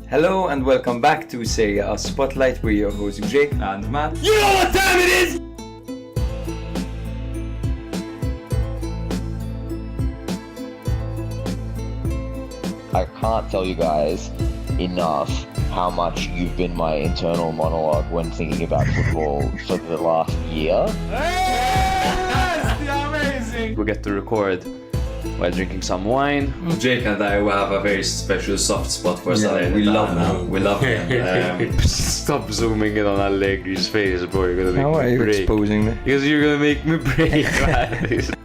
Hello and welcome back to Serie A Spotlight. We're your hosts Jake and Matt. You know what time it is! I can't tell you guys enough how much you've been my internal monologue when thinking about football for the last year. Yes! Amazing! We get to record while drinking some wine. Jake and I will have a very special soft spot for Salernitana. We love him. We love him. Stop zooming in on Allegri's face, bro. You're gonna make How me are you break. exposing me? Because you're gonna make me break, man.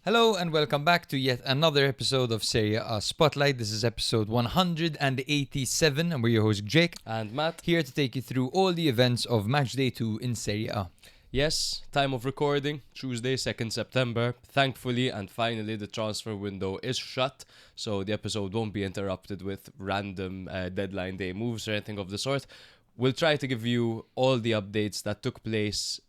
Hello and welcome back to yet another episode of Serie A Spotlight. This is episode 187 and we're your host Jake and Matt, here to take you through all the events of Matchday 2 in Serie A. Yes, time of recording, Tuesday, 2nd September. Thankfully and finally the transfer window is shut, so the episode won't be interrupted with random deadline day moves or anything of the sort. We'll try to give you all the updates that took place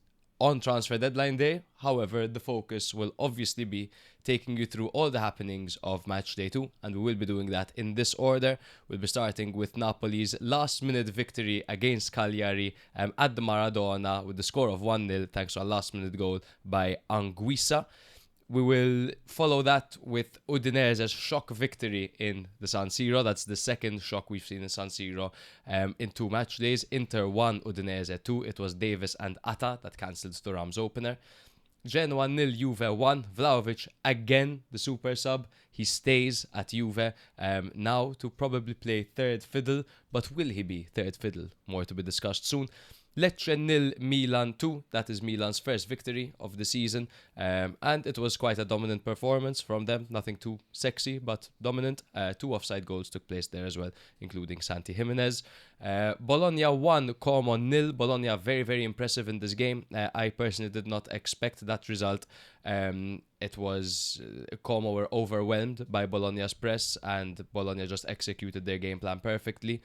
on transfer deadline day. However, the focus will obviously be taking you through all the happenings of match day 2, and we will be doing that in this order. We'll be starting with Napoli's last minute victory against Cagliari at the Maradona with the score of 1-0 thanks to a last minute goal by Anguissa. We will follow that with Udinese's shock victory in the San Siro. That's the second shock we've seen in San Siro in 2 match days. Inter 1, Udinese 2. It was Davis and Atta that cancelled Thuram's opener. Genoa 0, Juve 1. Vlahovic, again the super sub. He stays at Juve now to probably play third fiddle. But will he be third fiddle? More to be discussed soon. Lecce 0, Milan 2. That is Milan's first victory of the season. And it was quite a dominant performance from them. Nothing too sexy, but dominant. 2 offside goals took place there as well, including Santi Jimenez. Bologna 1, Como 0. Bologna very, very impressive in this game. I personally did not expect that result. It was Como were overwhelmed by Bologna's press, and Bologna just executed their game plan perfectly.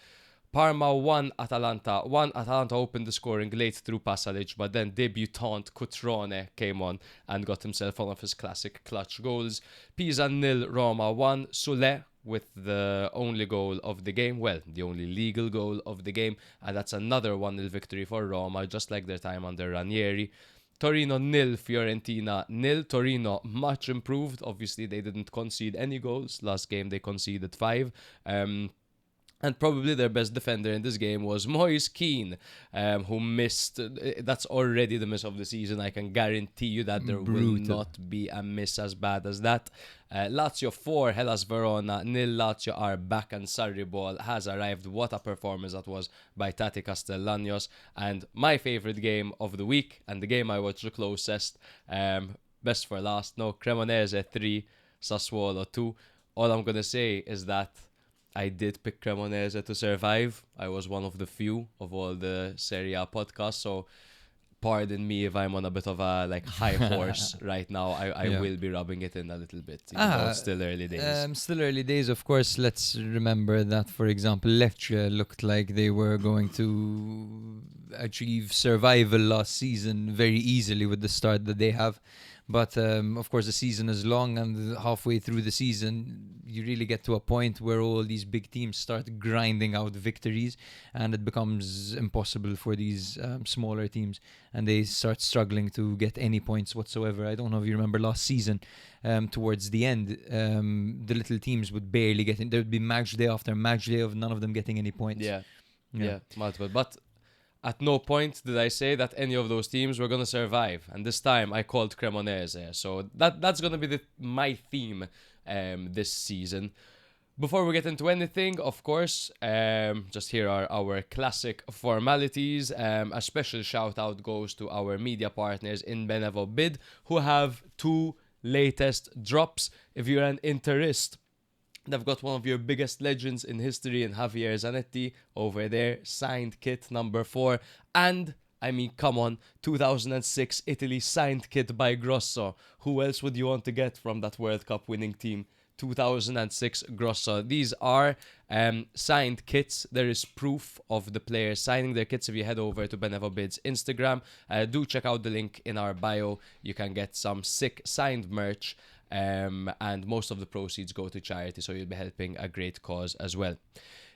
Parma 1, Atalanta 1. Atalanta opened the scoring late through Pasalic, but then debutant Cutrone came on and got himself one of his classic clutch goals. Pisa 0, Roma 1. Sule with the only goal of the game, well, the only legal goal of the game, and that's another 1-0 victory for Roma, just like their time under Ranieri. Torino 0, Fiorentina 0. Torino much improved. Obviously, they didn't concede any goals. Last game, they conceded 5. And probably their best defender in this game was Moise Kean, who missed. That's already the miss of the season. I can guarantee you that there will not be a miss as bad as that. Lazio 4, Hellas Verona 0. Lazio are back and Sarri ball has arrived. What a performance that was by Tati Castellanos. And my favourite game of the week, and the game I watched the closest, best for last, no, Cremonese 3, Sassuolo 2. All I'm going to say is that I did pick Cremonese to survive. I was one of the few of all the Serie A podcasts, so pardon me if I'm on a bit of a high horse right now. I will be rubbing it in a little bit. It's still early days. Still early days, of course. Let's remember that, for example, Lecce looked like they were going to achieve survival last season very easily with the start that they have. But of course the season is long, and halfway through the season you really get to a point where all these big teams start grinding out victories, and it becomes impossible for these smaller teams, and they start struggling to get any points whatsoever. I don't know if you remember last season, towards the end, the little teams would barely get in. There would be match day after match day of none of them getting any points. Yeah, multiple. But at no point did I say that any of those teams were going to survive. And this time I called Cremonese. So that's going to be my theme this season. Before we get into anything, of course, just here are our classic formalities. A special shout out goes to our media partners in Benevo Bid, who have 2 latest drops. If you're an Interist, they've got one of your biggest legends in history in Javier Zanetti over there, signed kit number 4. And, I mean, come on, 2006 Italy signed kit by Grosso. Who else would you want to get from that World Cup winning team? 2006 Grosso. These are signed kits. There is proof of the players signing their kits. If you head over to BenevoBid's Instagram, do check out the link in our bio. You can get some sick signed merch, and most of the proceeds go to charity, so you'll be helping a great cause as well.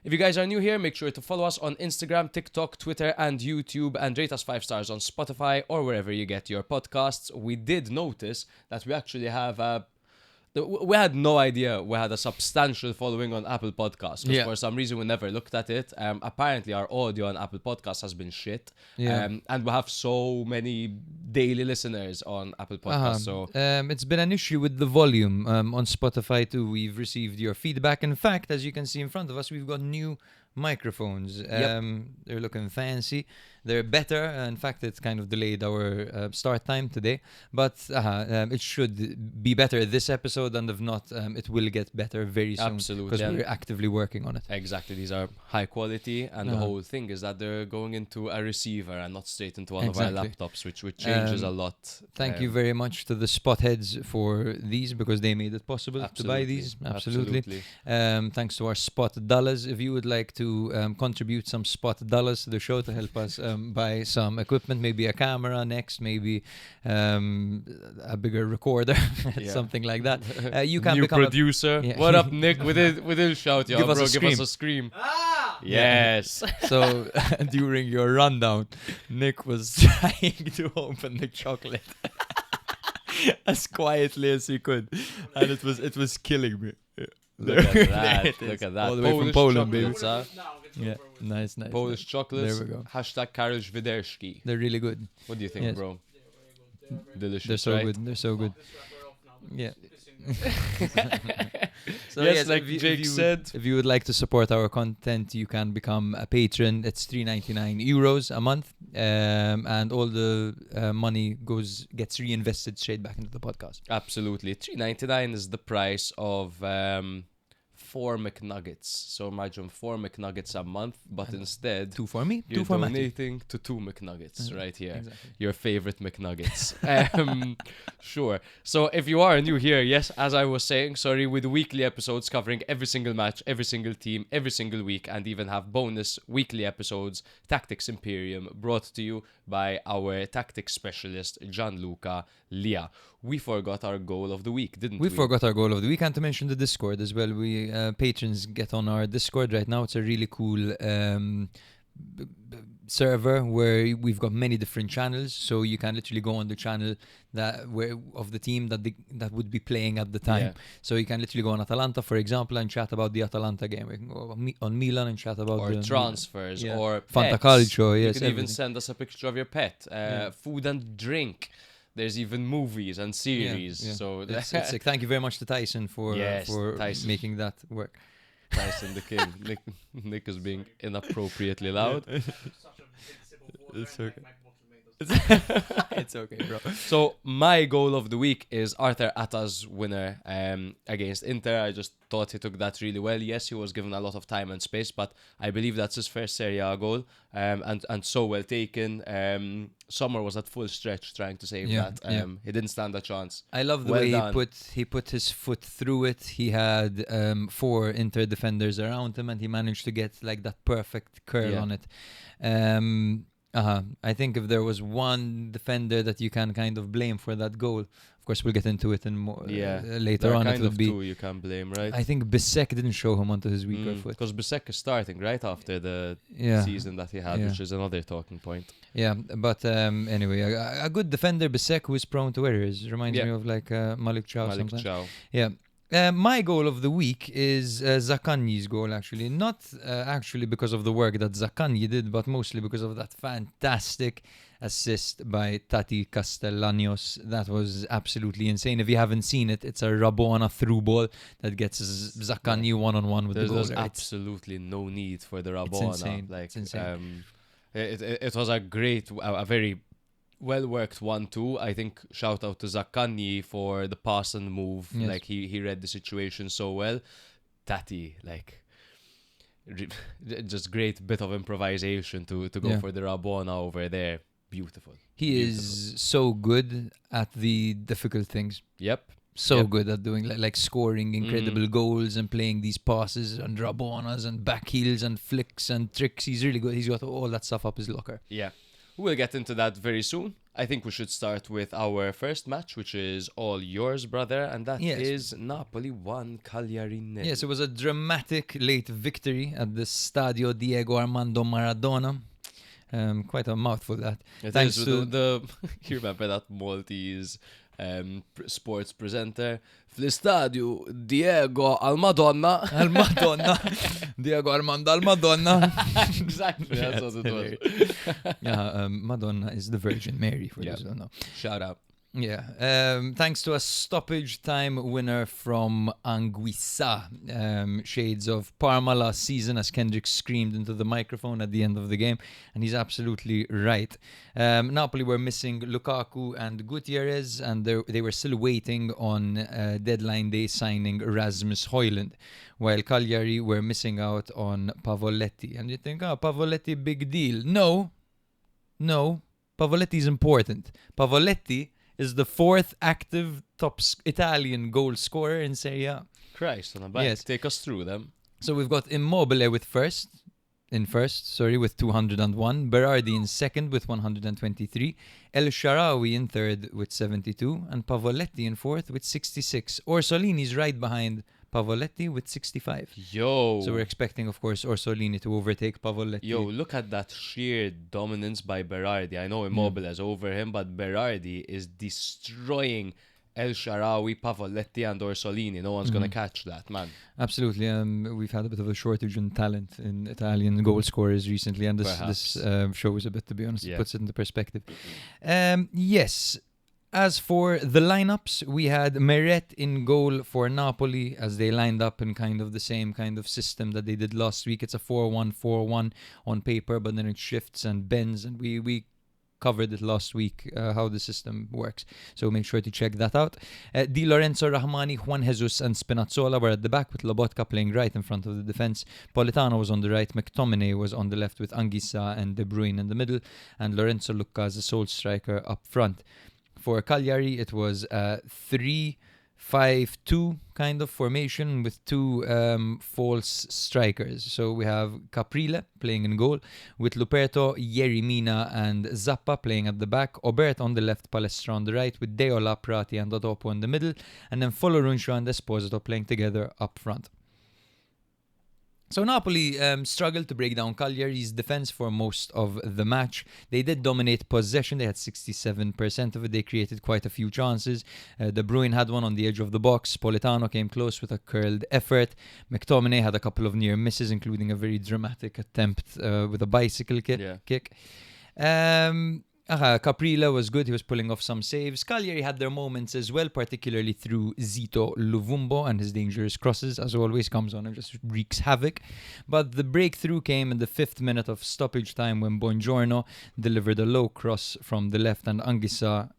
If you guys are new here, make sure to follow us on Instagram, TikTok, Twitter, and YouTube, and rate us 5 stars on Spotify or wherever you get your podcasts. We did notice that we actually have we had no idea we had a substantial following on Apple Podcasts, because for some reason we never looked at it. Apparently our audio on Apple Podcasts has been shit, and we have so many daily listeners on Apple Podcasts. So it's been an issue with the volume on Spotify too. We've received your feedback. In fact, as you can see in front of us, we've got new microphones. They're looking fancy. They're better. In fact, it's kind of delayed our start time today, but it should be better this episode, and if not, it will get better very soon. Absolutely, because we're actively working on it. Exactly, these are high quality, and the whole thing is that they're going into a receiver and not straight into one of our laptops, which changes a lot. Thank you very much to the spot heads for these, because they made it possible to buy these. Absolutely. Thanks to our spot dollars. If you would like to contribute some spot dollars to the show to help us buy some equipment, maybe a camera next, maybe a bigger recorder, something like that, you can new become producer. What up, Nick? We didn't shout, yo, Give us bro. a Give us a scream. Yes. So during your rundown, Nick was trying to open the chocolate as quietly as he could, and it was killing me. Look at that. Look at that. All the way from Poland, baby. Huh? Yeah, nice. Polish chocolates. There we go. Hashtag Karol Świderski. They're really good. What do you think, Yes. bro? Delicious, They're so right? good. They're so good. Yeah. So Yes, like Jake you said. if you would like to support our content, you can become a patron. It's €3.99 a month, and all the money gets reinvested straight back into the podcast. Absolutely. $3.99 is the price of 4 McNuggets. So imagine 4 McNuggets a month, but instead 2 for me, you're 2 for Matty. donating to 2 McNuggets right here. Exactly. Your favorite McNuggets. Sure. So if you are new here, yes, as I was saying, with weekly episodes covering every single match, every single team, every single week, and even have bonus weekly episodes, Tactics Imperium, brought to you by our tactics specialist, Gianluca Lia. We forgot our goal of the week, didn't we? We forgot our goal of the week, and to mention the Discord as well. We patrons get on our Discord right now. It's a really cool server where we've got many different channels, so you can literally go on the channel of the team that would be playing at the time. Yeah. So you can literally go on Atalanta, for example, and chat about the Atalanta game. We can go on Milan and chat about or transfers, or Fantacalcio. Yes, you can even everything. send us a picture of your pet. Food and drink. There's even movies and series. Yeah. So it's sick. Thank you very much to Tyson for Tyson. making that work. Tyson the King. Nick is being inappropriately loud. It's okay. It's okay, bro. So my goal of the week is Arthur Atta's winner against Inter. I just thought he took that really well. Yes, he was given a lot of time and space, but I believe that's his first Serie A goal, and so well taken. Sommer was at full stretch trying to save that. He didn't stand a chance. I love the way he put his foot through it. He had 4 Inter defenders around him, and he managed to get like that perfect curl on it. I think if there was one defender that you can kind of blame for that goal, of course we'll get into it in more later on. Kind it would of be 2 you can blame, right? I think Bissek didn't show him onto his weaker foot. Because Bissek is starting right after the season that he had, which is another talking point. Yeah, but anyway, a good defender, Bissek, who is prone to errors, reminds me of like Malik Chow sometimes. Yeah. My goal of the week is Zaccagni's goal, actually. Not actually because of the work that Zaccagni did, but mostly because of that fantastic assist by Tati Castellanos. That was absolutely insane. If you haven't seen it, it's a Rabona through ball that gets Zaccagni one-on-one with the goal. There's absolutely no need for the Rabona. It's insane. Like, it's insane. It was a very well-worked 1-2. I think shout out to Zaccagni for the pass and move. Yes. Like he read the situation so well. Tati, like just great bit of improvisation to go for the Rabona over there. Beautiful. He is so good at the difficult things. Yep. So Yeah. good at doing like scoring incredible goals and playing these passes and rabonas and back heels and flicks and tricks. He's really good. He's got all that stuff up his locker. Yeah. We'll get into that very soon. I think we should start with our first match, which is all yours, brother, and that is Yes. Napoli 1, Cagliari 0. Yes, it was a dramatic late victory at the Stadio Diego Armando Maradona. Quite a mouthful, that. It Thanks is to the you remember that Maltese sports presenter? Fl-Stadio Diego al Madonna. Al Madonna. Diego Armando Al Madonna. Exactly, that's what it was. Yeah, Madonna is the Virgin Mary, for Yeah. those who don't know. Shout out. Yeah, thanks to a stoppage time winner from Anguissa. Shades of Parma last season, as Kendrick screamed into the microphone at the end of the game, and he's absolutely right. Napoli were missing Lukaku and Gutierrez, and they were still waiting on deadline day signing Rasmus Højlund, while Cagliari were missing out on Pavoletti. And you think, Pavoletti, big deal. No, Pavoletti is important. Pavoletti is the fourth active Italian goal scorer in Serie A. Christ on a bike. Yes. Take us through them. So we've got Immobile with first, with 201, Berardi in second with 123, El Shaarawy in third with 72, and Pavoletti in fourth with 66. Orsolini's right behind Pavoletti with 65. Yo. So we're expecting, of course, Orsolini to overtake Pavoletti. Yo, look at that sheer dominance by Berardi. I know Immobile is over him, but Berardi is destroying El Shaarawy, Pavoletti, and Orsolini. No one's going to catch that, man. Absolutely. We've had a bit of a shortage in talent in Italian goal scorers recently, and this shows a bit, to be honest. Yeah. It puts it into perspective. Yes. As for the lineups, we had Meret in goal for Napoli, as they lined up in kind of the same kind of system that they did last week. It's a 4-1-4-1 on paper, but then it shifts and bends, and we covered it last week, how the system works. So make sure to check that out. Di Lorenzo, Rahmani, Juan Jesus and Spinazzola were at the back, with Lobotka playing right in front of the defence. Politano was on the right, McTominay was on the left with Anguissa and De Bruyne in the middle, and Lorenzo Lucca as a sole striker up front. For Cagliari, it was a 3-5-2 kind of formation with two false strikers. So we have Caprile playing in goal, with Luperto, Yerimina and Zappa playing at the back, Obert on the left, Palestra on the right, with Deola, Prati and Dotopo in the middle, and then Foloruncio and Esposito playing together up front. So Napoli struggled to break down Cagliari's defense for most of the match. They did dominate possession. They had 67% of it. They created quite a few chances. De Bruyne had one on the edge of the box. Politano came close with a curled effort. McTominay had a couple of near misses, including a very dramatic attempt with a bicycle kick. Caprile was good. He was pulling off some saves. Cagliari had their moments as well, particularly through Zito Luvumbo and his dangerous crosses, as always, comes on and just wreaks havoc. But the breakthrough came in the 5th minute of stoppage time, when Buongiorno delivered a low cross from the left, and Anguissa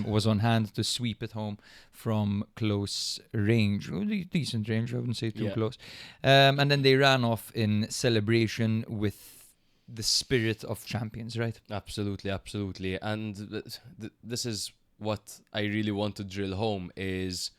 was on hand to sweep it home from close range. Decent range, I wouldn't say too close. And then they ran off in celebration with the spirit of champions, right? Absolutely. And this is what I really want to drill home, is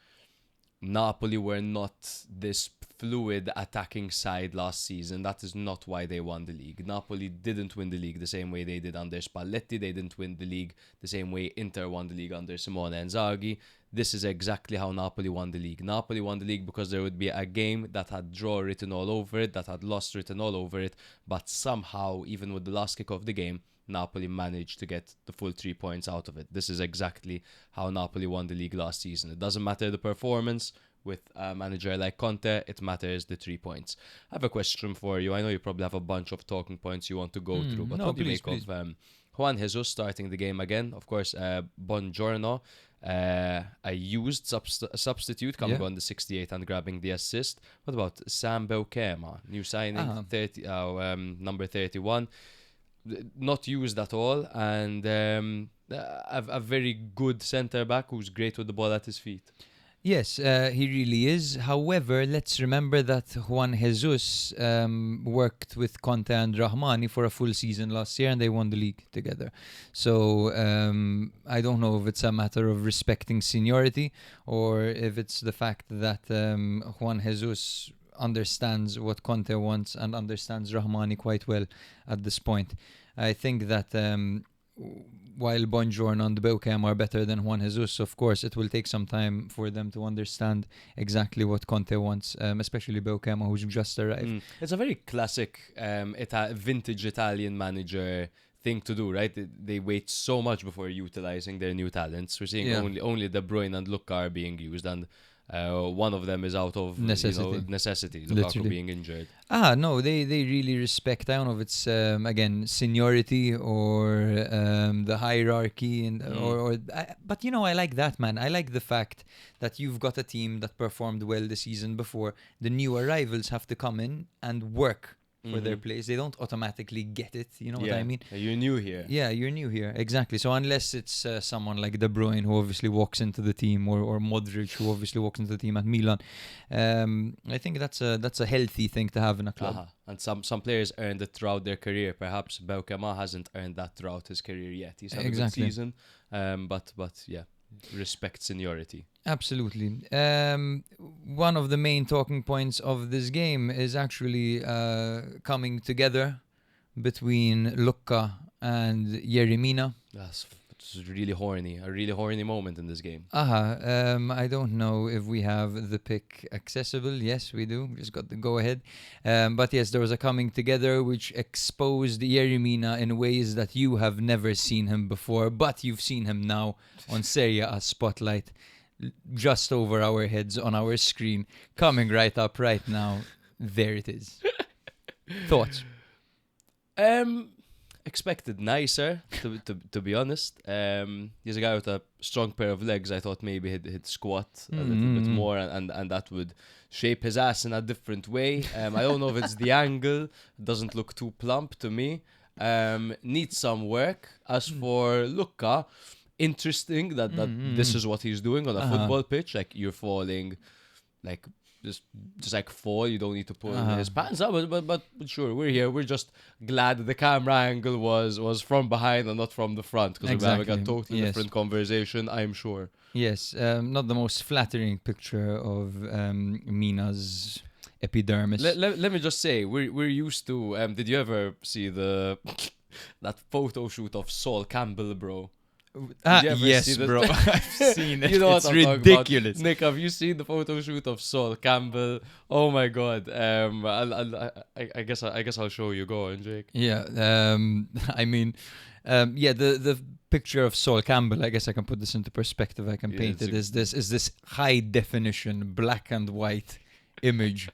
Napoli were not this fluid attacking side last season. That is not why they won the league. Napoli didn't win the league the same way they did under Spalletti. They didn't win the league the same way Inter won the league under Simone Inzaghi. This is exactly how Napoli won the league. Napoli won the league because there would be a game that had draw written all over it, that had loss written all over it, but somehow, even with the last kick of the game, Napoli managed to get the full 3 points out of it. This is exactly how Napoli won the league last season. It doesn't matter the performance with a manager like Conte, it matters the 3 points. I have a question for you. I know you probably have a bunch of talking points you want to go through, but what do you make of Juan Jesus starting the game again? Of course, Buongiorno, a used substitute coming on the 68th and grabbing the assist. What about Sam Beukema, new signing, number 31? Not used at all, and a very good centre back who's great with the ball at his feet. Yes, he really is. However, let's remember that Juan Jesus worked with Conte and Rahmani for a full season last year and they won the league together. So I don't know if it's a matter of respecting seniority or if it's the fact that Juan Jesus understands what Conte wants and understands Rahmani quite well at this point. I think that while Buongiorno and Belkam are better than Juan Jesus, of course, it will take some time for them to understand exactly what Conte wants, especially Belkam, who's just arrived. It's a very classic vintage Italian manager thing to do, right? They wait so much before utilizing their new talents. We're seeing only De Bruyne and Luka are being used, and one of them is out of necessity. Lukaku Literally. being injured. No, they really respect. I don't know if it's again seniority or the hierarchy, and but I like that, man. I like the fact that you've got a team that performed well the season before. The new arrivals have to come in and work for their place. They don't automatically get it. You know what I mean? You're new here. Yeah, you're new here. Exactly. So unless it's someone like De Bruyne who obviously walks into the team or Modric who obviously walks into the team at Milan, I think that's a healthy thing to have in a club. And some players earned it throughout their career. Perhaps Belkama hasn't earned that throughout his career yet. He's had a good season. But yeah, respect seniority. Absolutely. One of the main talking points of this game is actually coming together between Lucca and Yeremina. It's really horny. A really horny moment in this game. I don't know if we have the pick accessible. Yes, we do. We just got the go ahead. But yes, there was a coming together which exposed Yeremina in ways that you have never seen him before, but you've seen him now on Serie A Spotlight. Just over our heads on our screen, coming right up right now. There it is. Thoughts? Expected nicer, to be honest. He's a guy with a strong pair of legs. I thought maybe he'd squat a little bit more and that would shape his ass in a different way. I don't know if it's the angle. It doesn't look too plump to me. Needs some work. As for Lucca, interesting that this is what he's doing on a football pitch. Like, you're falling, like just like fall. You don't need to pull his pants up. But sure, we're here. We're just glad the camera angle was from behind and not from the front, because we're having a totally different conversation, I'm sure. Yes, not the most flattering picture of Mina's epidermis. Let me just say, we're used to. Did you ever see that photo shoot of Sol Campbell, bro? Yes, bro. I've seen it. You know it's ridiculous. Nick, have you seen the photo shoot of Sol Campbell? Oh my god. I guess I'll show you. Go on, Jake. Yeah. The picture of Sol Campbell, I guess I can put this into perspective. I can paint it as this high definition black and white image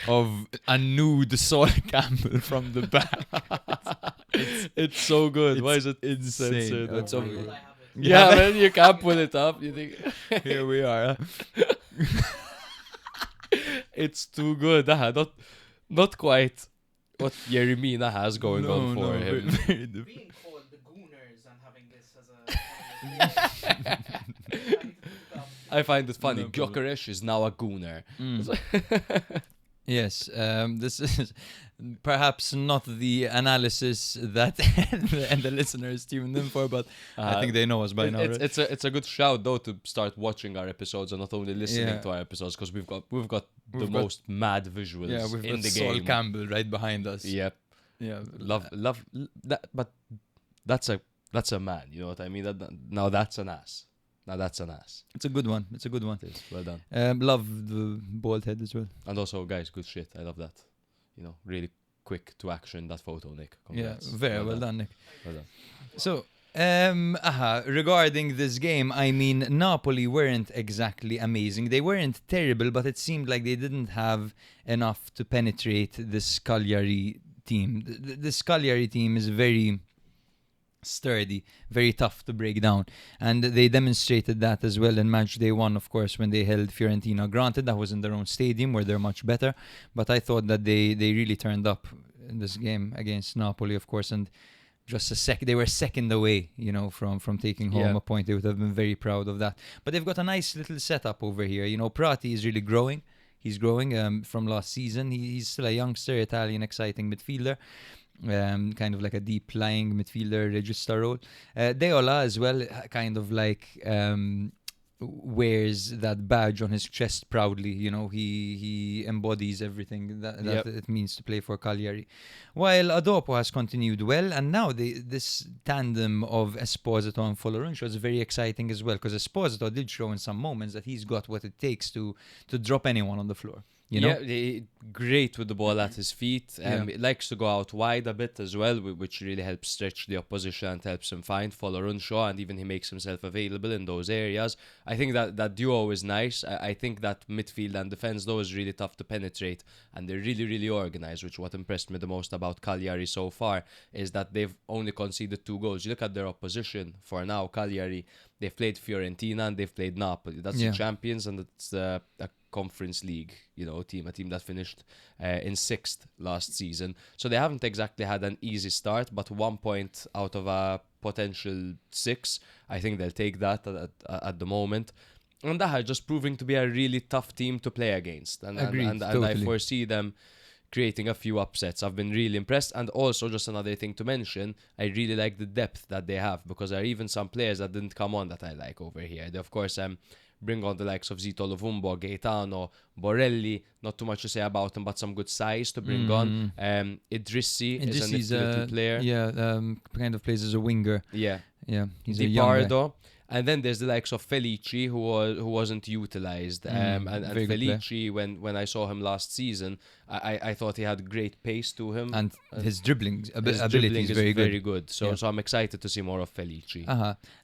of a nude Sol Campbell from the back. It's so good. Why is it insane? Yeah, man, you can't pull it up. You think here we are. It's too good. Not quite what Yeremina has going on for him. Being called the Gooners and having this as a I find it funny. Gyökeres is now a Gooner. Yes, this is perhaps not the analysis that and the listeners tuned in for, but I think they know us by now. Right? It's a good shout though to start watching our episodes and not only listening to our episodes, because we've got the most mad visuals in the game. Sol Campbell right behind us. Yep. Yeah. Love that, but that's a man. You know what I mean? Now that's an ass. It's a good one. It is. Well done. Love the bald head as well. And also, guys, good shit. I love that. Really quick to action, that photo, Nick. Congrats. Yeah, very well done, Nick. Well done. So, regarding this game, I mean, Napoli weren't exactly amazing. They weren't terrible, but it seemed like they didn't have enough to penetrate this Cagliari team. This Cagliari team is very sturdy, very tough to break down, and they demonstrated that as well in Matchday 1, of course, when they held Fiorentina. Granted, that was in their own stadium where they're much better, but I thought that they really turned up in this game against Napoli, of course, and They were second away, from taking home Yeah. a point. They would have been very proud of that. But they've got a nice little setup over here. Prati is really growing. He's growing from last season. He's still a youngster, Italian, exciting midfielder. Kind of like a deep lying midfielder register role. Deola as well, kind of like wears that badge on his chest proudly. He embodies everything that Yep. it means to play for Cagliari. While Adopo has continued well, and now this tandem of Esposito and Folorunsho is very exciting as well, because Esposito did show in some moments that he's got what it takes to drop anyone on the floor. Yeah, great with the ball at his feet. Yeah. He likes to go out wide a bit as well, which really helps stretch the opposition and helps him find Folorunsho, and even he makes himself available in those areas. I think that duo is nice. I think that midfield and defense, though, is really tough to penetrate, and they're really, really organized, which what impressed me the most about Cagliari so far is that they've only conceded 2 goals. You look at their opposition for now, Cagliari, they've played Fiorentina and they've played Napoli. That's Yeah. the champions, and it's a conference league, a team that finished in 6th last season. So they haven't exactly had an easy start, but 1 point out of a potential 6, I think they'll take that at the moment. And that is just proving to be a really tough team to play against. And Agreed, I totally. foresee them creating a few upsets. I've been really impressed. And also, just another thing to mention, I really like the depth that they have, because there are even some players that didn't come on that I like over here. They, of course, bring on the likes of Zito Lovumbo, Gaetano, Borelli. Not too much to say about them, but some good size to bring on. Idrissi is a Idrissi's nifty little player. Yeah, kind of plays as a winger. Yeah. Yeah, he's a young guy. DiPardo. And then there's the likes of Felici, who wasn't utilized. And very good player. Felici, when I saw him last season, I thought he had great pace to him. And his dribbling His ability dribbling is is very good. So Yeah. so I'm excited to see more of Felici.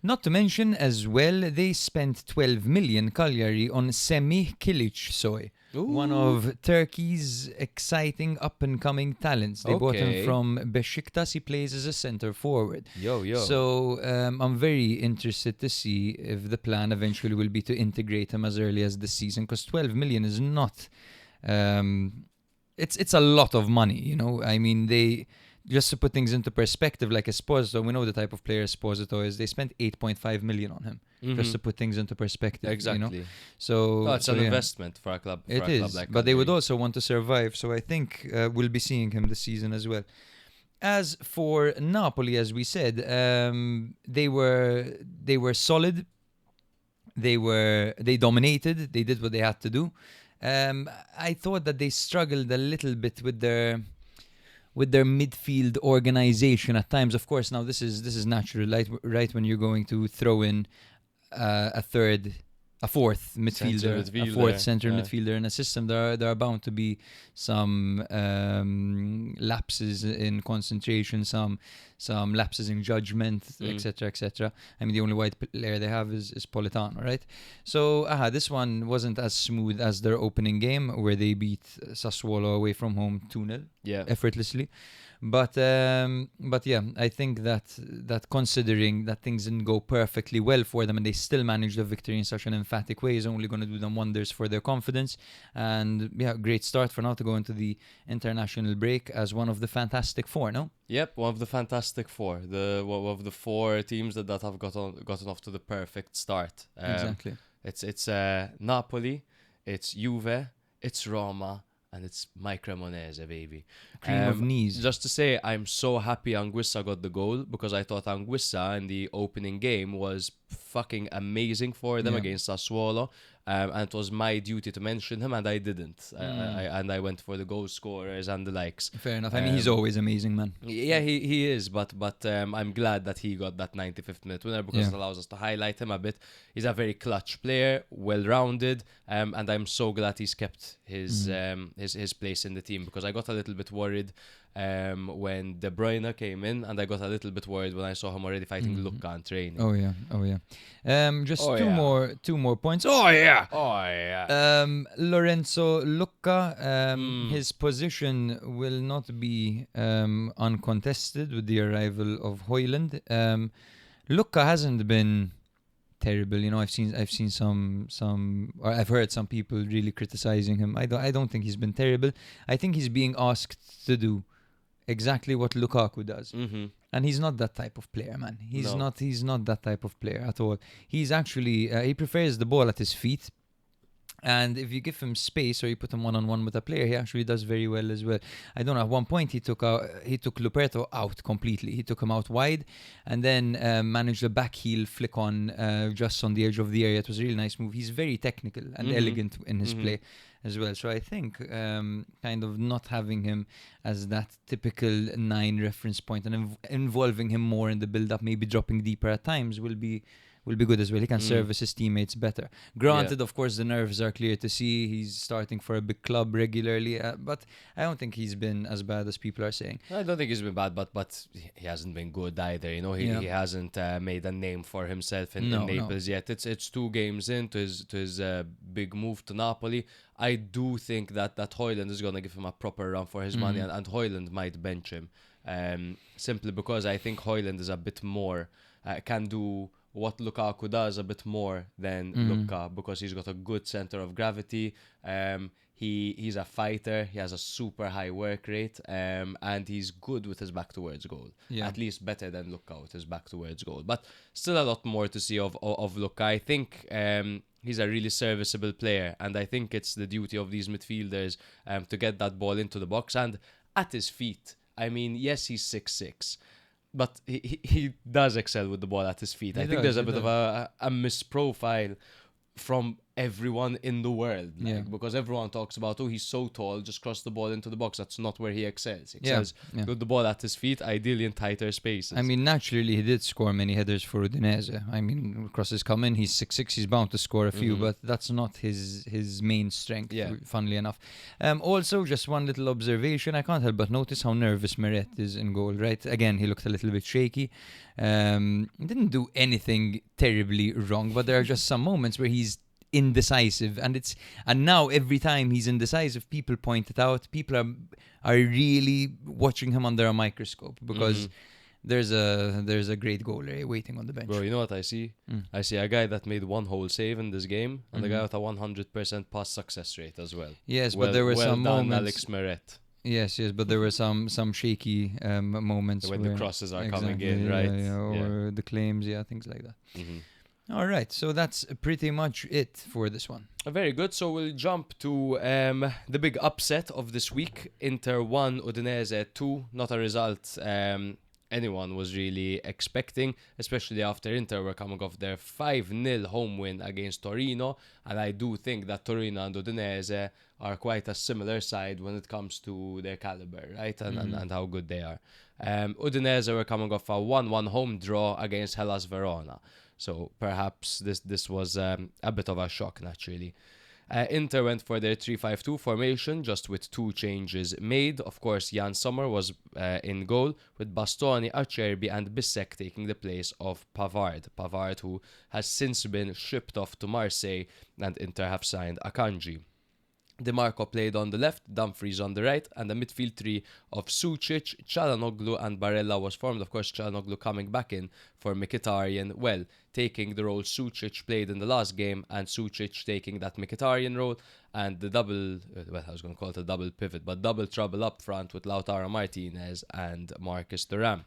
Not to mention as well, they spent 12 million Cagliari on Semih Kılıçsoy, one of Turkey's exciting up-and-coming talents. They bought him Okay. from Besiktas. He plays as a center forward. Yo. So I'm very interested to see if the plan eventually will be to integrate him as early as this season, because 12 million is not... It's a lot of money, I mean, just to put things into perspective, like Esposito, we know the type of player Esposito is. They spent 8.5 million on him, just to put things into perspective. Exactly. So No, it's so an yeah. investment for a club. It for a is, club like but they would Cagliari. also want to survive. So I think we'll be seeing him this season as well. As for Napoli, as we said, they were solid. They dominated. They did what they had to do. I thought that they struggled a little bit with their midfield organization at times. Of course, now this is natural, right? When you're going to throw in a fourth midfielder, a fourth center midfielder in a system, there are bound to be some lapses in concentration, some lapses in judgment, etc. I mean, the only white player they have is Politano, right? So this one wasn't as smooth as their opening game, where they beat Sassuolo away from home 2-0 effortlessly. But yeah, I think that considering that things didn't go perfectly well for them and they still managed the victory in such an emphatic way is only going to do them wonders for their confidence. And yeah, great start for now to go into the international break as one of the Fantastic Four, no? Yep, one of the Fantastic Four, one of the 4 teams that have gotten off to the perfect start. Exactly. It's Napoli, it's Juve, it's Roma, and it's my Cremonese, baby. Cream of knees. Just to say, I'm so happy Anguissa got the goal, because I thought Anguissa in the opening game was fucking amazing for them against Sassuolo. And it was my duty to mention him, and I didn't. I went for the goal scorers and the likes. Fair enough. I mean, he's always amazing, man. Yeah, he is, but I'm glad that he got that 95th minute winner, because it allows us to highlight him a bit. He's a very clutch player, well-rounded, and I'm so glad he's kept his place in the team, because I got a little bit worried when De Bruyne came in, and I got a little bit worried when I saw him already fighting Lucca in training. Oh yeah. Just two more points. Oh yeah. Lorenzo Lucca, his position will not be uncontested with the arrival of Højlund. Lucca hasn't been terrible, I've seen some or I've heard some people really criticizing him. I don't think he's been terrible. I think he's being asked to do exactly what Lukaku does. Mm-hmm. And he's not that type of player, man. He's No. not that type of player at all. He's actually he prefers the ball at his feet. And if you give him space or you put him one-on-one with a player, he actually does very well as well. I don't know. At one point, he took Luperto out completely. He took him out wide, and then managed a back heel flick on just on the edge of the area. It was a really nice move. He's very technical and elegant in his play as well. So I think kind of not having him as that typical 9 reference point and involving him more in the build-up, maybe dropping deeper at times, will be good as well. He can service his teammates better. Granted, of course, the nerves are clear to see. He's starting for a big club regularly, but I don't think he's been as bad as people are saying. I don't think he's been bad, but he hasn't been good either. You know, he hasn't made a name for himself in Naples yet. It's 2 games into his big move to Napoli. I do think that Højlund is going to give him a proper run for his money, and Højlund might bench him simply because I think Højlund is a bit more can do what Lukaku does a bit more than Luka, because he's got a good center of gravity. He's a fighter. He has a super high work rate, and he's good with his back towards goal. At least better than Luka with his back towards goal. But still a lot more to see of Luka. I think he's a really serviceable player, and I think it's the duty of these midfielders to get that ball into the box and at his feet. I mean, yes, he's 6'6", but he does excel with the ball at his feet. I think there's a bit of a misprofile from everyone in the world, because everyone talks about, he's so tall, just cross the ball into the box. That's not where he excels. He excels with the ball at his feet, ideally in tighter spaces. I mean, naturally, he did score many headers for Udinese. I mean, crosses come in, he's 6'6", he's bound to score a few, but that's not his main strength, funnily enough. Also, just one little observation, I can't help but notice how nervous Meret is in goal, right? Again, he looked a little bit shaky. Didn't do anything terribly wrong, but there are just some moments where he's indecisive, and now every time he's indecisive, people point it out. People are really watching him under a microscope, because there's a great goalie waiting on the bench. Bro, you know what I see? I see a guy that made 1 whole save in this game, and a guy with a 100% pass success rate as well. Yes, but there were some done, moments. Alex Meret. Yes, but there were some shaky moments when where the crosses are coming in, right? Or the claims, things like that. All right, so that's pretty much it for this one. Very good. So we'll jump to the big upset of this week. Inter 1, Udinese 2. Not a result anyone was really expecting, especially after Inter were coming off their 5-0 home win against Torino. And I do think that Torino and Udinese are quite a similar side when it comes to their caliber, right? And how good they are. Udinese were coming off a 1-1 home draw against Hellas Verona. So perhaps this was a bit of a shock, naturally. Inter went for their 3-5-2 formation, just with 2 changes made. Of course, Jan Sommer was in goal, with Bastoni, Acerbi and Bissek taking the place of Pavard. Pavard, who has since been shipped off to Marseille, and Inter have signed Akanji. DeMarco played on the left, Dumfries on the right, and the midfield 3 of Sucic, Çalhanoğlu and Barella was formed. Of course, Çalhanoğlu coming back in for Mkhitaryan, taking the role Sucic played in the last game, and Sucic taking that Mkhitaryan role, and the double, I was going to call it a double pivot, but double trouble up front with Lautaro Martinez and Marcus Thuram.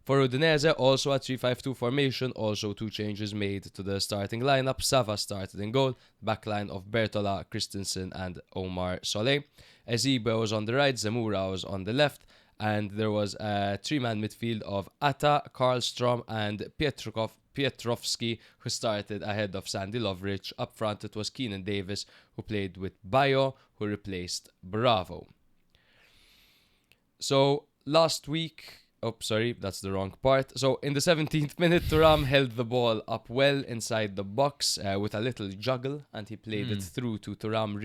For Udinese, also a 3-5-2 formation, also 2 changes made to the starting lineup. Sava started in goal, backline of Bertola, Christensen and Omar Solé. Ezibe was on the right, Zamora was on the left, and there was a 3-man midfield of Atta, Karlstrom and Pietrovski, who started ahead of Sandy Lovric. Up front it was Keenan Davis, who played with Bayo, who replaced Bravo. So last week... Oh, sorry, that's the wrong part. So in the 17th minute, Thuram held the ball up well inside the box with a little juggle, and he played it through to Thuram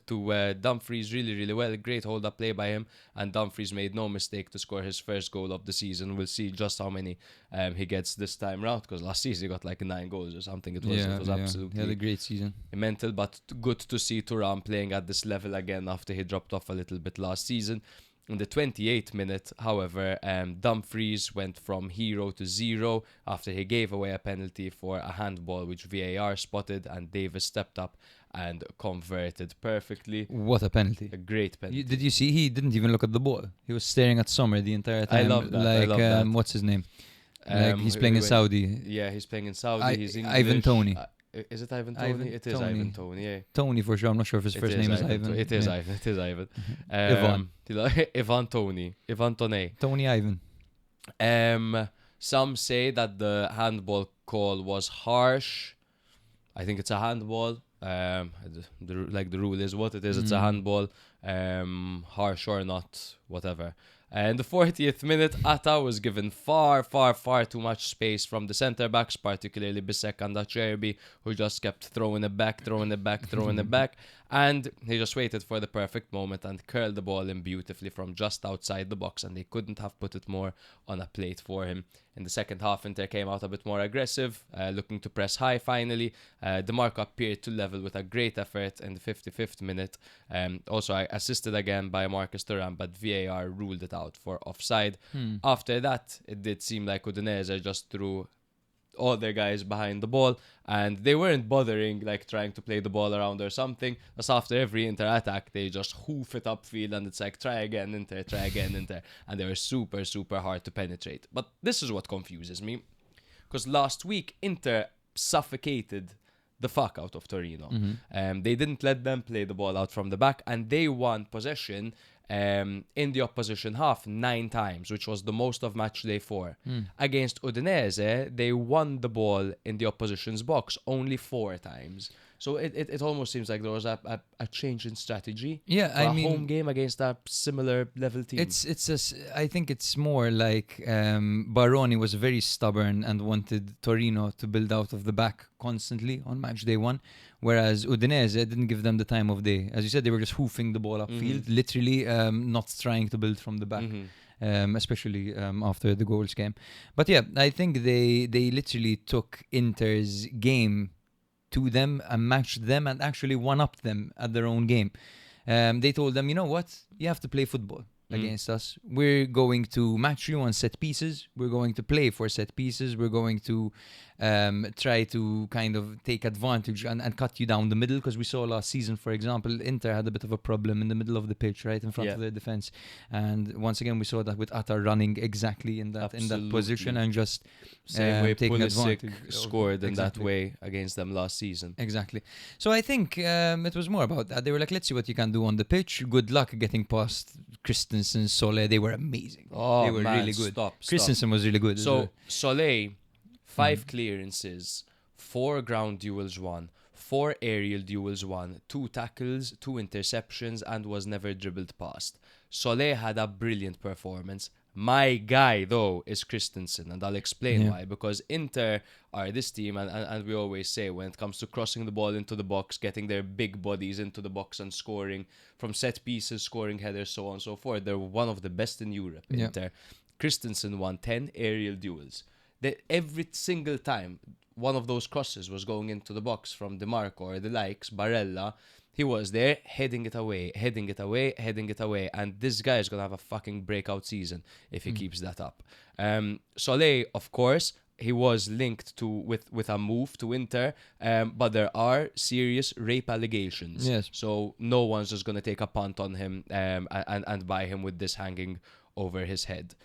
to Dumfries really well. Great hold-up play by him, and Dumfries made no mistake to score his first goal of the season. We'll see just how many he gets this time round, because last season he got like 9 goals or something. It was absolutely he had a great season. Mental, but good to see Thuram playing at this level again after he dropped off a little bit last season. In the 28th minute, however, Dumfries went from hero to zero after he gave away a penalty for a handball which VAR spotted, and Davis stepped up and converted perfectly. What a penalty. A great penalty. Did you see? He didn't even look at the ball. He was staring at Sommer the entire time. I love that. Like, I love that. What's his name? Like he's playing in when- Saudi. Yeah, he's playing in Saudi. He's English. Ivan Toney. Is it Ivan Toney? Ivan It is Toney. Ivan Toney, yeah. Tony for sure. I'm not sure if his first name is Ivan. It is Yeah. Ivan. It is Ivan. Ivan. Ivan Toney. Ivan Toney. Tony Ivan. Some say that the handball call was harsh. I think it's a handball. The rule is what it is. It's a handball. Harsh or not, whatever. In the 40th minute, Atta was given far too much space from the centre backs, particularly Bisek and Acerbi, who just kept throwing it back, and he just waited for the perfect moment and curled the ball in beautifully from just outside the box, and they couldn't have put it more on a plate for him. In the second half, Inter came out a bit more aggressive, looking to press high finally. DeMarco appeared to level with a great effort in the 55th minute. Also assisted again by Marcus Thuram, but VAR ruled it out for offside. After that, it did seem like Udinese just threw all their guys behind the ball, and they weren't bothering like trying to play the ball around or something. Just after every Inter attack, they just hoof it upfield, and it's like try again Inter, and they were super hard to penetrate. But this is what confuses me, because last week Inter suffocated the fuck out of Torino. They didn't let them play the ball out from the back, and they won possession in the opposition half 9 times, which was the most of Matchday 4. Against Udinese, they won the ball in the opposition's box only 4 times. So it almost seems like there was a change in strategy. Yeah, for I a mean, home game against a similar level team. I think it's more like Baroni was very stubborn and wanted Torino to build out of the back constantly on match day 1, whereas Udinese didn't give them the time of day. As you said, they were just hoofing the ball upfield, literally not trying to build from the back. Especially after the goals came. But yeah, I think they literally took Inter's game to them and matched them and actually one-upped them at their own game. They told them, you know what? You have to play football against us. We're going to match you on set pieces. We're going to play for set pieces. We're going to try to kind of take advantage and cut you down the middle, because we saw last season, for example, Inter had a bit of a problem in the middle of the pitch, right in front of their defense. And once again, we saw that with Atta running exactly in that position and just same way taking Pulisic advantage. scored in that way against them last season. Exactly. So I think it was more about that. They were like, let's see what you can do on the pitch. Good luck getting past Christensen, Sole. They were amazing. Oh, they were man, really good. Stop. Christensen was really good. So Soleil, 5 clearances, 4 ground duels won, 4 aerial duels won, 2 tackles, 2 interceptions, and was never dribbled past. Soleil had a brilliant performance. My guy, though, is Christensen, and I'll explain why. Because Inter are this team, and we always say when it comes to crossing the ball into the box, getting their big bodies into the box and scoring from set pieces, scoring headers, so on and so forth, they're one of the best in Europe, Inter. Christensen won 10 aerial duels. Every single time one of those crosses was going into the box from DeMarco or the likes, Barella, he was there heading it away. And this guy is going to have a fucking breakout season if he keeps that up. Soleil, of course, he was linked to with a move to Inter, but there are serious rape allegations. Yes. So no one's just going to take a punt on him and buy him with this hanging over his head.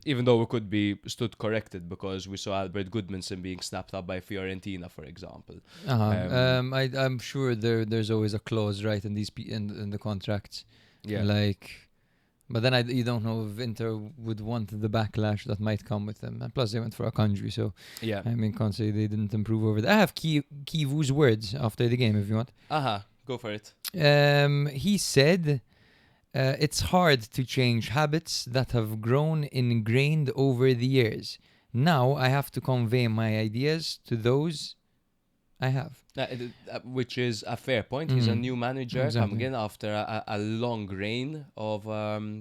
Even though we could be stood corrected because we saw Albert Goodmanson being snapped up by Fiorentina, for example. I'm sure there's always a clause, right, in these in the contracts. Yeah. But then you don't know if Inter would want the backlash that might come with them. And plus, they went for a country, so Yeah. I mean, can't say they didn't improve over there. I have Kivu's words after the game, if you want. Go for it. He said, it's hard to change habits that have grown ingrained over the years. Now I have to convey my ideas to those I have. Which is a fair point. He's a new manager Exactly. coming in after a long reign of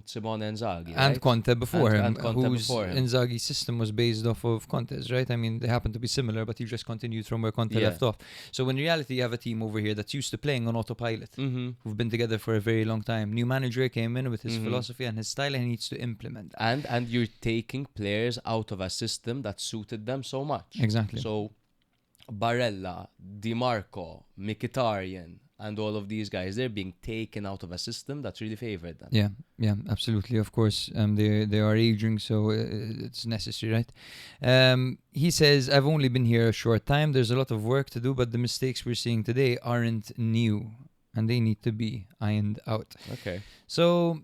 Simone Inzaghi. And right? Conte before him, And Conte whose before him. Inzaghi's system was based off of Conte's, right? I mean, they happen to be similar, but he just continued from where Conte Yeah. left off. So in reality, you have a team over here that's used to playing on autopilot, who've been together for a very long time. New manager came in with his philosophy and his style, and he needs to implement that. And you're taking players out of a system that suited them so much. Exactly. So Barella, Di Marco, Mkhitaryan, and all of these guys, they're being taken out of a system that really favored them. Yeah, absolutely. Of course, they are aging, so it's necessary, right? He says, "I've only been here a short time. There's a lot of work to do, but the mistakes we're seeing today aren't new, and they need to be ironed out." Okay. So,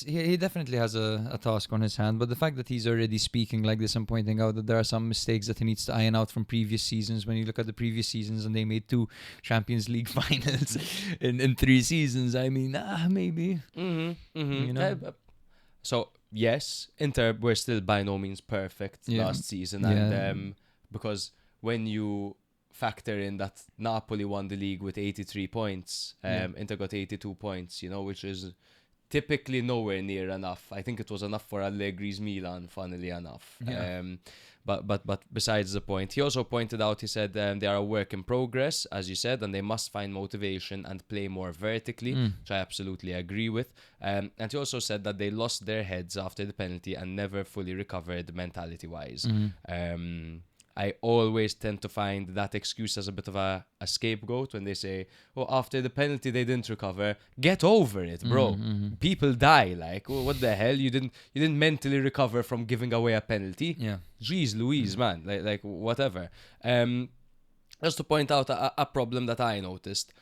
he definitely has a task on his hand, but the fact that he's already speaking like this and pointing out that there are some mistakes that he needs to iron out from previous seasons. When you look at the previous seasons and they made 2 Champions League finals in 3 seasons, I mean, maybe. You know? So yes, Inter were still by no means perfect Yeah. last season, Yeah. and because when you factor in that Napoli won the league with 83 points, Inter got 82 points, which is typically nowhere near enough. I think it was enough for Allegri's Milan, funnily enough. Yeah. But besides the point, he also pointed out, he said they are a work in progress, as you said, and they must find motivation and play more vertically, which I absolutely agree with. And he also said that they lost their heads after the penalty and never fully recovered mentality-wise. I always tend to find that excuse as a bit of a scapegoat when they say, "Oh, after the penalty they didn't recover." Get over it, bro. People die. Like, what the hell? You didn't mentally recover from giving away a penalty. Yeah. Jeez Louise, man. Like whatever. Just to point out a problem that I noticed.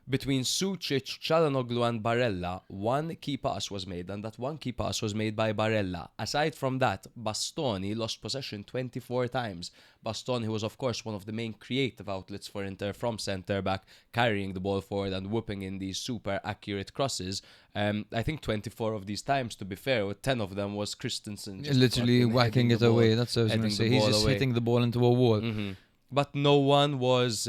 Between Sucic, Çalhanoğlu and Barella, one key pass was made, and that one key pass was made by Barella. Aside from that, Bastoni lost possession 24 times. Bastoni was, of course, one of the main creative outlets for Inter from centre-back, carrying the ball forward and whooping in these super accurate crosses. I think 24 of these times, to be fair, 10 of them was Christensen. just Literally fucking whacking heading it the ball- away. That's what I was going to heading the say. He's ball just away. hitting the ball into a wall. But no one was,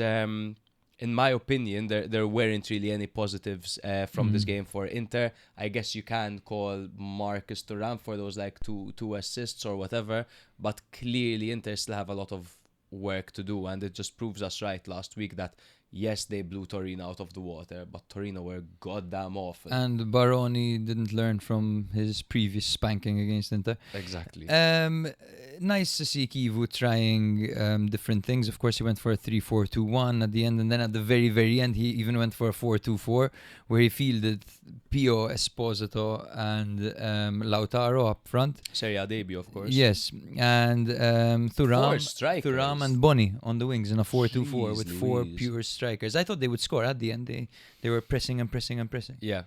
in my opinion, there weren't really any positives from this game for Inter. I guess you can call Marcus Thuram for those like two assists or whatever, but clearly Inter still have a lot of work to do, and it just proves us right last week that yes, they blew Torino out of the water, but Torino were goddamn awful. And Baroni didn't learn from his previous spanking against Inter. Exactly. Nice to see Kivu trying different things. Of course, he went for a 3-4-2-1 at the end, and then at the very, very end, he even went for a 4-2-4, where he fielded Pio, Esposito, and Lautaro up front. Serie A debut, of course. Yes, and Four strikers. Thuram and Boni on the wings in a 4-2-4 with Jeez 4 Louise. pure strikers. I thought they would score at the end. They were pressing and pressing and pressing. Yeah.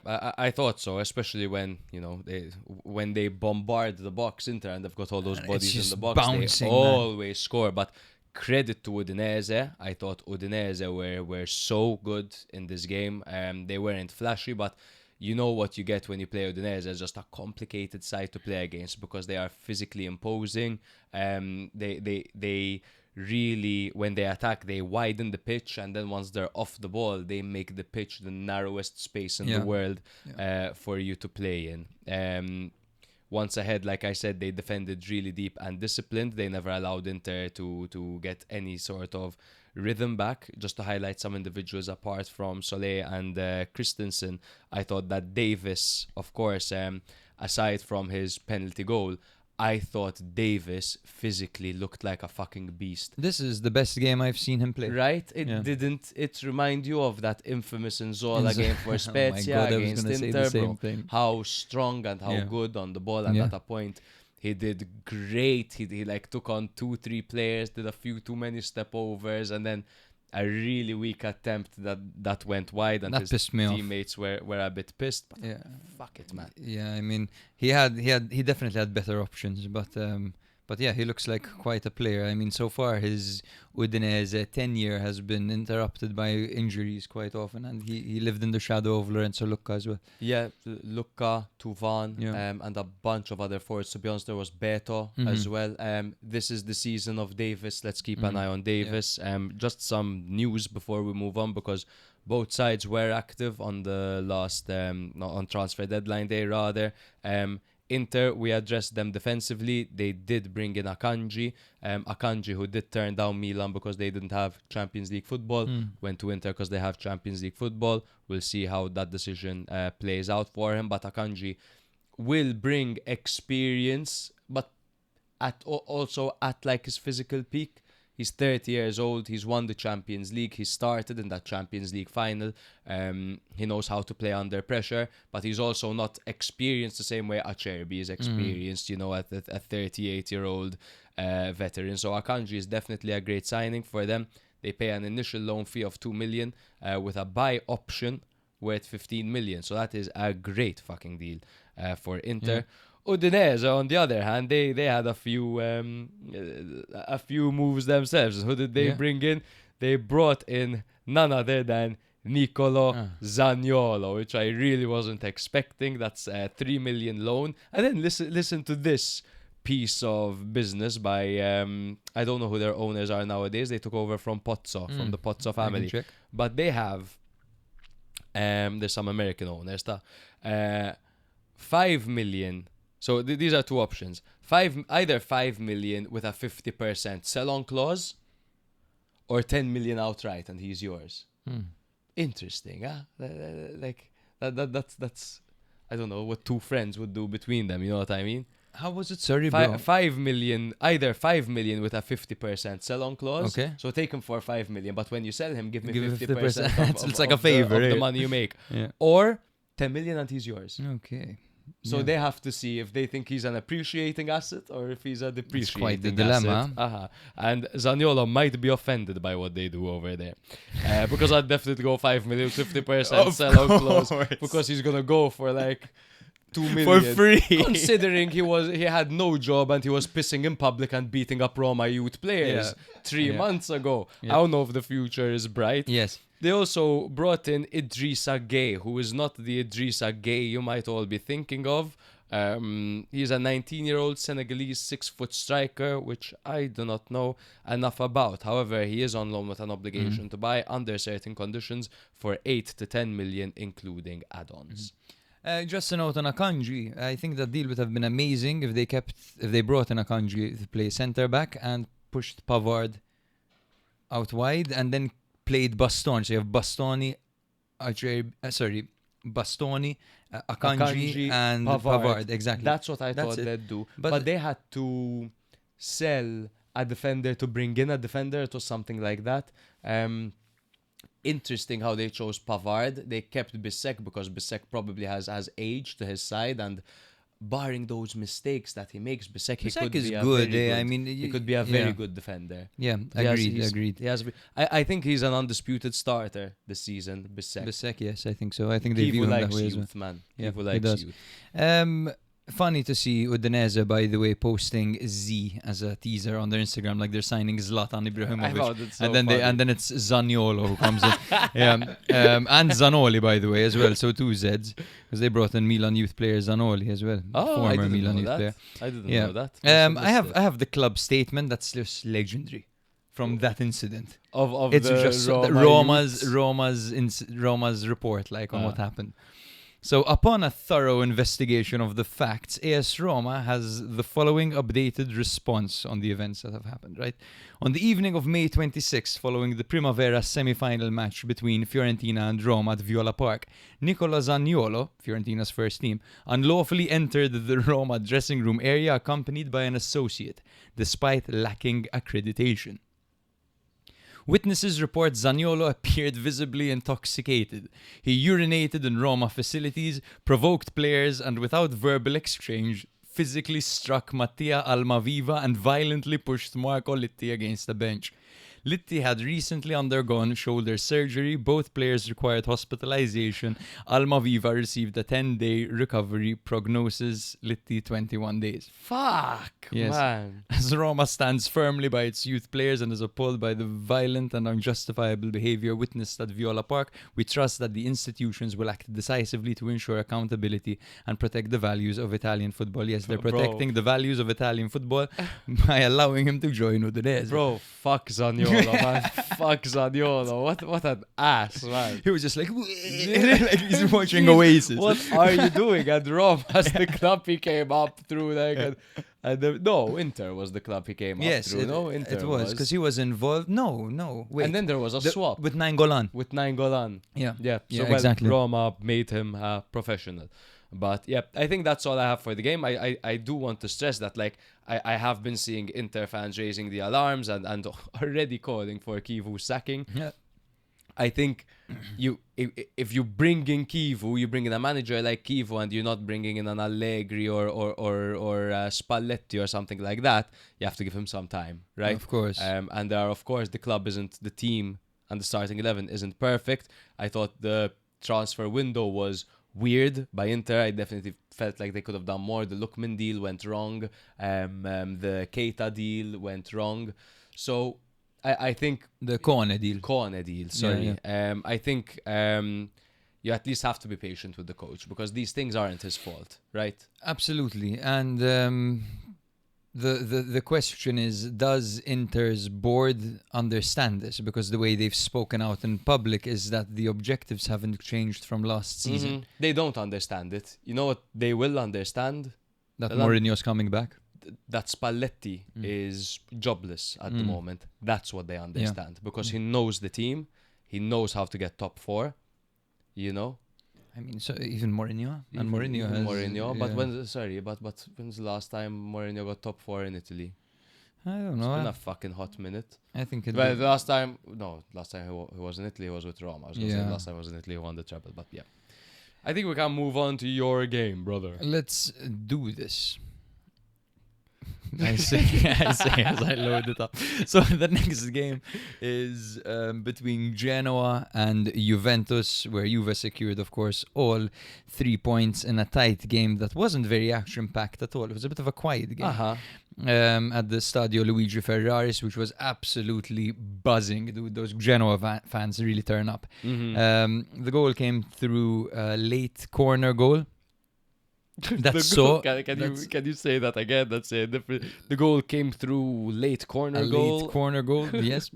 I thought so, especially when they bombard the box Inter and they've got all those It's bodies in just the box. bouncing, They man. always score. But credit to Udinese. I thought Udinese were so good in this game. They weren't flashy, but you know what you get when you play Udinese is just a complicated side to play against because they are physically imposing. They really, when they attack, they widen the pitch, and then once they're off the ball, they make the pitch the narrowest space in Yeah. the world for you to play in. Once ahead, like I said, they defended really deep and disciplined. They never allowed Inter to get any sort of rhythm back. Just to highlight some individuals apart from Solé and Christensen, I thought that Davis, of course, aside from his penalty goal, I thought Davis physically looked like a fucking beast. This is the best game I've seen him play. Right? Yeah. Didn't it remind you of that infamous Nzola game for Oh my Spezia God, I was against gonna say Inter, the same bro? thing. How strong and how Yeah. good on the ball, and Yeah. at a point he did great. He like took on 2-3 players, did a few too many step overs, and then a really weak attempt that went wide, and That his pissed me off. teammates were a bit pissed. But Yeah. fuck it, man. Yeah, I mean, he definitely had better options, but But yeah, he looks like quite a player. I mean, so far his Udinese tenure has been interrupted by injuries quite often, and he lived in the shadow of Lorenzo Lucca as well. Yeah, Lucca, Tuvan, Yeah. and a bunch of other forwards. To be honest, there was Beto as well. This is the season of Davis. Let's keep an eye on Davis. Just some news before we move on, because both sides were active on the last, on transfer deadline day rather. Inter, we addressed them defensively. They did bring in Akanji. Akanji, who did turn down Milan because they didn't have Champions League football, went to Inter because they have Champions League football. We'll see how that decision plays out for him. But Akanji will bring experience, but also at like his physical peak. He's 30 years old. He's won the Champions League. He started in that Champions League final. He knows how to play under pressure, but he's also not experienced the same way Acerbi is experienced, you know, at a 38-year-old veteran. So Akanji is definitely a great signing for them. They pay an initial loan fee of 2 million with a buy option worth 15 million. So that is a great fucking deal for Inter. Yeah. Udinese, on the other hand, they had a few moves themselves. Who did they bring in? They brought in none other than Nicolo Zaniolo, which I really wasn't expecting. That's a 3 million loan. And then listen to this piece of business by I don't know who their owners are nowadays. They took over from Pozzo, from the Pozzo family. But they have there's some American owners. 5 million. So these are two options. Either 5 million with a 50% sell-on clause, or 10 million outright, and he's yours. Interesting, huh? Like that's I don't know what two friends would do between them. You know what I mean? How was it? Sorry, bro. 5 million, either 5 million with a 50% sell-on clause. Okay. So take him for 5 million, but when you sell him, give me 50%. 50%. It's like a favor, of the eh? money you make. Yeah. Or 10 million and he's yours. Okay. So they have to see if they think he's an appreciating asset or if he's a depreciating quite the dilemma. asset. And Zaniolo might be offended by what they do over there. Because I'd definitely go 5 million, 50% sell-out clause. Because he's going to go for like 2 million. For free. Considering he had no job and he was pissing in public and beating up Roma youth players 3 months ago. I don't know if the future is bright. Yes. They also brought in Idrissa Gueye, who is not the Idrissa Gueye you might all be thinking of. He's a 19-year-old Senegalese 6-foot striker, which I do not know enough about. However, he is on loan with an obligation to buy under certain conditions for 8 to 10 million, including add-ons. Just a note on Akanji. I think that deal would have been amazing if they brought in Akanji to play centre back and pushed Pavard out wide and then played Bastoni. So you have Bastoni, Akanji and Pavard. Exactly. That's what I thought they'd do. But they had to sell a defender to bring in a defender. It was something like that. Interesting how they chose Pavard. They kept Bissek because Bissek probably has age to his side, and barring those mistakes that he makes, Bissek could is be a good. very I mean, he could be a very good defender. Yeah, agreed. I think he's an undisputed starter this season. Bissek, yes, I think so. I think they Kivu view him that likes way as youth, well. man. Yeah, Kivu he likes does. youth. Funny to see Udinese, by the way, posting Z as a teaser on their Instagram, like they're signing Zlatan Ibrahimovic, and then it's Zaniolo who comes in, and Zanoli, by the way, as well. So 2 Zs, because they brought in Milan youth player Zanoli as well, former Milan youth player. I didn't know that. I have the club statement that's just legendary from that incident. Of It's the just Roma's report, like on what happened. So, upon a thorough investigation of the facts, AS Roma has the following updated response on the events that have happened, right? On the evening of May 26th, following the Primavera semi-final match between Fiorentina and Roma at Viola Park, Nicola Zaniolo, Fiorentina's first team, unlawfully entered the Roma dressing room area accompanied by an associate, despite lacking accreditation. Witnesses report Zaniolo appeared visibly intoxicated. He urinated in Roma facilities, provoked players, and without verbal exchange, physically struck Mattia Almaviva and violently pushed Marco Litti against the bench. Litti had recently undergone shoulder surgery. Both players required hospitalization. Almaviva received a 10-day recovery prognosis. Litti 21 days. Fuck, Yes. man. As Roma stands firmly by its youth players and is appalled by the violent and unjustifiable behavior witnessed at Viola Park, we trust that the institutions will act decisively to ensure accountability and protect the values of Italian football. Yes, they're Bro. protecting the values of Italian football by allowing him to join Udinese. Bro, fuck Zaniolo, man. Fuck Zaniolo. What an ass, man. He was just like, like he's watching Oasis. What are you doing at Rome? As the club he came up through, like, no, Inter was the club he came up Yes, through. it was because he was involved. No, wait. And then there was a swap with Nainggolan. with Nainggolan. Yeah, Yeah, yeah, so well, exactly. Roma made him a professional. But yeah, I think that's all I have for the game. I do want to stress that, like, I have been seeing Inter fans raising the alarms and already calling for Kivu's sacking. Yeah. I think if you bring in Kivu, you bring in a manager like Kivu, and you're not bringing in an Allegri or Spalletti or something like that, you have to give him some time, right? Of course. And there, of course, the club isn't, the team and the starting 11 isn't perfect. I thought the transfer window was weird by Inter. I definitely felt like they could have done more. The Lookman deal went wrong. The Keita deal went wrong. So I think The Kone deal. Kone deal, sorry. I think you at least have to be patient with the coach, because these things aren't his fault, right? Absolutely. And the question is, does Inter's board understand this? Because the way they've spoken out in public is that the objectives haven't changed from last season. They don't understand it. You know what they will understand? That Well, Mourinho's coming back. That Spalletti is jobless at the moment. That's what they understand, because he knows the team. He knows how to get top 4, you know? I mean, so even Mourinho. And Mourinho has... Mourinho. But yeah. when's the last time Mourinho got top 4 in Italy? I don't It's know. been a fucking hot minute. I think it Well, last time he was in Italy, he was with Roma. I was going to say Yeah. last time he was in Italy, he won the treble. But yeah. I think we can move on to your game, brother. Let's do this. I say as I load it up. So the next game is between Genoa and Juventus, where Juve secured, of course, all 3 points in a tight game that wasn't very action-packed at all. It was a bit of a quiet game. At the Stadio Luigi Ferraris, which was absolutely buzzing. Dude, those Genoa fans really turn up. The goal came through a late corner goal. That's so. Can you say that again? That's a different. The goal came through late corner A goal. late corner goal, yes.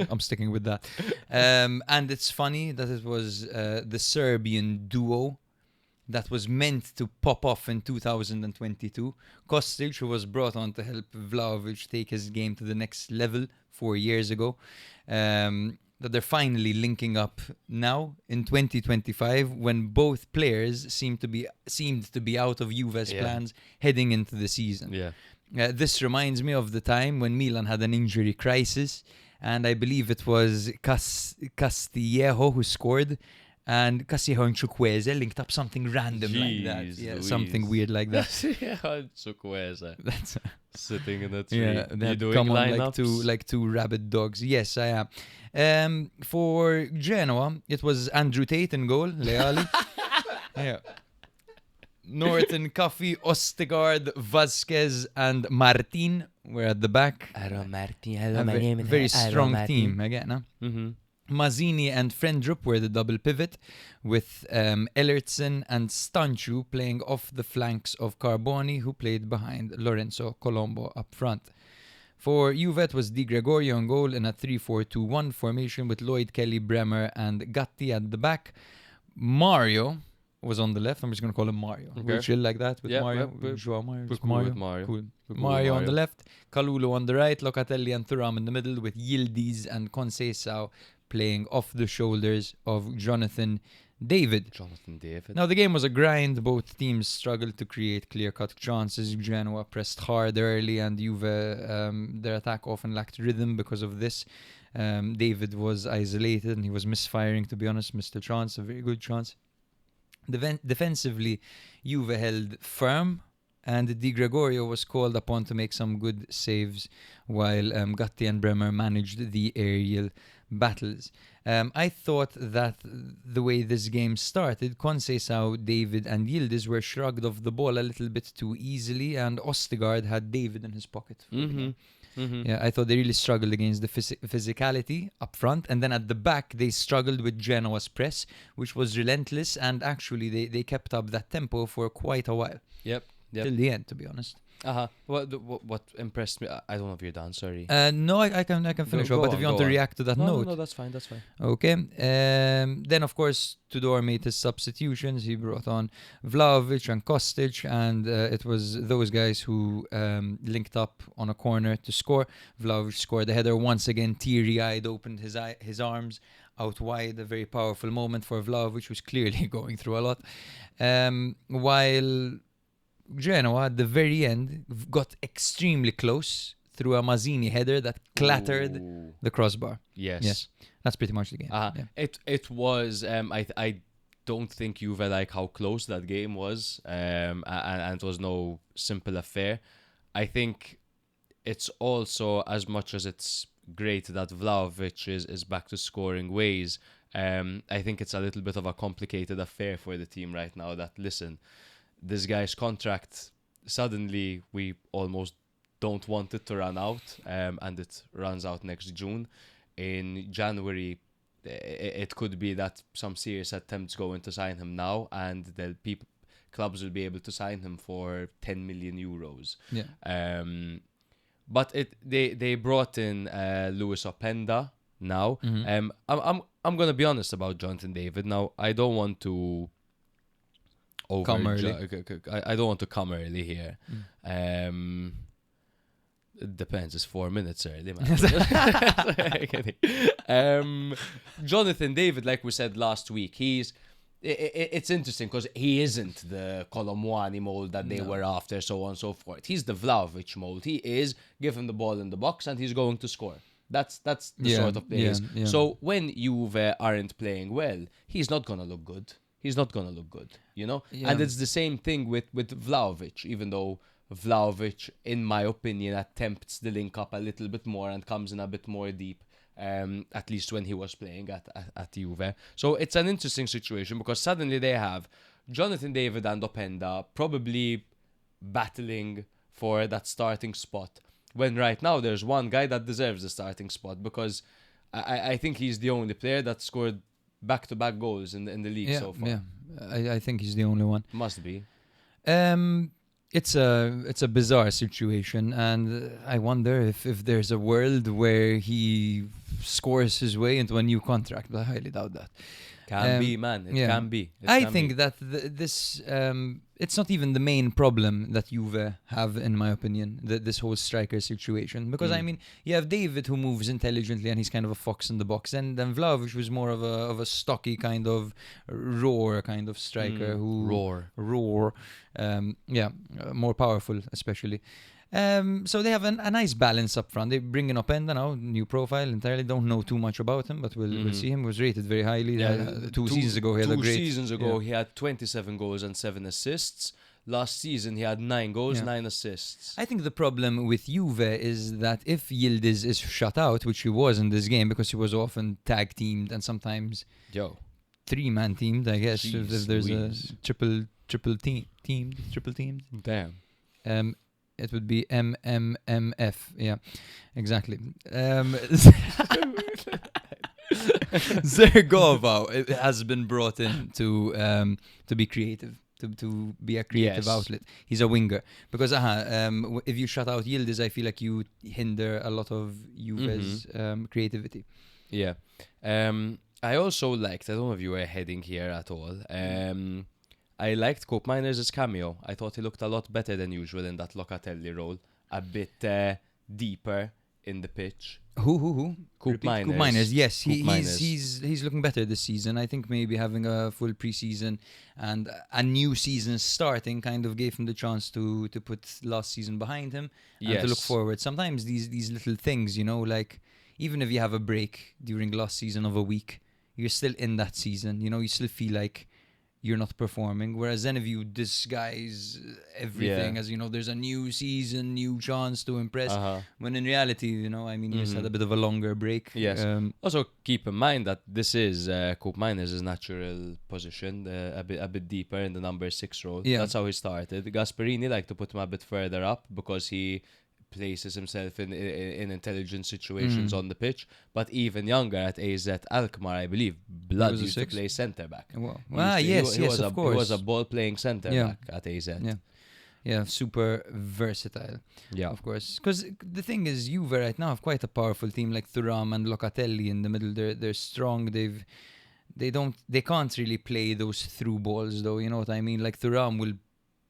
I'm sticking with that. And it's funny that it was the Serbian duo that was meant to pop off in 2022. Kostic, who was brought on to help Vlahovic take his game to the next level 4 years ago. That they're finally linking up now in 2025, when both players seemed to be out of Juve's plans heading into the season. Yeah. This reminds me of the time when Milan had an injury crisis, and I believe it was Castillejo who scored, and Castillejo and Chukwueze linked up something random like that. Yeah, something weird like that. Chukwueze. That's Sitting in a tree. yeah. You That doing come on lineups? like two rabid dogs. Yes, I am. For Genoa, it was Andrew Tate in goal, Leali. Yeah. Norton, Coffey, Ostegard, Vasquez, and Martin were at the back. Hello, Martin. A very strong team again. Huh? Mazzini and Frendrup were the double pivot, with Ellertson and Stanchu playing off the flanks of Carboni, who played behind Lorenzo Colombo up front. For Juve, it was Di Gregorio on goal in a 3-4-2-1 formation with Lloyd, Kelly, Bremer, and Gatti at the back. Mario was on the left. I'm just going to call him Mario. Okay. We'll chill like that with Yeah, Mario. we're Joao Mario. cool Mario. with Mario. Cool. We're cool Mario with on the left, Kalulu on the right, Locatelli and Thuram in the middle, with Yildiz and Conceição playing off the shoulders of Jonathan David. Now, the game was a grind. Both teams struggled to create clear-cut chances. Genoa pressed hard early, and Juve, their attack often lacked rhythm because of this. David was isolated, and he was misfiring, to be honest. Missed a chance, a very good chance. Defensively, Juve held firm, and Di Gregorio was called upon to make some good saves while Gatti and Bremer managed the aerial battles. I thought that the way this game started, Conceição, David and Yildiz were shrugged off the ball a little bit too easily, and Ostigard had David in his pocket. For the game. Yeah, I thought they really struggled against the physicality up front, and then at the back they struggled with Genoa's press, which was relentless, and actually they kept up that tempo for quite a while. Yep. Till the end, to be honest. What impressed me? I don't know if you're done. Sorry. No, I can finish Go off, but on, if you want go to on. react to that No, note. no, that's fine. That's fine. Okay. Then, of course, Tudor made his substitutions. He brought on Vlahovic and Kostic, and it was those guys who linked up on a corner to score. Vlahovic scored the header once again, teary-eyed, opened his arms out wide. A very powerful moment for Vlahovic, who's clearly going through a lot. While Genoa, at the very end, got extremely close through a Mazzini header that clattered Ooh. the crossbar. Yes. That's pretty much the game. Yeah. It was. I don't think Juve like how close that game was. And it was no simple affair. I think it's also, as much as it's great that Vlahovic is back to scoring ways, I think it's a little bit of a complicated affair for the team right now. That, listen, this guy's contract, suddenly we almost don't want it to run out, and it runs out next June. In January, it could be that some serious attempts go in to sign him now, and the clubs will be able to sign him for 10 million euros. Yeah. But they brought in Luis Openda now. I'm gonna be honest about Jonathan David. Now, I don't want to Come early. I don't want to come early here. It depends. It's 4 minutes early, man. Jonathan David, like we said last week, it's interesting because he isn't the Colomwani mold that they were after, so on and so forth. He's the Vlahovic mold. He is, give him the ball in the box and he's going to score. That's the sort of player. Yeah. So when Juve aren't playing well, he's not gonna look good. You know? Yeah. And it's the same thing with Vlahovic, even though Vlahovic, in my opinion, attempts the link up a little bit more and comes in a bit more deep, at least when he was playing at Juve. So it's an interesting situation because suddenly they have Jonathan David and Openda probably battling for that starting spot, when right now there's one guy that deserves the starting spot, because I think he's the only player that scored back-to-back goals in the league so far. Yeah, I think he's the only one. Must be. It's a bizarre situation, and I wonder if there's a world where he scores his way into a new contract, but I highly doubt that. Can be, man. It can be. I think that this it's not even the main problem that Juve have, in my opinion, this whole striker situation. Because I mean, you have David who moves intelligently and he's kind of a fox in the box, and then Vlahovic was more of a stocky kind of roar kind of striker who roar, more powerful especially. So they have a nice balance up front. They bring in Openda now, new profile entirely. Don't know too much about him, but we'll see him. He was rated very highly. Two seasons ago, he had a great... 2 seasons ago, he had 27 goals and 7 assists. Last season, he had 9 goals, 9 assists. I think the problem with Juve is that if Yildiz is shut out, which he was in this game, because he was often tag-teamed and sometimes three-man teamed, I guess, if there's a triple teamed. Damn. It would be MMMF. Yeah, exactly. Zergova has been brought in to be creative, to be a creative outlet. He's a winger. Because if you shut out Yildiz, I feel like you hinder a lot of Juve's creativity. Yeah. I also liked, I don't know if you were heading here at all, I liked Cope Miners' cameo. I thought he looked a lot better than usual in that Locatelli role. A bit deeper in the pitch. Who? Cope Miners. Cope Miners, yes. He's looking better this season. I think maybe having a full preseason and a new season starting kind of gave him the chance to put last season behind him and to look forward. Sometimes these little things, you know, like even if you have a break during last season of a week, you're still in that season. You know, you still feel like you're not performing. Whereas then if you disguise everything as, there's a new season, new chance to impress, when in reality, you just had a bit of a longer break. Yes. Also, keep in mind that this is Koop Miners' natural position, a bit deeper in the number 6 role. Yeah. That's how he started. Gasperini liked to put him a bit further up because he places himself in intelligent situations on the pitch. But even younger at AZ Alkmaar, I believe, Blood used to play centre back. Well, He yes, of course. He was a ball-playing centre back at AZ. Yeah, super versatile. Yeah. Of course. Because the thing is, Juve right now have quite a powerful team like Thuram and Locatelli in the middle. They're strong. They can't really play those through balls though. You know what I mean? Like Thuram will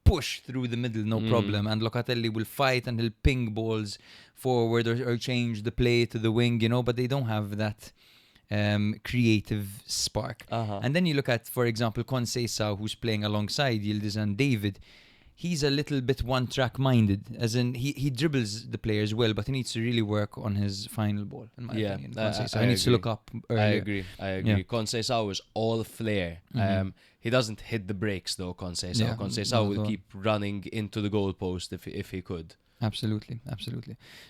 push through the middle, no problem, and Locatelli will fight and he'll ping balls forward or change the play to the wing. But they don't have that creative spark. And then you look at, for example, Conceição, who's playing alongside Yildiz and David. He's a little bit one-track minded, as in he dribbles the players well, but he needs to really work on his final ball, in my opinion. He needs to look up earlier. I agree. Conceição is all flair. He doesn't hit the brakes though, Conceição. Yeah, Conceição will keep running into the goalpost if he could. Absolutely.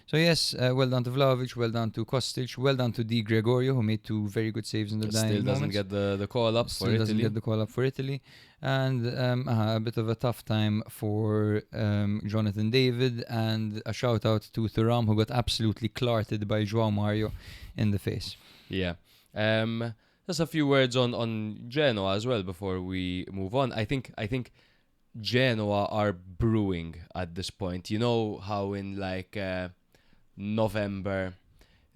So yes, well done to Vlahovic, well done to Kostic, well done to Di Gregorio, who made 2 very good saves in the dying Still doesn't moments. get the call up for Italy. Doesn't get the call up for Italy. And a bit of a tough time for Jonathan David, and a shout out to Thuram, who got absolutely clarted by João Mario in the face. Yeah. Just a few words on Genoa as well before we move on. I think Genoa are brewing at this point. You know how in like November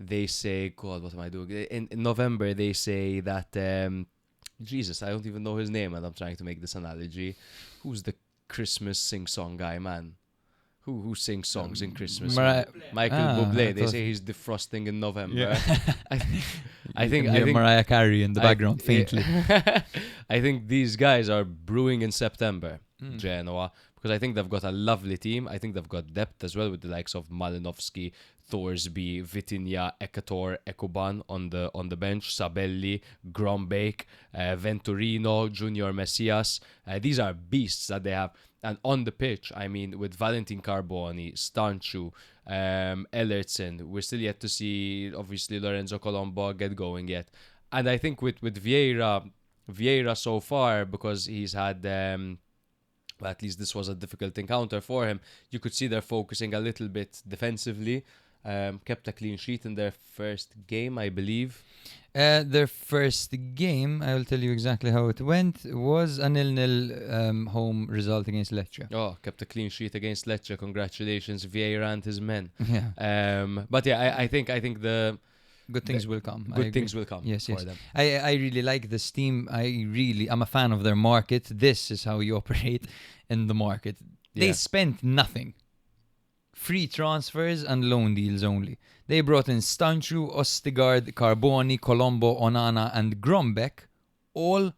they say, God, what am I doing? In November they say that Jesus, I don't even know his name, and I'm trying to make this analogy. Who's the Christmas sing-song guy, man? Who sings songs in Christmas? Michael Bublé. They say he's defrosting in November. Yeah. I think Mariah Carey in the background faintly. I think these guys are brewing in September, Genoa, because I think they've got a lovely team. I think they've got depth as well with the likes of Malinovsky, Thorsby, Vitinha, Ekator, Ekuban on the bench, Sabelli, Grombake, Venturino, Junior Messias. These are beasts that they have. And on the pitch, I mean, with Valentin Carboni, Stanchu, Ellertson, we're still yet to see, obviously, Lorenzo Colombo get going yet. And I think with Vieira so far, because he's had, well, at least this was a difficult encounter for him, you could see they're focusing a little bit defensively. Kept a clean sheet in their first game, I believe. Their first game, I will tell you exactly how it went, was a 0-0 home result against Lecce. Oh, kept a clean sheet against Lecce. Congratulations, Vieira and his men. Yeah. But yeah, I think the good things will come. Good things will come yes. them. I really like this team. I'm a fan of their market. This is how you operate in the market. They spent nothing. Free transfers and loan deals only. They brought in Stanchu, Ostigard, Carboni, Colombo, Onana and Grombek, all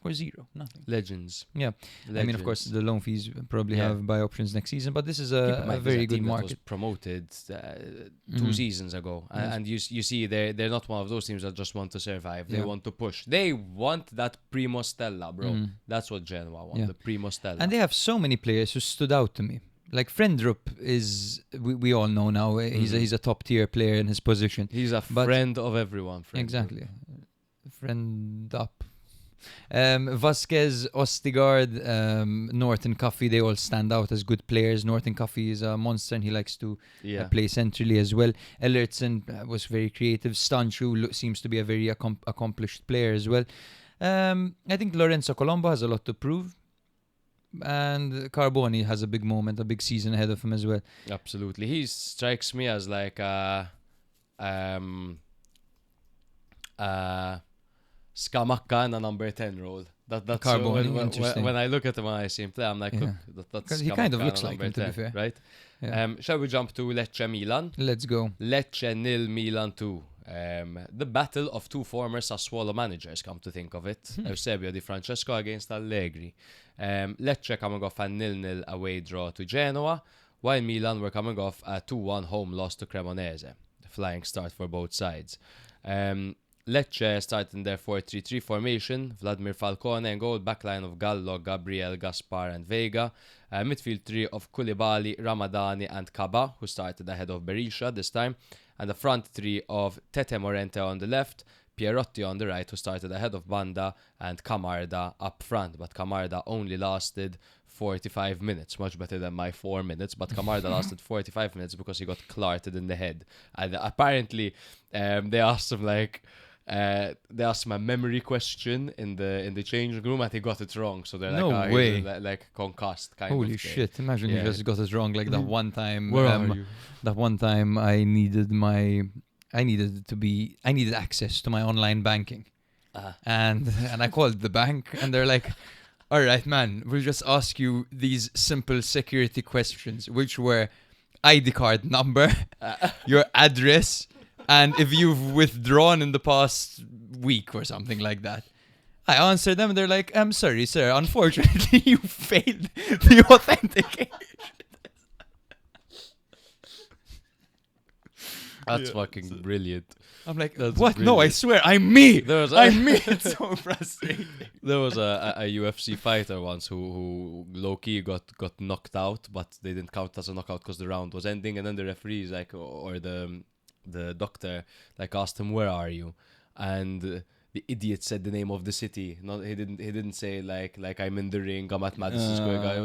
for 0, nothing. Legends. Yeah. Legends. I mean, of course, the loan fees probably have buy options next season, but this is a very good market. That was promoted 2 seasons ago, and you see they're not one of those teams that just want to survive. They want to push. They want that Primo Stella, bro. That's what Genoa want, the Primo Stella. And they have so many players who stood out to me. Like Frendrup is, we all know now, he's a top tier player in his position. He's a friend of everyone. Exactly. Friend up. Vasquez, Ostigard, Norton Coffey, they all stand out as good players. Norton Coffey is a monster and he likes to play centrally as well. Ellertson was very creative. Stanchu seems to be a very accomplished player as well. I think Lorenzo Colombo has a lot to prove. And Carboni has a big moment, a big season ahead of him as well. Absolutely. He strikes me as like a Scamacca in a number 10 role. That's Carboni, when I look at him when I see him play, I'm like, that's he kind of looks like him, 10, to be fair. right? Yeah. Shall we jump to Lecce Milan? Let's go. Lecce 0, Milan 2. The battle of 2 former Sassuolo managers, come to think of it. Eusebio Di Francesco against Allegri. Lecce coming off a 0-0 away draw to Genoa, while Milan were coming off a 2-1 home loss to Cremonese. The flying start for both sides. Lecce started in their 4-3-3 formation. Vladimir Falcone in goal, backline of Gallo, Gabriel, Gaspar and Vega. Midfield three of Koulibaly, Ramadani and Kaba, who started ahead of Berisha this time. And the front three of Tete Morente on the left, Pierotti on the right, who started ahead of Banda, and Camarda up front. But Camarda only lasted 45 minutes, much better than my 4 minutes. But Camarda lasted 45 minutes because he got clarted in the head. And apparently, they asked him they asked him a memory question in the changing room, and he got it wrong. So they're like, No he's way. like concussed kind of Holy thing. shit! Imagine Yeah. you just got it wrong. Like that one time. Where are you? That one time I needed access to my online banking, and I called the bank, and they're like, "All right, man, we'll just ask you these simple security questions, which were ID card number, your address, and if you've withdrawn in the past week or something like that." I answered them, and they're like, "I'm sorry, sir. Unfortunately, you failed the authentication." That's fucking brilliant. I'm like, That's what? No, I brilliant. swear, I'm me. I'm me. It's so frustrating. There was a UFC fighter once who low-key got knocked out, but they didn't count as a knockout because the round was ending, and then the referees or the doctor asked him, "Where are you?" And the idiot said the name of the city. He didn't say like I'm in the ring, I'm at Madison Square Garden.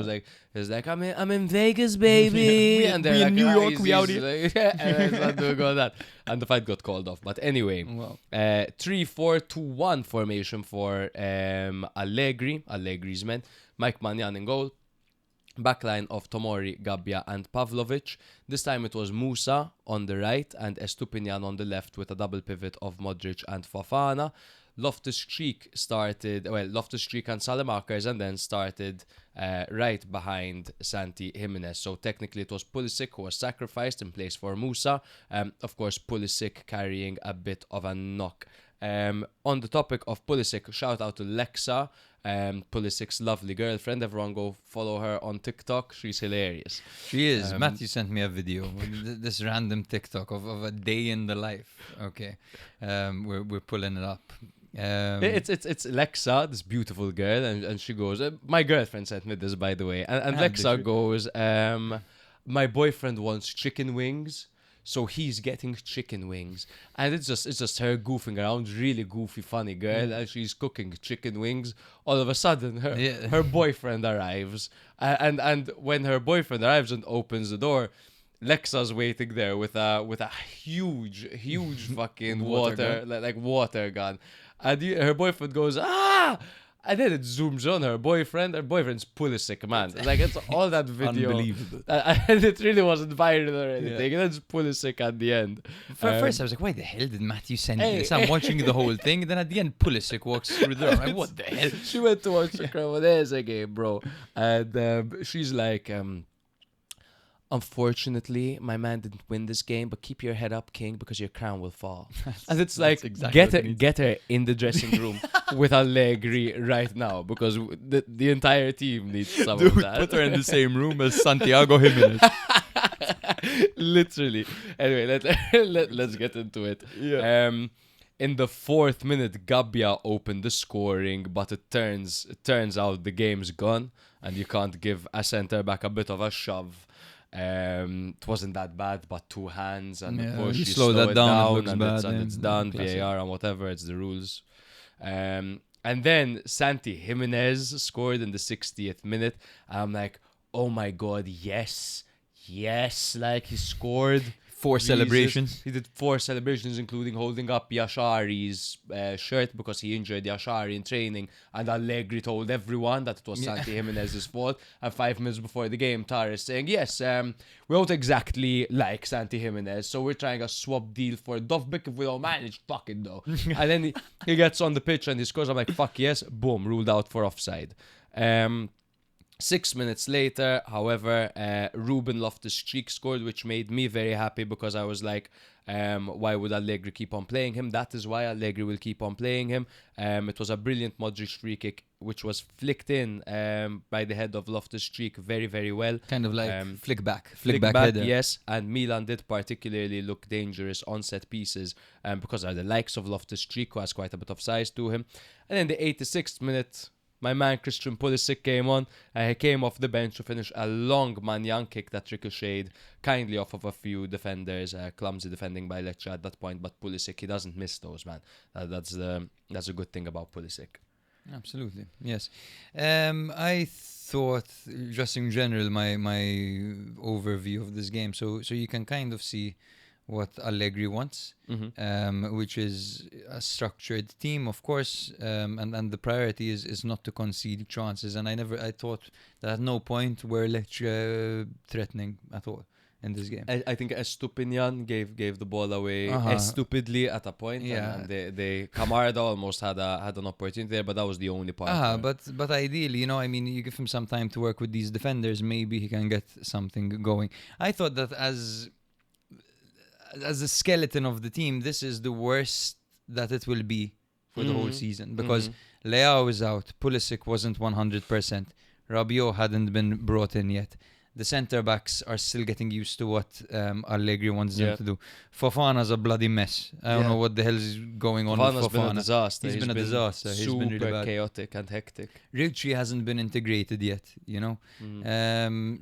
He was like I'm in Vegas, baby. And they're we in like, New "Ah, York, he's- we out he's here." like, yeah, and I started doing all that. And the fight got called off. But anyway, Wow. 3-4-2-1 formation for Allegri's men. Mike Maignan in goal. Backline of Tomori, Gabbia and Pavlovic. This time it was Musa on the right and Estupinian on the left with a double pivot of Modric and Fofana. Loftus-Cheek and Salamakers, and then started right behind Santi Jimenez. So technically it was Pulisic who was sacrificed in place for Musa. Of course, Pulisic carrying a bit of a knock. On the topic of Pulisic, shout out to Lexa, Pulisic's lovely girlfriend. Everyone go follow her on TikTok. She's hilarious. She is. Matthew sent me a video, this random TikTok of a day in the life. Okay, we're pulling it up. It's Lexa, this beautiful girl, and she goes, my girlfriend sent me this, by the way, and Lexa goes, my boyfriend wants chicken wings, so he's getting chicken wings. And it's just her goofing around, really goofy, funny girl, and she's cooking chicken wings. All of a sudden, her boyfriend arrives, and when her boyfriend arrives and opens the door, Lexa's waiting there with a huge fucking water gun. And her boyfriend goes, "Ah!" And then it zooms on her boyfriend. Her boyfriend's Pulisic, man. It's all that video. Unbelievable. And it really wasn't viral or anything. And then it's Pulisic at the end. First, I was like, why the hell did Matthew send me this? I'm watching the whole thing. Then at the end, Pulisic walks through the door. I'm like, what the hell? She went to watch the Cremonese game, bro. And she's like, unfortunately, my man didn't win this game, but keep your head up, King, because your crown will fall. And it's like, exactly get her in the dressing room with Allegri right now, because the entire team needs some of that. Put her in the same room as Santiago Jimenez. Literally. Anyway, let's get into it. Yeah. In the 4th minute, Gabbia opened the scoring, but it turns out the game's gone, and you can't give a centre back a bit of a shove. It wasn't that bad, but 2 hands and a push. You You slow slow that it down, it looks and bad, it's done. classic. VAR and whatever, it's the rules. And then Santi Jimenez scored in the 60th minute. I'm like, oh my god, yes, like he scored. 4 Jesus. celebrations. He did 4 celebrations, including holding up Yashari's shirt because he injured Yashari in training. And Allegri told everyone that it was Santi Jimenez's fault. And 5 minutes before the game, Tar is saying, yes, we don't exactly like Santi Jimenez, so we're trying a swap deal for Dovbyk. If we don't manage, fuck it though. And then he gets on the pitch and he scores. I'm like, fuck yes, boom, ruled out for offside. 6 minutes later, however, Ruben Loftus-Cheek scored, which made me very happy because I was like, Why would Allegri keep on playing him? That is why Allegri will keep on playing him. It was a brilliant Modric free kick, which was flicked in by the head of Loftus-Cheek very, very well. Kind of like flick back Flick header. yes, and Milan did particularly look dangerous on set pieces because of the likes of Loftus-Cheek, who has quite a bit of size to him. And in the 86th minute, my man Christian Pulisic came on. He came off the bench to finish a long Manyan kick that ricocheted kindly off of a few defenders. Clumsy defending by Lecce at that point, but Pulisic, he doesn't miss those, man. That's a good thing about Pulisic. Absolutely, yes. I thought, just in general, my overview of this game. So you can kind of see what Allegri wants, which is a structured team, of course, and the priority is not to concede chances. And I thought that at no point were Lecce threatening at all in this game. I think Estupinian gave the ball away stupidly at a point, and they Camarda almost had an opportunity there, but that was the only part. But ideally, you give him some time to work with these defenders, maybe he can get something going. I thought that as a skeleton of the team, this is the worst that it will be for the whole season, because Leao is out, Pulisic wasn't 100%, Rabiot hadn't been brought in yet. The centre-backs are still getting used to what Allegri wants them to do. Fofana's a bloody mess. I don't know what the hell is going on with Fofana. Been a disaster. He's been a disaster. He's been really bad. Chaotic and hectic. Ricci hasn't been integrated yet,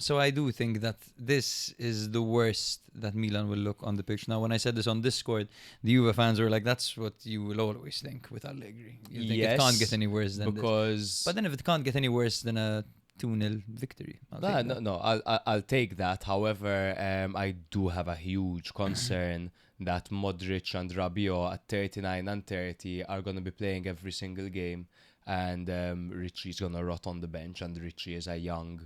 So I do think that this is the worst that Milan will look on the pitch. Now, when I said this on Discord, the Juve fans were like, that's what you will always think with Allegri. You think it can't get any worse than this. But then if it can't get any worse than a 2-0 victory. I'll take that. However, I do have a huge concern that Modric and Rabiot at 39 and 30 are going to be playing every single game, and Ricci's going to rot on the bench, and Ricci is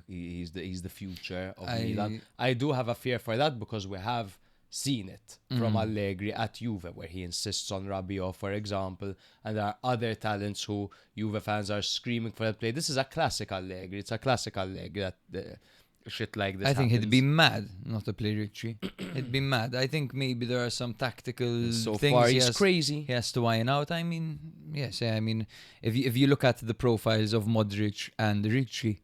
he's the future of Milan. I do have a fear for that, because we have seen it from Allegri at Juve, where he insists on Rabiot, for example, and there are other talents who Juve fans are screaming for to play. This is a classic Allegri. It's a classic Allegri that shit like this think happens. he'd be mad not to play Ricci. He'd be mad. I think maybe there are some tactical so things far he's crazy. He has to iron out. If you look at the profiles of Modric and Ricci,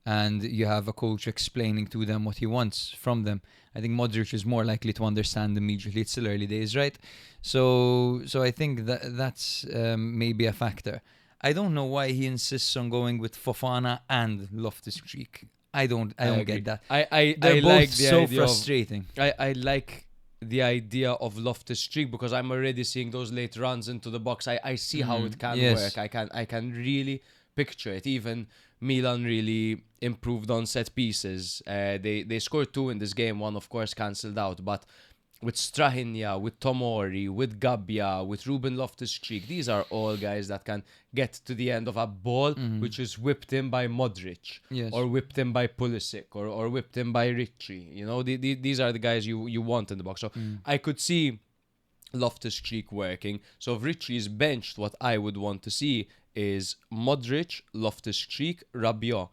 and you have a coach explaining to them what he wants from them, I think Modric is more likely to understand immediately. It's still early days, right? So I think that's maybe a factor. I don't know why he insists on going with Fofana and Loftus-Cheek. I don't get that. They're both like the so idea frustrating. I like the idea of Loftus-Cheek, because I'm already seeing those late runs into the box. I see how it can work. I can really picture it. Even Milan really improved on set pieces. They scored 2 in this game, one of course cancelled out, but with Strahinja, with Tomori, with Gabbia, with Ruben Loftus-Cheek, these are all guys that can get to the end of a ball which is whipped in by Modric, or whipped in by Pulisic, or whipped in by Ricci. These are the guys you want in the box. So I could see Loftus-Cheek working. So if Ricci is benched, what I would want to see is Modric, Loftus-Cheek, Rabiot.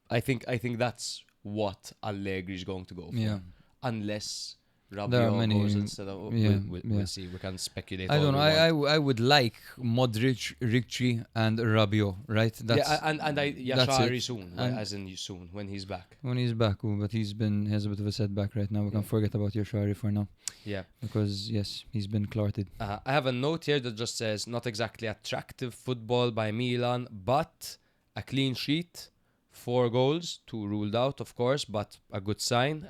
I think that's what Allegri is going to go for. Unless Rabiot goes instead of... We'll see. We can speculate. I don't know. I would like Modric, Ricci, and Rabiot, right? Yashari soon, as in soon, when he's back. When he's back, but he has a bit of a setback right now. We can forget about Yashari for now. Yeah. Because, yes, he's been clarted. I have a note here that just says, not exactly attractive football by Milan, but a clean sheet, 4 goals, 2 ruled out, of course, but a good sign.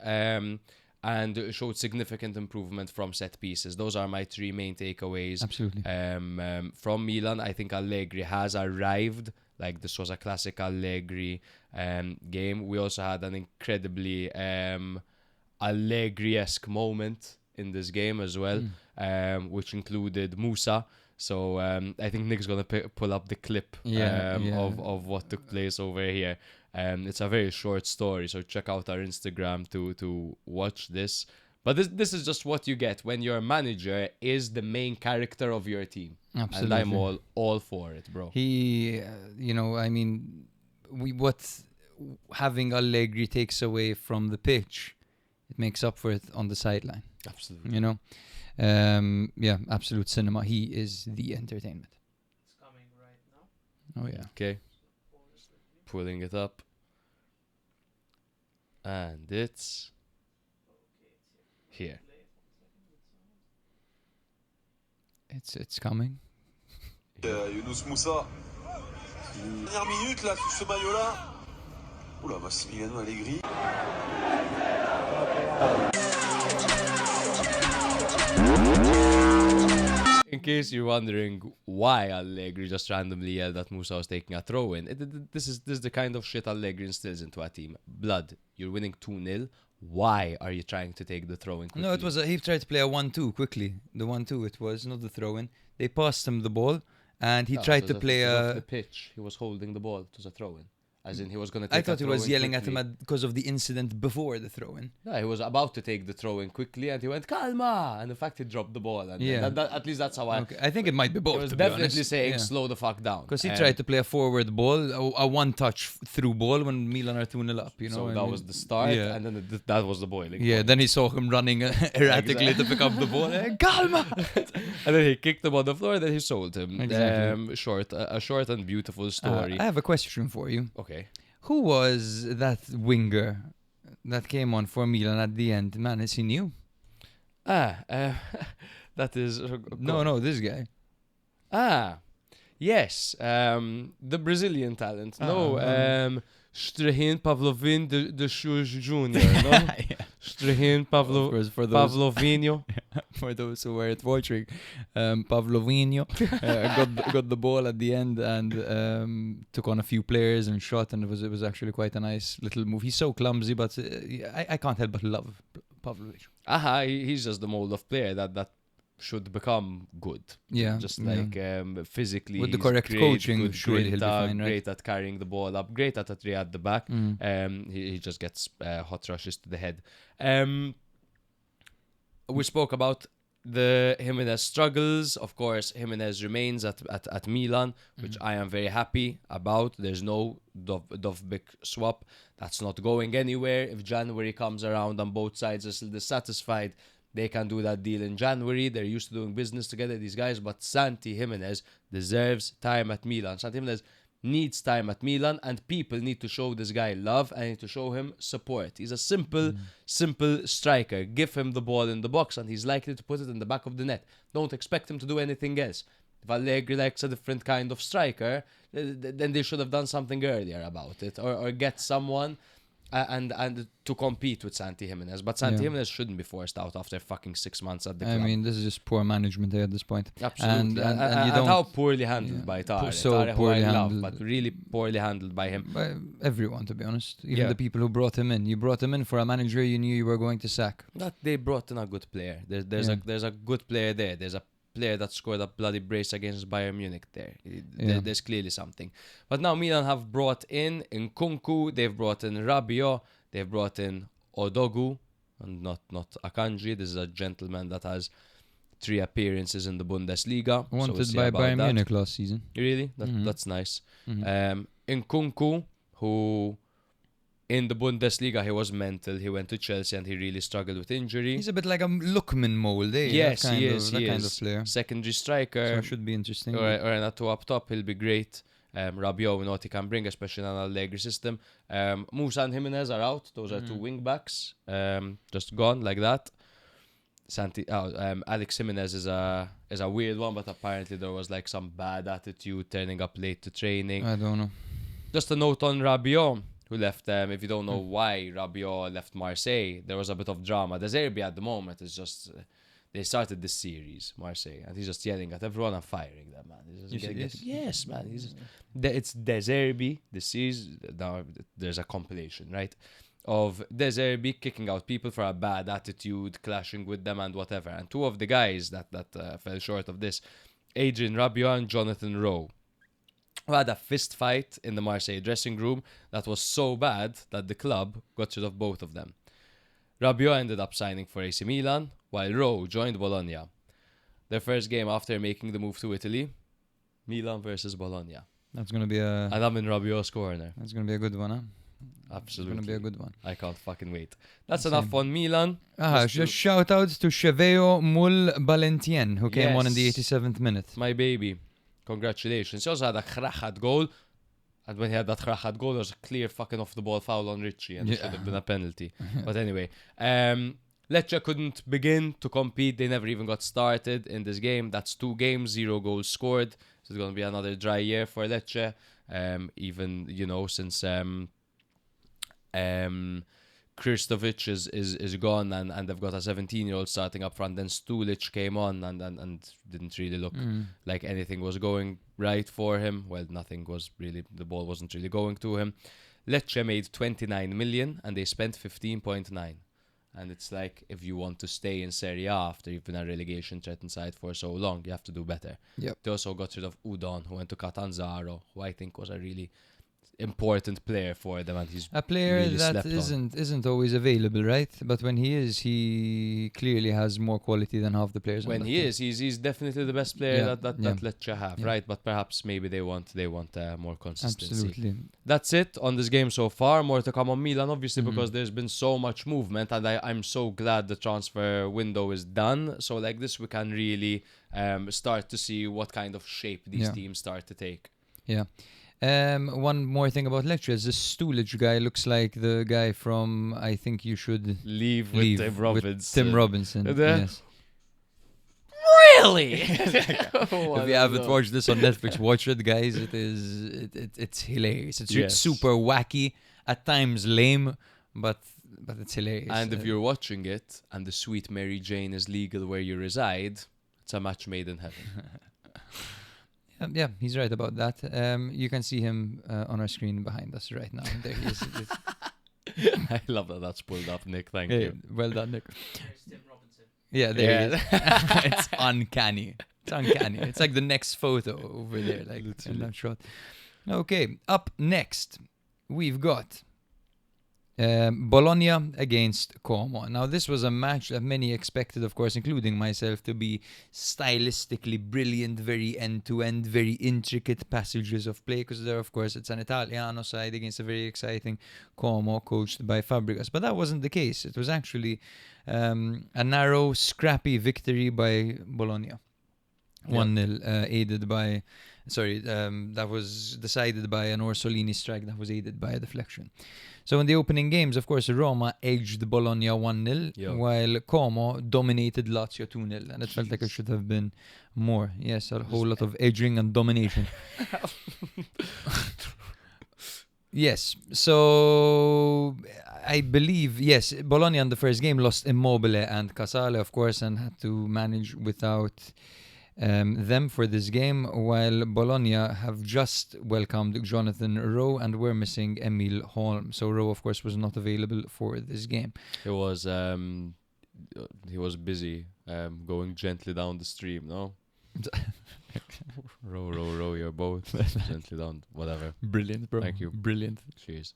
And showed significant improvement from set pieces. Those are my 3 main takeaways. Absolutely. From Milan, I think Allegri has arrived. Like, this was a classic Allegri game. We also had an incredibly Allegri-esque moment in this game as well, which included Musa. So I think Nick's going to pull up the clip of what took place over here. It's a very short story, so check out our Instagram to watch this. But this is just what you get when your manager is the main character of your team. Absolutely. And I'm all for it, bro. He, what having Allegri takes away from the pitch it makes up for it on the sideline. Absolutely. You know, yeah, absolute cinema. He is the entertainment. It's coming right now. Oh yeah. Okay. Pulling it up. And it's here. It's coming. Younous Moussa. Dernière minute là, sous ce maillot-là. Oula, Massimiliano Allegri. In case you're wondering why Allegri just randomly yelled that Musa was taking a throw in, this is the kind of shit Allegri instills into a team. Blood, you're winning 2-0. Why are you trying to take the throw in quickly? No, it was he tried to play a 1-2 quickly. The 1-2 it was, not the throw-in. They passed him the ball, and he tried to play off a. the pitch. He was holding the ball. It was a throw-in. As in, he was going to take I thought he a was throw-in yelling at quickly. him because of the incident before the throw-in. No, he was about to take the throw-in quickly, and he went, calma! And in fact, he dropped the ball. And Yeah. at least that's how I... Okay. I think it might be He both. was to be definitely honest. saying, Yeah. slow the fuck down. Because he tried to play a forward ball, a one-touch through ball when Milan are 2-0 up, you know. So and that he- was the start, Yeah. and then that was the boiling Yeah, point. then he saw him running erratically to pick up the ball. Calma! And then he kicked him on the floor, then he sold him. Exactly. A short and beautiful story. I have a question for you. Okay. Who was that winger that came on for Milan at the end? Man, is he new? That is... No, this guy. Yes. The Brazilian talent. Strahin Pavlovin de Shoes Jr. No? Strahin Of course, for those Pavlovinho. for those who were watching, Pavlovinho got the ball at the end and took on a few players and shot, and it was actually quite a nice little move. He's so clumsy, but I can't help but love Pavlovic. He's just the mold of player that should become good. Yeah, Just yeah. like physically. With the he's correct great, coaching, good surely he'll be grinta, fine, right? great at carrying the ball up, great at a three at the back. Mm. He just gets hot rushes to the head. We spoke about the Jimenez struggles. Of course, Jimenez remains at Milan, which I am very happy about. There's no Dovbyk swap. That's not going anywhere. If January comes around and both sides are still dissatisfied, they can do that deal in January. They're used to doing business together, these guys. But Santi Jimenez deserves time at Milan. Santi Jimenez needs time at Milan, and people need to show this guy love and need to show him support. He's a simple striker. Give him the ball in the box and he's likely to put it in the back of the net. Don't expect him to do anything else. If Allegri likes a different kind of striker, then they should have done something earlier about it, or get someone and to compete with Santi Jimenez. But Santi Jimenez shouldn't be forced out after fucking 6 months at the club. I mean, this is just poor management there at this point. Absolutely. And And you don't. how poorly handled by Tare. So Tare, who poorly I love, handled. but really poorly handled by him. By everyone, to be honest. Even Yeah. the people who brought him in. You brought him in for a manager you knew you were going to sack. That they brought in a good player. There's a good player there. There's a player that scored a bloody brace against Bayern Munich there. There's clearly something. But now Milan have brought in Nkunku, they've brought in Rabiot, they've brought in Odogu, and not Akanji. This is a gentleman that has 3 appearances in the Bundesliga. So Wanted we'll see by about Bayern that. Munich last season. Really? That's nice. Nkunku, who in the Bundesliga, he was mental. He went to Chelsea and he really struggled with injury. He's a bit like a Lookman mold, eh? Yes, that kind he of, is. That He kind is. of player. Secondary So striker, it should be interesting. or in a 2 up top, he'll be great. Rabiot, we know what he can bring, especially in an Allegri system. Musa and Jimenez are out. Those are 2 wing backs. Just gone like that. Alex Jimenez is a weird one, but apparently there was like some bad attitude, turning up late to training. I don't know. Just a note on Rabiot, who left. If you don't know why Rabiot left Marseille, there was a bit of drama. De Zerbi at the moment is just. They started this series, Marseille, and he's just yelling at everyone and firing them, man. He's just yes, man. It's De Zerbi. This series now there's a compilation, right, of De Zerbi kicking out people for a bad attitude, clashing with them and whatever. And 2 of the guys that fell short of this, Adrian Rabiot and Jonathan Rowe, who had a fist fight in the Marseille dressing room that was so bad that the club got rid of both of them. Rabiot ended up signing for AC Milan, while Rowe joined Bologna. Their first game after making the move to Italy, Milan versus Bologna. That's gonna be a. And I'm in Rabiot's corner. That's gonna be a good one, huh? Absolutely. It's gonna be a good one. I can't fucking wait. That's Same. enough on Milan. Just shout out to Cheveo Mul Balentien, who came on in the Yes. 87th minute. My baby. Congratulations. He also had a crachat goal. And when he had that crachat goal, there was a clear fucking off the ball foul on Richie, and it should have been a penalty. But anyway, Lecce couldn't begin to compete. They never even got started in this game. That's 2 games, 0 goals scored. So it's going to be another dry year for Lecce. Even, you know, since Kristovic is gone and they've got a 17-year-old starting up front. Then Stulic came on and didn't really look like anything was going right for him. Well, nothing was really, the ball wasn't really going to him. Lecce made 29 million and they spent 15.9. And it's like, if you want to stay in Serie A after you've been a relegation threatened side for so long, you have to do better. Yep. They also got rid of Udon, who went to Catanzaro, who I think was a really important player for them, and he's A player really that slept on. isn't always available, right? But when he is, he clearly has more quality than half the players. When on he that is, he's definitely the best player Yeah, that yeah. Lecce have, Yeah. right? But perhaps maybe they want more team. consistency. Absolutely. That's it on this game so far. More to come on Milan, obviously, Mhm. because there's been so much movement, and I'm so glad the transfer window is done. So like this, we can really start to see what kind of shape these Yeah. teams start to take. Yeah. One more thing about Lecce is the Stulic guy looks like the guy from I Think You Should Leave with Tim Robinson. Tim Robinson. The- Yes. Really? If you haven't watched this on Netflix, watch it, guys. It's hilarious. It's Yes. super wacky, at times lame, but it's hilarious. And if you're watching it and the sweet Mary Jane is legal where you reside, it's a match made in heaven. Yeah, he's right about that. You can see him on our screen behind us right now. There he is. I love that that's pulled up, Nick. Thank Yeah, you. well done, Nick. There's Tim Robinson. Yeah, there he is. It's uncanny. It's uncanny. It's like the next photo over there, like in that shot. Okay, up next, we've got Bologna against Como. Now, this was a match that many expected, of course, including myself, to be stylistically brilliant, very end-to-end, very intricate passages of play, because there, of course, it's an Italiano side against a very exciting Como coached by Fabregas. But that wasn't the case. It was actually a narrow, scrappy victory by Bologna. 1-0, aided by... that was decided by an Orsolini strike that was aided by a deflection. So in the opening games, of course, Roma edged Bologna 1-0, Yeah. while Como dominated Lazio 2-0, and it felt like it should have been more. Yes, a whole lot of edging and domination. Yes, so I believe, yes, Bologna in the first game lost Immobile and Casale, of course, and had to manage without them for this game, while Bologna have just welcomed Jonathan Rowe and were missing Emil Holm. So Rowe, of course, was not available for this game. He was busy going gently down the stream, no? row your boat gently down, whatever. Brilliant, bro. Thank you. Brilliant. Cheers.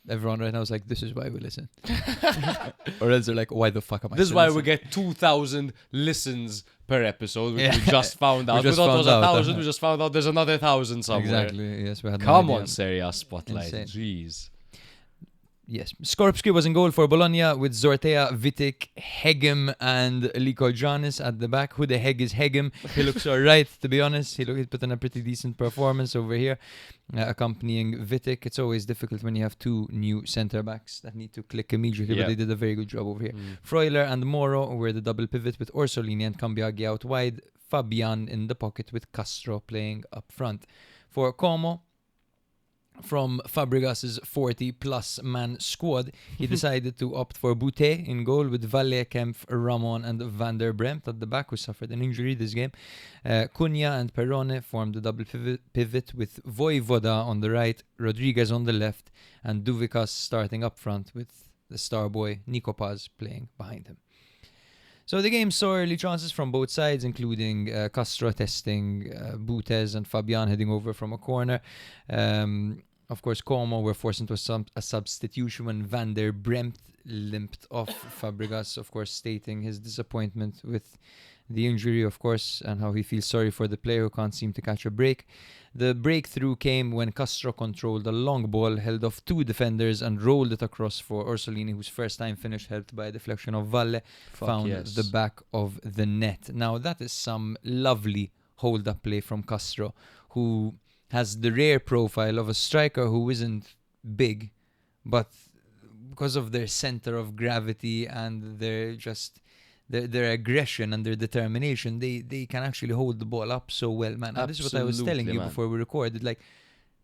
Everyone right now is like, this is why we listen. Or else they're like, why the fuck am I This is still why we listening? get 2,000 listens per episode, which Yeah. we just found out. We just we thought it was found out, 1,000, we just found out there's another 1,000 somewhere. Exactly, yes, we had no Come idea. on, Serie A Spotlight. Insane. Jeez. Yes. Skorupski was in goal for Bologna with Zortea, Vitic, Hegem and Liko Janis at the back. Who the heck is Hegem? He looks alright, to be honest. He put in a pretty decent performance over here, accompanying Vitic. It's always difficult when you have two new centre-backs that need to click immediately, Yeah. but they did a very good job over here. Freuler and Moro were the double pivot with Orsolini and Cambiaghi out wide. Fabian in the pocket with Castro playing up front. For Como, from Fabregas's 40-plus man squad, he decided to opt for Boutet in goal with Valle, Kempf, Ramon and Van der Bremt at the back, who suffered an injury this game. Cunha and Perrone formed the double pivot with Voivoda on the right, Rodriguez on the left, and Duvikas starting up front with the star boy Nico Paz playing behind him. So the game saw early chances from both sides, including Castro testing Boutez and Fabian heading over from a corner. Of course, Como were forced into a substitution when Van der Bremt limped off Fabregas, of course, stating his disappointment with the injury, of course, and how he feels sorry for the player who can't seem to catch a break. The breakthrough came when Castro controlled a long ball, held off 2 defenders and rolled it across for Orsolini, whose first time finish, helped by a deflection of Valle, found the back of the net. Now that is some lovely hold-up play from Castro, who has the rare profile of a striker who isn't big, but because of their center of gravity and their aggression and their determination, they can actually hold the ball up so well, man. And this is what I was telling you before we recorded. Like,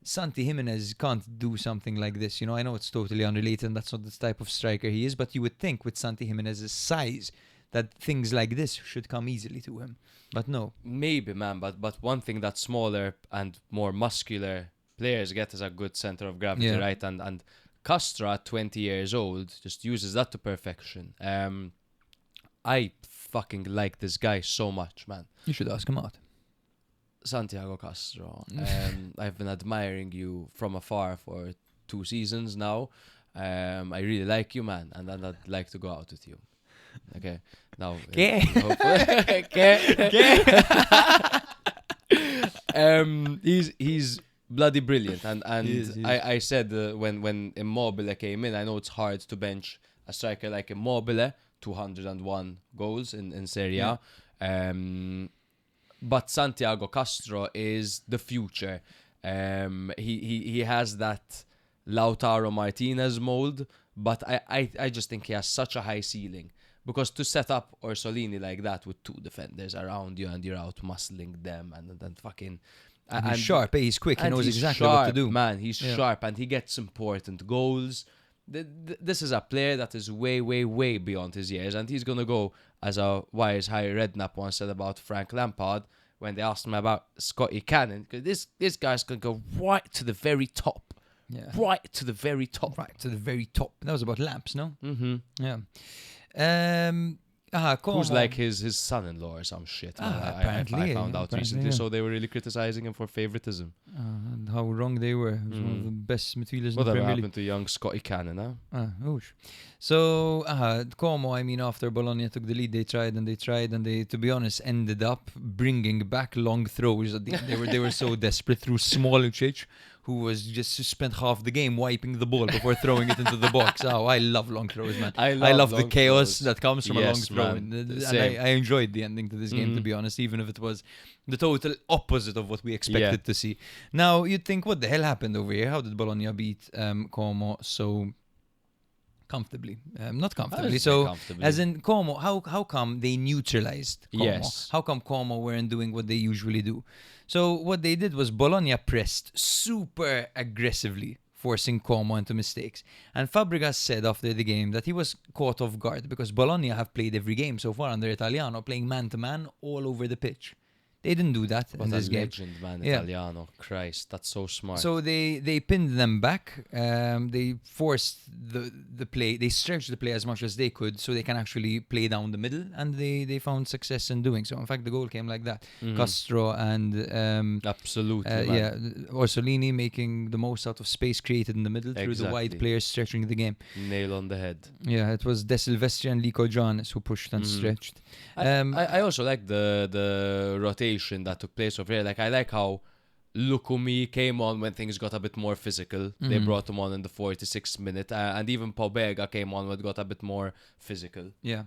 Santi Jimenez can't do something like this. You know, I know it's totally unrelated and that's not the type of striker he is, but you would think with Santi Jimenez's size that things like this should come easily to him. But no. Maybe, man, but one thing that smaller and more muscular players get is a good center of gravity, right? And Castro at 20 years old just uses that to perfection. I fucking like this guy so much, man. You should ask him out. Santiago Castro. I've been admiring you from afar for 2 seasons now. I really like you, man, and I'd like to go out with you. Okay. Now, he's bloody brilliant, and He is. I said when Immobile came in, I know it's hard to bench a striker like Immobile, 201 goals in Serie A. But Santiago Castro is the future. He has that Lautaro Martinez mold, but I just think he has such a high ceiling. Because to set up Orsolini like that with 2 defenders around you and you're out muscling them and fucking... And he's sharp, he's quick, he knows exactly sharp, what to do. Man, he's sharp and he gets important goals. This is a player that is way, way, way beyond his years, and he's going to go, as a wise Harry Redknapp once said about Frank Lampard when they asked him about Scotty Cannon, because this guy's going to go right to the very top. Yeah. Right to the very top. Right to the very top. That was about Lamps, no? Mm-hmm. Yeah. Who's like his son-in-law or some shit. Apparently, I found out recently, so they were really criticizing him for favoritism. And how wrong they were. He was one of the best midfielders in the Whatever Premier League. happened to young Scotty Cannon, huh? So, Como, I mean, after Bologna took the lead, they tried, and they, to be honest, ended up bringing back long throws. They were so desperate through Smolicic, who was just spent half the game wiping the ball before throwing it into the box. Oh, I love long throws, man. I love the chaos that comes from a long throw. And I enjoyed the ending to this game, to be honest, even if it was the total opposite of what we expected to see. Now, you'd think, what the hell happened over here? How did Bologna beat Como so comfortably? Not comfortably. So, comfortably. as in Como, how come they neutralized Como? Yes. How come Como weren't doing what they usually do? So what they did was Bologna pressed super aggressively, forcing Como into mistakes. And Fabregas said after the game that he was caught off guard because Bologna have played every game so far under Italiano, playing man-to-man all over the pitch. They didn't do that in this game. Legend, man, Italiano. Christ, that's so smart. So they pinned them back. They forced the play. They stretched the play as much as they could so they can actually play down the middle, and they found success in doing so. In fact, the goal came like that. Castro and absolutely, Orsolini making the most out of space created in the middle through the wide players stretching the game. Nail on the head. Yeah, it was De Silvestri and Lico Giannis who pushed and stretched. I also like the rotation that took place over here. Like, I like how Lukumi came on when things got a bit more physical. They brought him on in the 46th minute, and even Pobega came on when it got a bit more physical. Yeah.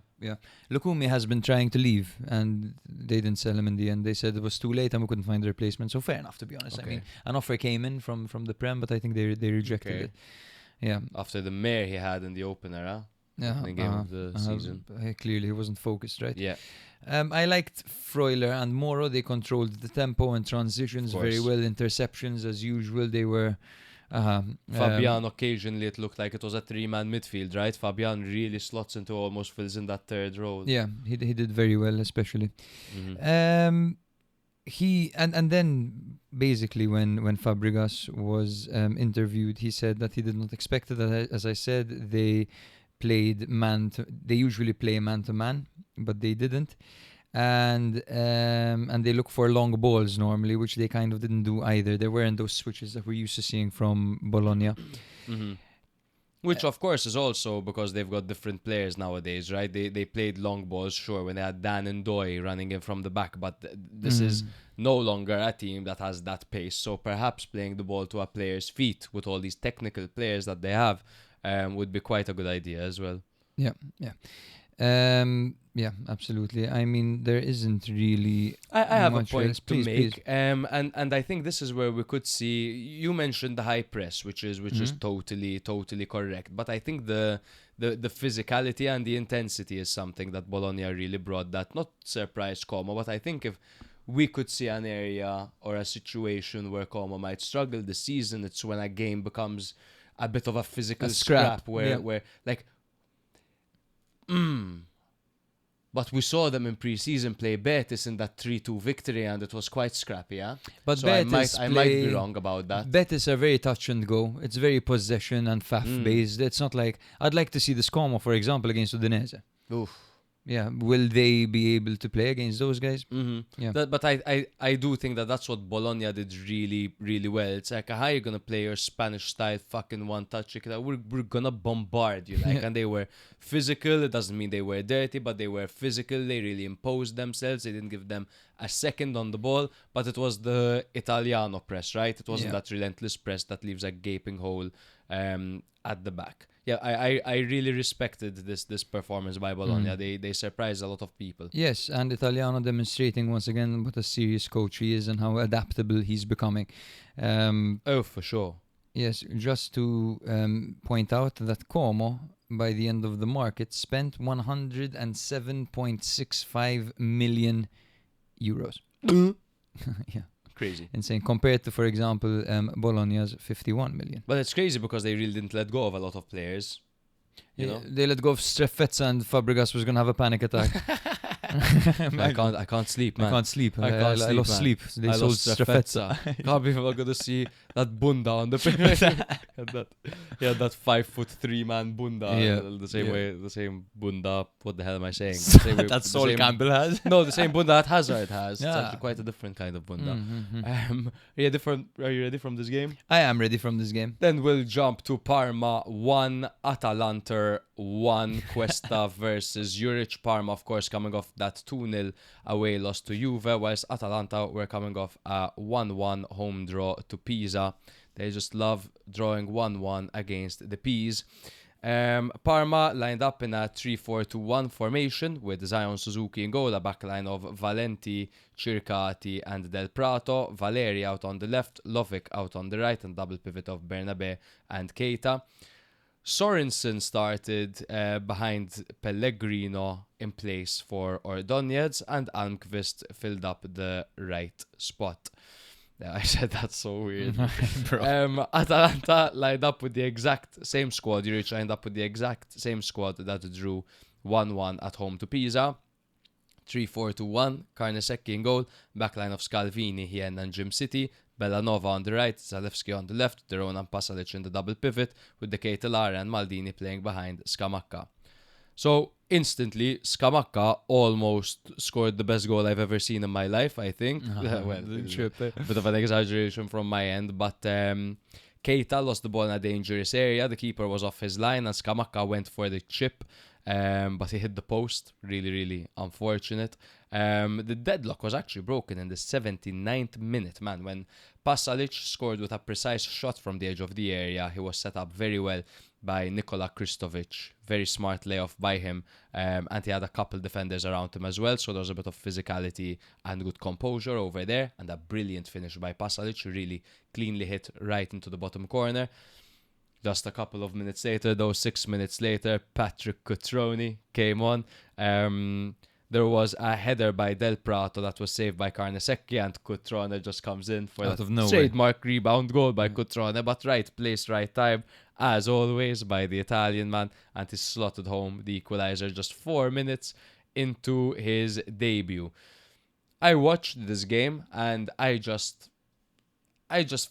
Lukumi has been trying to leave, and they didn't sell him in the end. They said it was too late and we couldn't find a replacement. So fair enough, to be honest. Okay. I mean, an offer came in from the Prem, but I think they rejected it. Yeah. After the mare he had in the opener, huh? In the game of the season. Clearly, he wasn't focused, right? Yeah. I liked Freuler and Moro. They controlled the tempo and transitions very well. Interceptions, as usual, they were... Fabian, occasionally it looked like it was a 3-man midfield, right? Fabian really slots into, almost fills in that third role. Yeah, he did very well, especially. He and then basically when Fabregas was interviewed, he said that he did not expect it. As I said, they played they usually play man to man, but they didn't, and they look for long balls normally, which they kind of didn't do either. There weren't those switches that we're used to seeing from Bologna. Which, of course, is also because they've got different players nowadays, right? They played long balls, sure, when they had Dan and Doy running in from the back, but this is no longer a team that has that pace. So perhaps playing the ball to a player's feet with all these technical players that they have would be quite a good idea as well. Yeah, absolutely. I mean, there isn't really. I have a much point else. to Please, make, please. and I think this is where we could see. You mentioned the high press, which is totally correct. But I think the physicality and the intensity is something that Bologna really brought. That not surprised Como, but I think if we could see an area or a situation where Como might struggle this season, it's when a game becomes a bit of a physical scrap where like. But we saw them in pre-season play Betis in that 3-2 victory, and it was quite scrappy, yeah? But so Betis I might be wrong about that. Betis are very touch and go. It's very possession and faff based. It's not like I'd like to see the Como, for example, against Udinese. Oof. Yeah, will they be able to play against those guys? Yeah. But I do think that's what Bologna did really well. It's like, how are you gonna play your Spanish style fucking one touch? We're gonna bombard you, like, and they were physical. It doesn't mean they were dirty, but they were physical. They really imposed themselves. They didn't give them a second on the ball, but it was the Italiano press, right? It wasn't that relentless press that leaves a gaping hole at the back. Yeah, I really respected this performance by Bologna. They surprised a lot of people. Yes, and Italiano demonstrating once again what a serious coach he is and how adaptable he's becoming. Oh, for sure. Yes, just to point out that Como, by the end of the market, spent 107.65 million euros. Yeah. Crazy. Insane. Compared to, for example, Bologna's 51 million. But it's crazy because they really didn't let go of a lot of players. You know? They let go of Strefetza and Fabregas was going to have a panic attack. I can't sleep, man. I can't sleep. I lost man. sleep. They sold Strefetza. Can't believe I'm gonna see that bunda on the pitch. that 5'3" man bunda. The same bunda. What the hell am I saying? That's Sol Campbell has. No, the same bunda that Hazard has. Yeah. It's actually quite a different kind of bunda. Are you ready from this game? I am ready from this game. Then we'll jump to Parma 1, Atalanta 1, Cuesta versus Juric. Parma, of course, coming off that 2-0 away loss to Juve, whilst Atalanta were coming off a 1-1 home draw to Pisa. They just love drawing 1-1 against the Peas. Parma lined up in a 3-4-2-1 formation with Zion Suzuki in goal, a backline of Valenti, Circati and Del Prato, Valeri out on the left, Lovic out on the right, and double pivot of Bernabe and Keita. Sorensen started behind Pellegrino in place for Ordonez, and Almqvist filled up the right spot. Yeah, I said that's so weird. Atalanta lined up with the exact same squad. Juric lined up with the exact same squad that drew 1-1 at home to Pisa. 3-4-2-1, Carnesecchi in goal, backline of Scalvini, Hien and Jim City, Bellanova on the right, Zalewski on the left, Verona and Pasalic in the double pivot, with the Ketelare and Maldini playing behind Scamacca. So, instantly, Scamacca almost scored the best goal I've ever seen in my life, I think. Well, a bit of an exaggeration from my end, but Keita lost the ball in a dangerous area. The keeper was off his line, and Scamacca went for the chip. But he hit the post. Really unfortunate. The deadlock was actually broken in the 79th minute, man. When Pasalic scored with a precise shot from the edge of the area, he was set up very well by Nikola Kristovic. Very smart layoff by him. And he had a couple defenders around him as well. So there was a bit of physicality and good composure over there. And a brilliant finish by Pasalic. Really cleanly hit right into the bottom corner. Just a couple of minutes later, though, 6 minutes later, Patrick Cutrone came on. There was a header by Del Prato that was saved by Carnesecchi, and Cutrone just comes in for Out a of nowhere. trademark rebound goal by Cutrone. But right place, right time, as always, by the Italian man, and he slotted home the equalizer just 4 minutes into his debut. I watched this game, and I just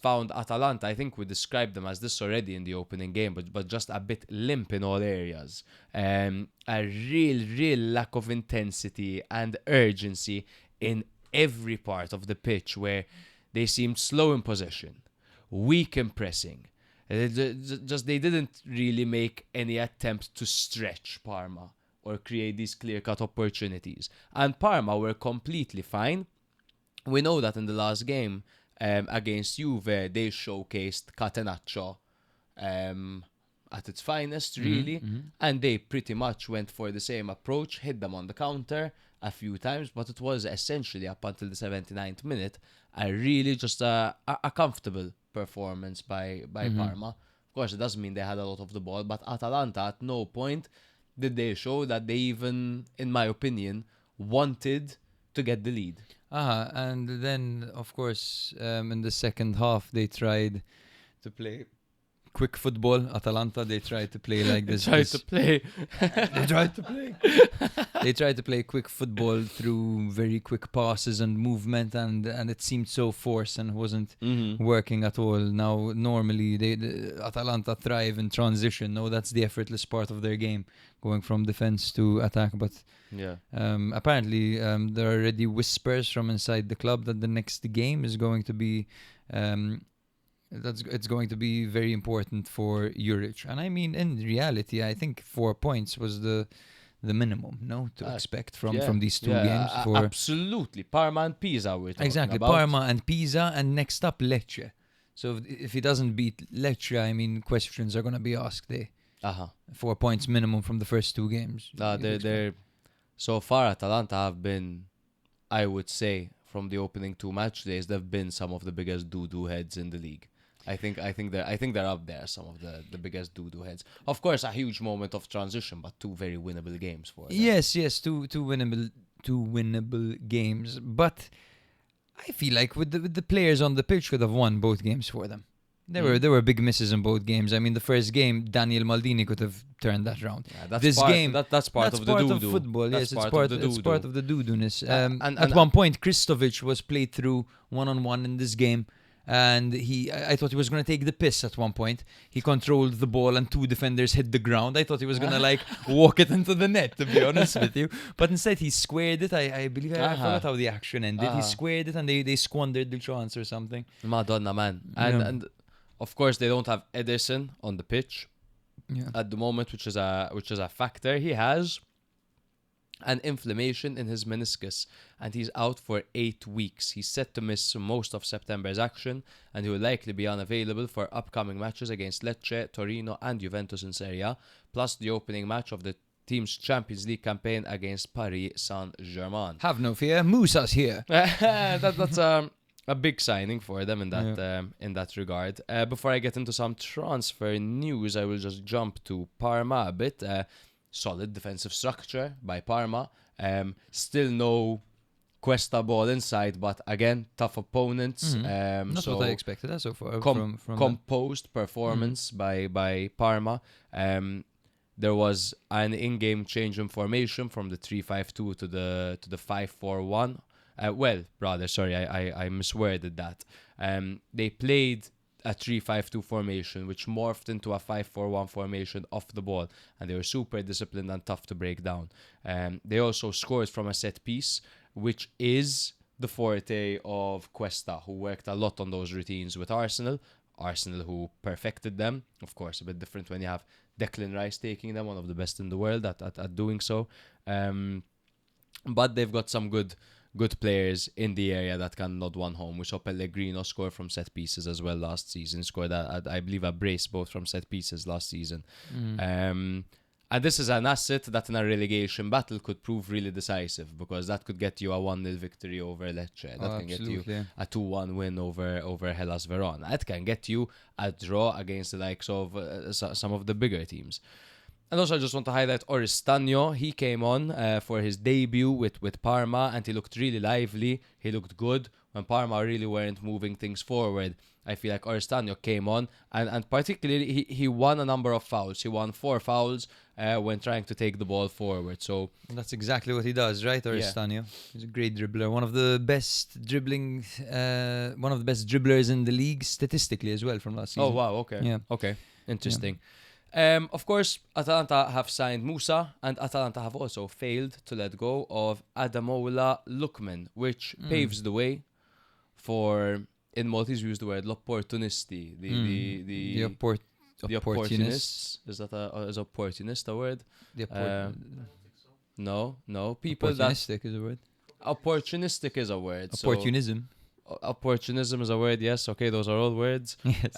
found Atalanta, I think we described them as this already in the opening game, but just a bit limp in all areas. A real lack of intensity and urgency in every part of the pitch, where they seemed slow in possession, weak in pressing, Just they didn't really make any attempt to stretch Parma or create these clear-cut opportunities. And Parma were completely fine. We know that in the last game against Juve, they showcased Catenaccio at its finest, really. And they pretty much went for the same approach, hit them on the counter a few times, but it was essentially up until the 79th minute really just a comfortable performance by Parma. Of course, it doesn't mean they had a lot of the ball, but Atalanta at no point did they show that they even, in my opinion, wanted to get the lead. And then, of course, in the second half, they tried to play quick football. Atalanta, they tried to play like this. They tried to play quick football through very quick passes and movement, and it seemed so forced and wasn't working at all. Now, normally, the Atalanta thrive in transition. No, that's the effortless part of their game, going from defense to attack. But apparently, there are already whispers from inside the club that the next game is going to be it's going to be very important for Juric. And I mean, in reality, I think 4 points was the minimum, to expect from these two games. Absolutely. Parma and Pisa we're talking about. Parma and Pisa, and next up Lecce. So if he doesn't beat Lecce, I mean, questions are going to be asked there. 4 points minimum from the first two games. They're so far, Atalanta have been, I would say, from the opening two match days, they've been some of the biggest doo-doo heads in the league. I think they're up there, some of the biggest doo-doo heads. Of course, a huge moment of transition, but two very winnable games for them. Yes, two winnable games. But I feel like with the players on the pitch could have won both games for them. There were big misses in both games. I mean, the first game, Daniel Maldini could have turned that round. Yeah, that's part of the doo-doo. Of football. That's Yes, it's part of the doo-dooness. And at one point, Kristovic was played through one-on-one in this game. And I thought he was going to take the piss at one point. He controlled the ball and two defenders hit the ground. I thought he was going to walk it into the net, to be honest with you. But instead he squared it. I believe I forgot how the action ended. He squared it and they squandered the chance or something. Madonna, man. And of course they don't have Edison on the pitch at the moment, which is a factor. He has an inflammation in his meniscus and he's out for 8 weeks. He's set to miss most of September's action and he will likely be unavailable for upcoming matches against Lecce, Torino and Juventus in Serie A, plus the opening match of the team's Champions League campaign against Paris Saint-Germain. Have no fear, Musa's here. That's a big signing for them in that regard. Before I get into some transfer news, I will just jump to Parma a bit. Solid defensive structure by Parma. Still no Cuesta ball inside, but again, tough opponents. That's what I expected so far. From composed performance by Parma. There was an in-game change in formation from the 3-5-2 to the 5-4-1. I misworded that. They played a 3-5-2 formation, which morphed into a 5-4-1 formation off the ball, and they were super disciplined and tough to break down. They also scored from a set piece, which is the forte of Cuesta, who worked a lot on those routines with Arsenal, who perfected them. Of course, a bit different when you have Declan Rice taking them, one of the best in the world at doing so. But they've got some good players in the area that can nod one home. We saw Pellegrino score from set pieces as well last season. Scored, I believe, a brace both from set pieces last season. And this is an asset that in a relegation battle could prove really decisive, because that could get you a 1-0 victory over Lecce. That can get you a 2-1 win over Hellas Verona. That can get you a draw against the likes of some of the bigger teams. And also I just want to highlight Oristano. He came on for his debut with Parma and he looked really lively. He looked good when Parma really weren't moving things forward. I feel like Oristano came on and particularly he won a number of fouls. He won 4 fouls when trying to take the ball forward. So that's exactly what he does, right? Oristano. Yeah. He's a great dribbler. One of the best dribblers in the league statistically as well from last season. Oh wow, okay. Yeah. Okay. Interesting. Yeah. Of course, Atalanta have signed Musa, and Atalanta have also failed to let go of Adamola Lookman, which paves the way for in Maltese we use the word l'opportunisti. The The opportunists. Is that is opportunist a word? No. People that Opportunistic is a word. opportunistic is a word. Opportunism. So, opportunism is a word. Yes. Okay, those are all words. Yes.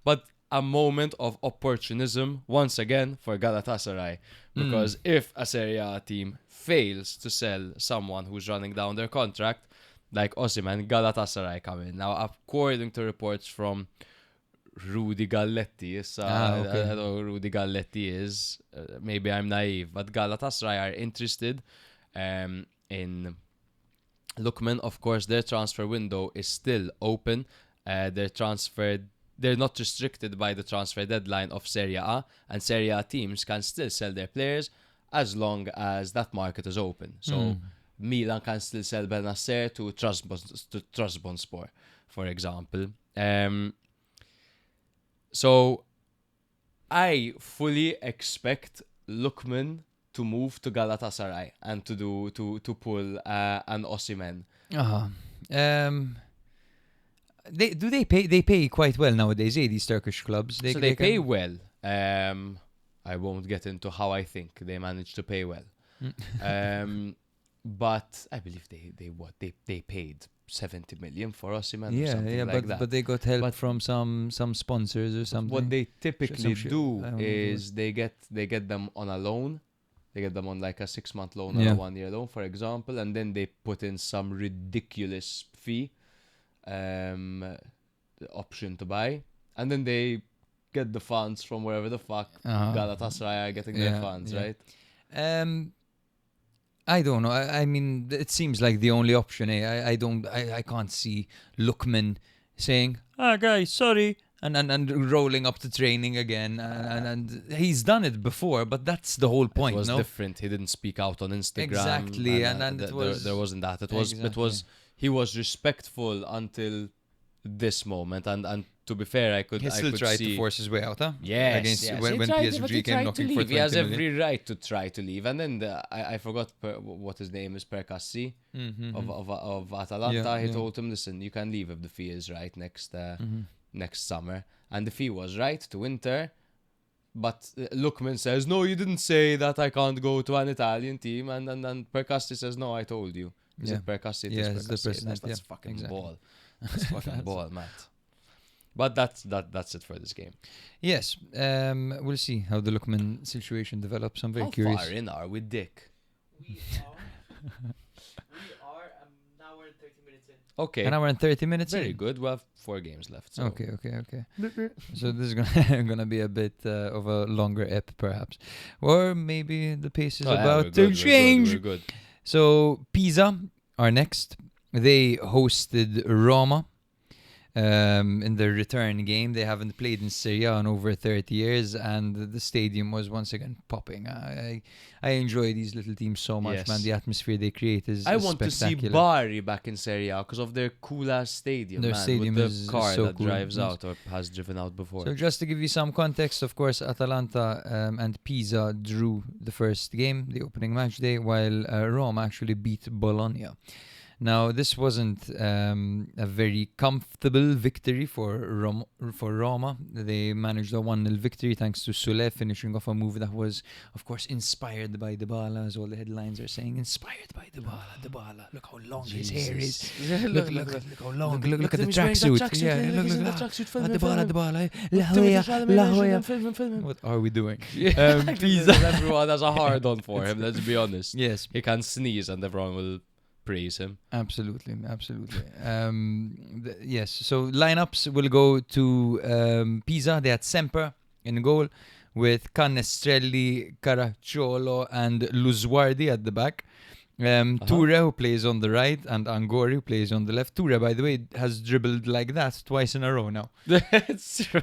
But a moment of opportunism once again for Galatasaray, because if a Serie A team fails to sell someone who's running down their contract, like Osimhen, Galatasaray come in. Now, according to reports from Rudy Galletti, I don't know who Rudy Galletti is. Maybe I'm naive, but Galatasaray are interested in Lookman. Of course, their transfer window is still open. They're not restricted by the transfer deadline of Serie A, and Serie A teams can still sell their players as long as that market is open. So Milan can still sell Benasser to Trabzonspor, for example. So I fully expect Lookman to move to Galatasaray and to pull an Osimhen. They pay quite well nowadays, these Turkish clubs. They pay well. I won't get into how I think they manage to pay well. But I believe they paid 70 million for Osimhen or something like that. But they got help from some sponsors or something. What they typically do is they get them on a loan. They get them on like a 6-month loan or a 1-year loan, for example, and then they put in some ridiculous fee, option to buy, and then they get the funds from wherever the fuck Galatasaray are getting their funds, right? I don't know. I mean, it seems like the only option. I can't see Lookman saying, guys, sorry, and rolling up to training again. And he's done it before, but that's the whole point. It was different. He didn't speak out on Instagram. Exactly, and it was, there wasn't that. It was he was respectful until this moment, and to be fair, I could tried to force his way out, huh? Yes, when PSG came knocking for 20 he has million. every right to try to leave, and then I forgot what his name is, Percassi of Atalanta. He told him, listen, you can leave if the fee is right next summer, and the fee was right to winter. But Lookman says, no, you didn't say that I can't go to an Italian team, and Percassi says, no, I told you. Is it Percassi? Yeah, it's the president. That's fucking ball. That's fucking ball, Matt. But that's it for this game. Yes, we'll see how the Lookman situation develops. I'm very curious. How far in are we, Dick? We are an hour and 30 minutes in. Okay. An hour and 30 minutes Very in? good. We have 4 games left. So. Okay. So this is gonna be a bit of a longer ep, perhaps. Or maybe the pace is about to change. We're good. So Pisa are next. They hosted Roma in their return game. They haven't played in Serie A in over 30 years, and the stadium was once again popping. I enjoy these little teams so much, man. The atmosphere they create is I want to see Bari back in Serie A because of their cool-ass stadium, Their stadium with is the car so that cool. drives out or has driven out before. So just to give you some context, of course, Atalanta and Pisa drew the first game, the opening match day, while Roma actually beat Bologna. Now, this wasn't a very comfortable victory for Roma. They managed a 1-0 victory thanks to Sule finishing off a move that was, of course, inspired by Dybala, as all the headlines are saying. Inspired by Dybala. Look how long his hair is. Look how long. Look at the tracksuit. Dybala. La Hoya. What are we doing? Pisa. Everyone has a hard-on for him, let's be honest. Yes. He can sneeze and everyone will praise him. Absolutely. Yes, so lineups will go to Pisa. They had Semper in goal with Canestrelli, Caracciolo and Luswardi at the back. Toure, who plays on the right, and Angori, who plays on the left. Toure, by the way, has dribbled like that twice in a row now. It's true.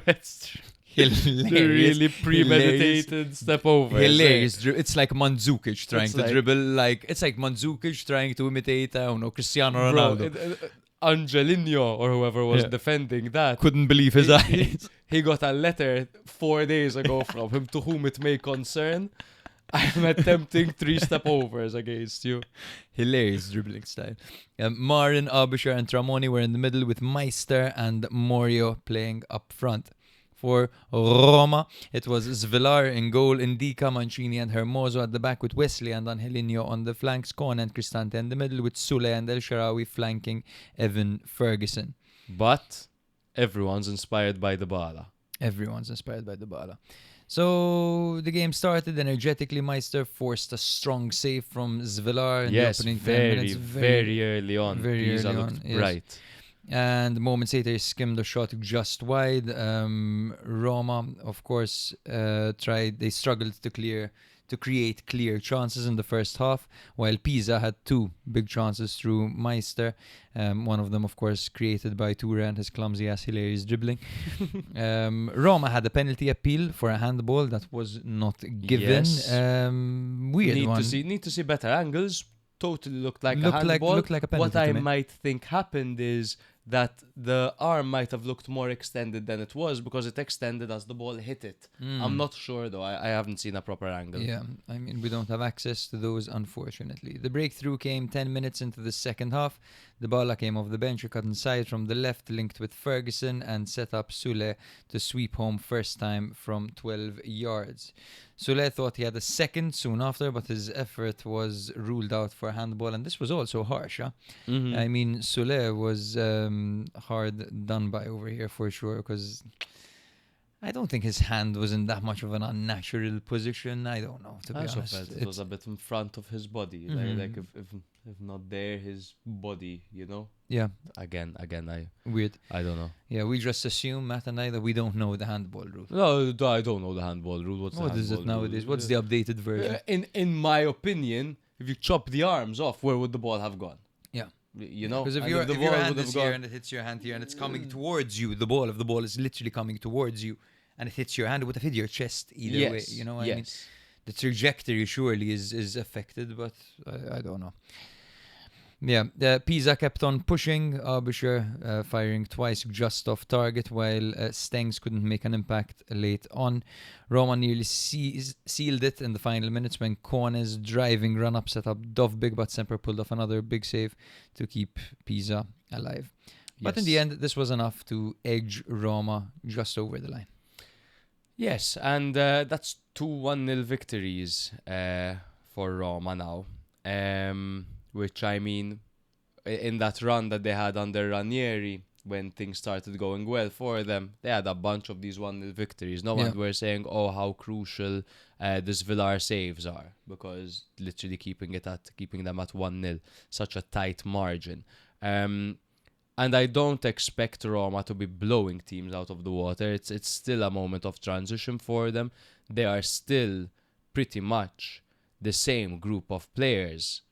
Hilarious. The really premeditated step over. Hilarious. It's like Mandzukic trying to dribble like... It's like Mandzukic trying to imitate, Cristiano Ronaldo. Angelino, or whoever was defending that, couldn't believe his eyes. He got a letter 4 days ago from him to whom it may concern. I'm attempting 3-step overs against you. Hilarious dribbling style. Marin, Abusher and Tramoni were in the middle with Meister and Morio playing up front. For Roma, it was Svilar in goal, Indica, Mancini and Hermoso at the back with Wesley and Angelino on the flanks, Con and Cristante in the middle with Sule and El Sharawi flanking Evan Ferguson. But everyone's inspired by Dybala. Everyone's inspired by Dybala. So the game started energetically. Meister forced a strong save from Svilar in the opening 10 minutes. Very early on. Very Pisa early looked on, yes. bright. And moments later, he skimmed the shot just wide. Roma, of course, they struggled to create clear chances in the first half, while Pisa had two big chances through Meister. One of them, of course, created by Toure and his clumsy ass hilarious dribbling. Roma had a penalty appeal for a handball that was not given. Yes. Weird Need one. to see better angles. Totally looked like a handball. Looked like a penalty What I to me. might think happened is that the arm might have looked more extended than it was because it extended as the ball hit it. I'm not sure though. I haven't seen a proper angle. Yeah, I mean, we don't have access to those, unfortunately. The breakthrough came 10 minutes into the second half. Dybala came off the bench, cut inside from the left, linked with Ferguson, and set up Sule to sweep home first time from 12 yards. Sule thought he had a second soon after, but his effort was ruled out for handball, and this was also harsh. I mean, Sule was hard done by over here for sure, because I don't think his hand was in that much of an unnatural position. I don't know, to be I also honest. felt it was a bit in front of his body. Like if not there, his body, you know? Yeah, Again, weird. I don't know. Yeah, we just assume, Matt and I, that we don't know the handball rule. No, I don't know the handball rule. What's What the is it handball nowadays? rule? What's the updated version? In my opinion, if you chop the arms off, where would the ball have gone? Yeah. You know? Because if And your the ball hand would is have here gone- and it hits your hand here and it's coming towards you, the ball is literally coming towards you and it hits your hand, it would have hit your chest either way. You know what I mean? The trajectory surely is affected, but I don't know. Yeah, Pisa kept on pushing, Abusher firing twice just off target, while Stengs couldn't make an impact late on. Roma nearly sealed it in the final minutes when Kone's driving run-up set up Dovbig, but Semper pulled off another big save to keep Pisa alive. But in the end, this was enough to edge Roma just over the line. Yes, and that's 2-1-0 victories for Roma now. Which, I mean, in that run that they had under Ranieri, when things started going well for them, they had a bunch of these 1-0 victories. No one were saying, oh, how crucial this Villar saves are, because literally keeping them at 1-0, such a tight margin. And I don't expect Roma to be blowing teams out of the water. It's still a moment of transition for them. They are still pretty much the same group of players,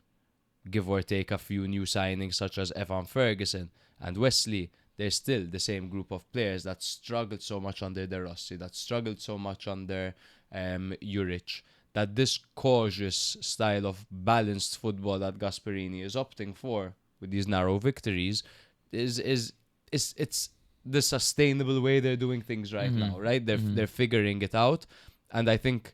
give or take a few new signings such as Evan Ferguson and Wesley. They're still the same group of players that struggled so much under De Rossi, that struggled so much under Juric, that this cautious style of balanced football that Gasperini is opting for with these narrow victories is the sustainable way they're doing things right now, right? They're figuring it out, and I think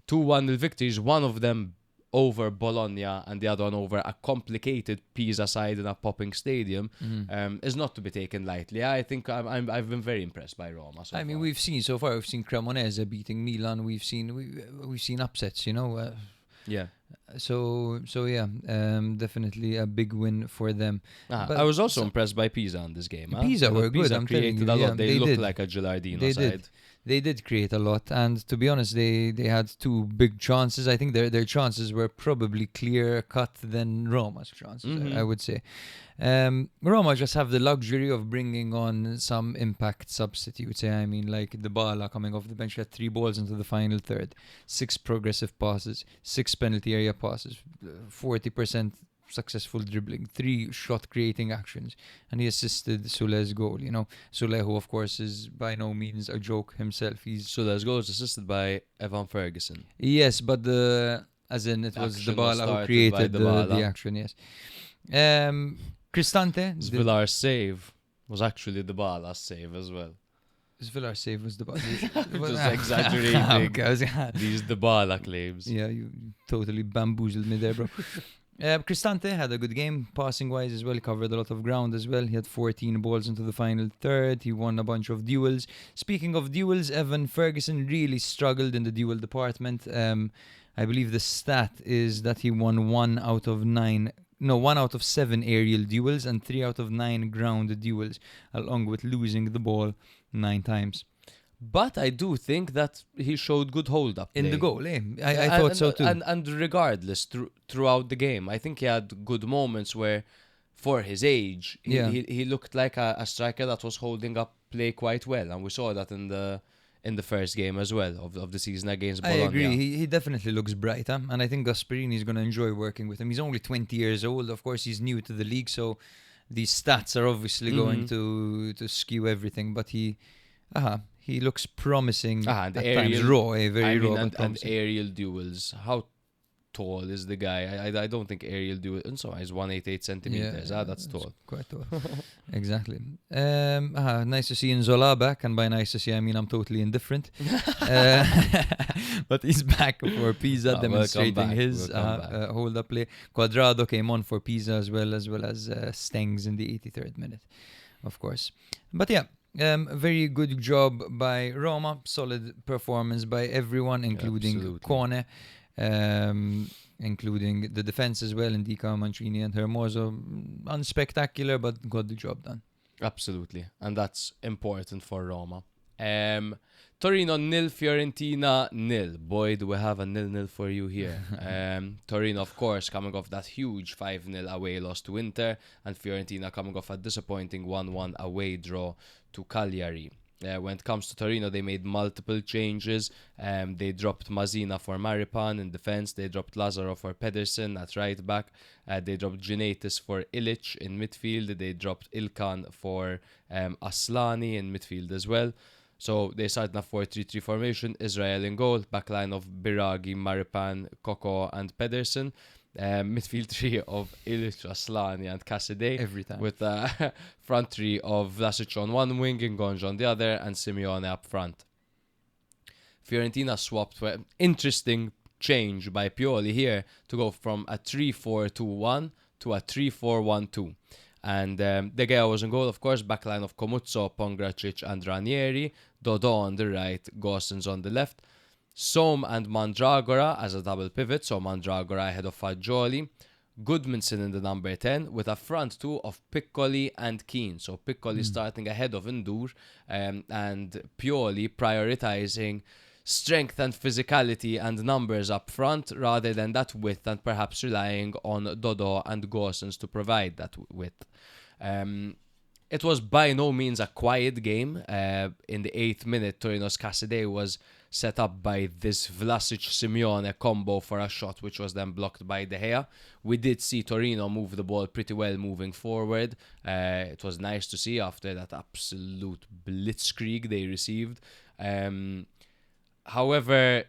2-1 victories, one of them over Bologna and the other one over a complicated Pisa side in a popping stadium, is not to be taken lightly. I think I've been very impressed by Roma so I mean, far. we've seen Cremonese beating Milan. We've seen upsets, you know. Yeah. So yeah, definitely a big win for them. But I was also impressed by Pisa in this game. Pisa were good. I'm telling created you, a lot. yeah, They they looked did. like a Gilardino They side. They did create a lot, and to be honest, they had two big chances. I think their chances were probably clearer cut than Roma's chances. I would say. Roma just have the luxury of bringing on some impact substitutes. I mean, like Dybala coming off the bench, had 3 balls into the final third, 6 progressive passes, 6 penalty area passes, 40% successful dribbling, 3 shot creating actions, and he assisted Sule's goal. You know, Sule, who of course is by no means a joke himself. Sule's goal was assisted by Evan Ferguson. Yes, but it was Action was Dybala who started created by Dybala. the action. Yes. Cristante. Villar's save was actually Dybala's save as well. Villar save was the ball. Just exaggerating these Dybala claims. Yeah, you totally bamboozled me there, bro. Cristante had a good game, passing-wise as well. He covered a lot of ground as well. He had 14 balls into the final third. He won a bunch of duels. Speaking of duels, Evan Ferguson really struggled in the duel department. I believe the stat is that he won 1 out of 7 aerial duels and 3 out of 9 ground duels, along with losing the ball 9 times. But I do think that he showed good hold-up In play. the goal, I thought so too. And regardless, throughout the game, I think he had good moments where, for his age, he looked like a striker that was holding up play quite well. And we saw that in the first game as well of the season against Bologna. I agree. He definitely looks bright, and I think Gasperini is going to enjoy working with him. He's only 20 years old. Of course, he's new to the league, so these stats are obviously going to skew everything. But he looks promising at times. Raw, very raw. And aerial duels. How tall is the guy? I don't think aerial duels. And so he's 188 centimeters. That's tall. Quite tall. Exactly. Nice to see Nzola back, and by nice to see I mean I'm totally indifferent. But he's back for Pisa, demonstrating his hold-up play. Cuadrado came on for Pisa as well as Stengs in the 83rd minute, of course. But yeah. Very good job by Roma. Solid performance by everyone, including Kone, including the defense as well, Indica, Mancini and Hermoso. Unspectacular, but got the job done. Absolutely. And that's important for Roma. Torino 0, Fiorentina 0. Boy, do we have a 0-0 for you here. Torino, of course, coming off that huge 5-0 away loss to Inter, and Fiorentina coming off a disappointing 1-1 away draw to Cagliari. When it comes to Torino, they made multiple changes. They dropped Mazina for Maripan in defense. They dropped Lazaro for Pedersen at right back. They dropped Ginetis for Ilic in midfield. They dropped Ilkan for Aslani in midfield as well. So they started in a 4-3-3 formation. Israel in goal. Backline of Biragi, Maripan, Koko and Pedersen. Midfield three of Ilic, Aslani and Cassidy. Every time. With front three of Vlasic on one wing, Ngonjo on the other, and Simeone up front. Fiorentina swapped. Interesting change by Pioli here to go from a 3-4-2-1 to a 3-4-1-2. And De Gea was in goal, of course. Backline of Komuzzo, Pongracic and Ranieri. Dodo on the right, Gosens on the left. Som and Mandragora as a double pivot, so Mandragora ahead of Fagioli. Goodmanson in the number 10 with a front two of Piccoli and Keane. So Piccoli starting ahead of Ndur, and Pioli prioritizing strength and physicality and numbers up front rather than that width, and perhaps relying on Dodo and Gosens to provide that width. It was by no means a quiet game. In the 8th minute, Torino's Cassidy was set up by this Vlasic-Simeone combo for a shot, which was then blocked by De Gea. We did see Torino move the ball pretty well moving forward. It was nice to see after that absolute blitzkrieg they received. However,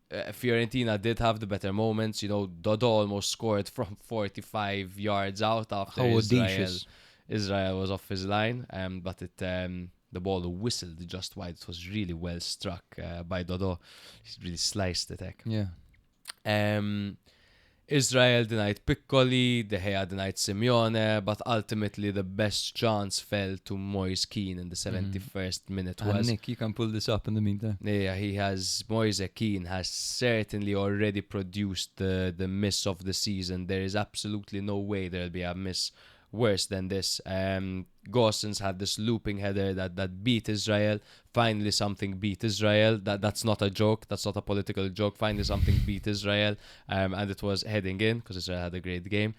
Fiorentina did have the better moments. You know, Dodo almost scored from 45 yards out after Israel was off his line, but the ball whistled just wide. It was really well struck by Dodo. He really sliced the tech. Yeah. Israel denied Piccoli, De Gea denied Simeone, but ultimately the best chance fell to Moise Keane in the 71st minute. Nick, you can pull this up in the meantime. Yeah, Moise Keane has certainly already produced the miss of the season. There is absolutely no way there'll be a miss worse than this. Gosens had this looping header that beat Israel. Finally something beat Israel. That's not a joke. That's not a political joke. Finally something beat Israel. And it was heading in because Israel had a great game.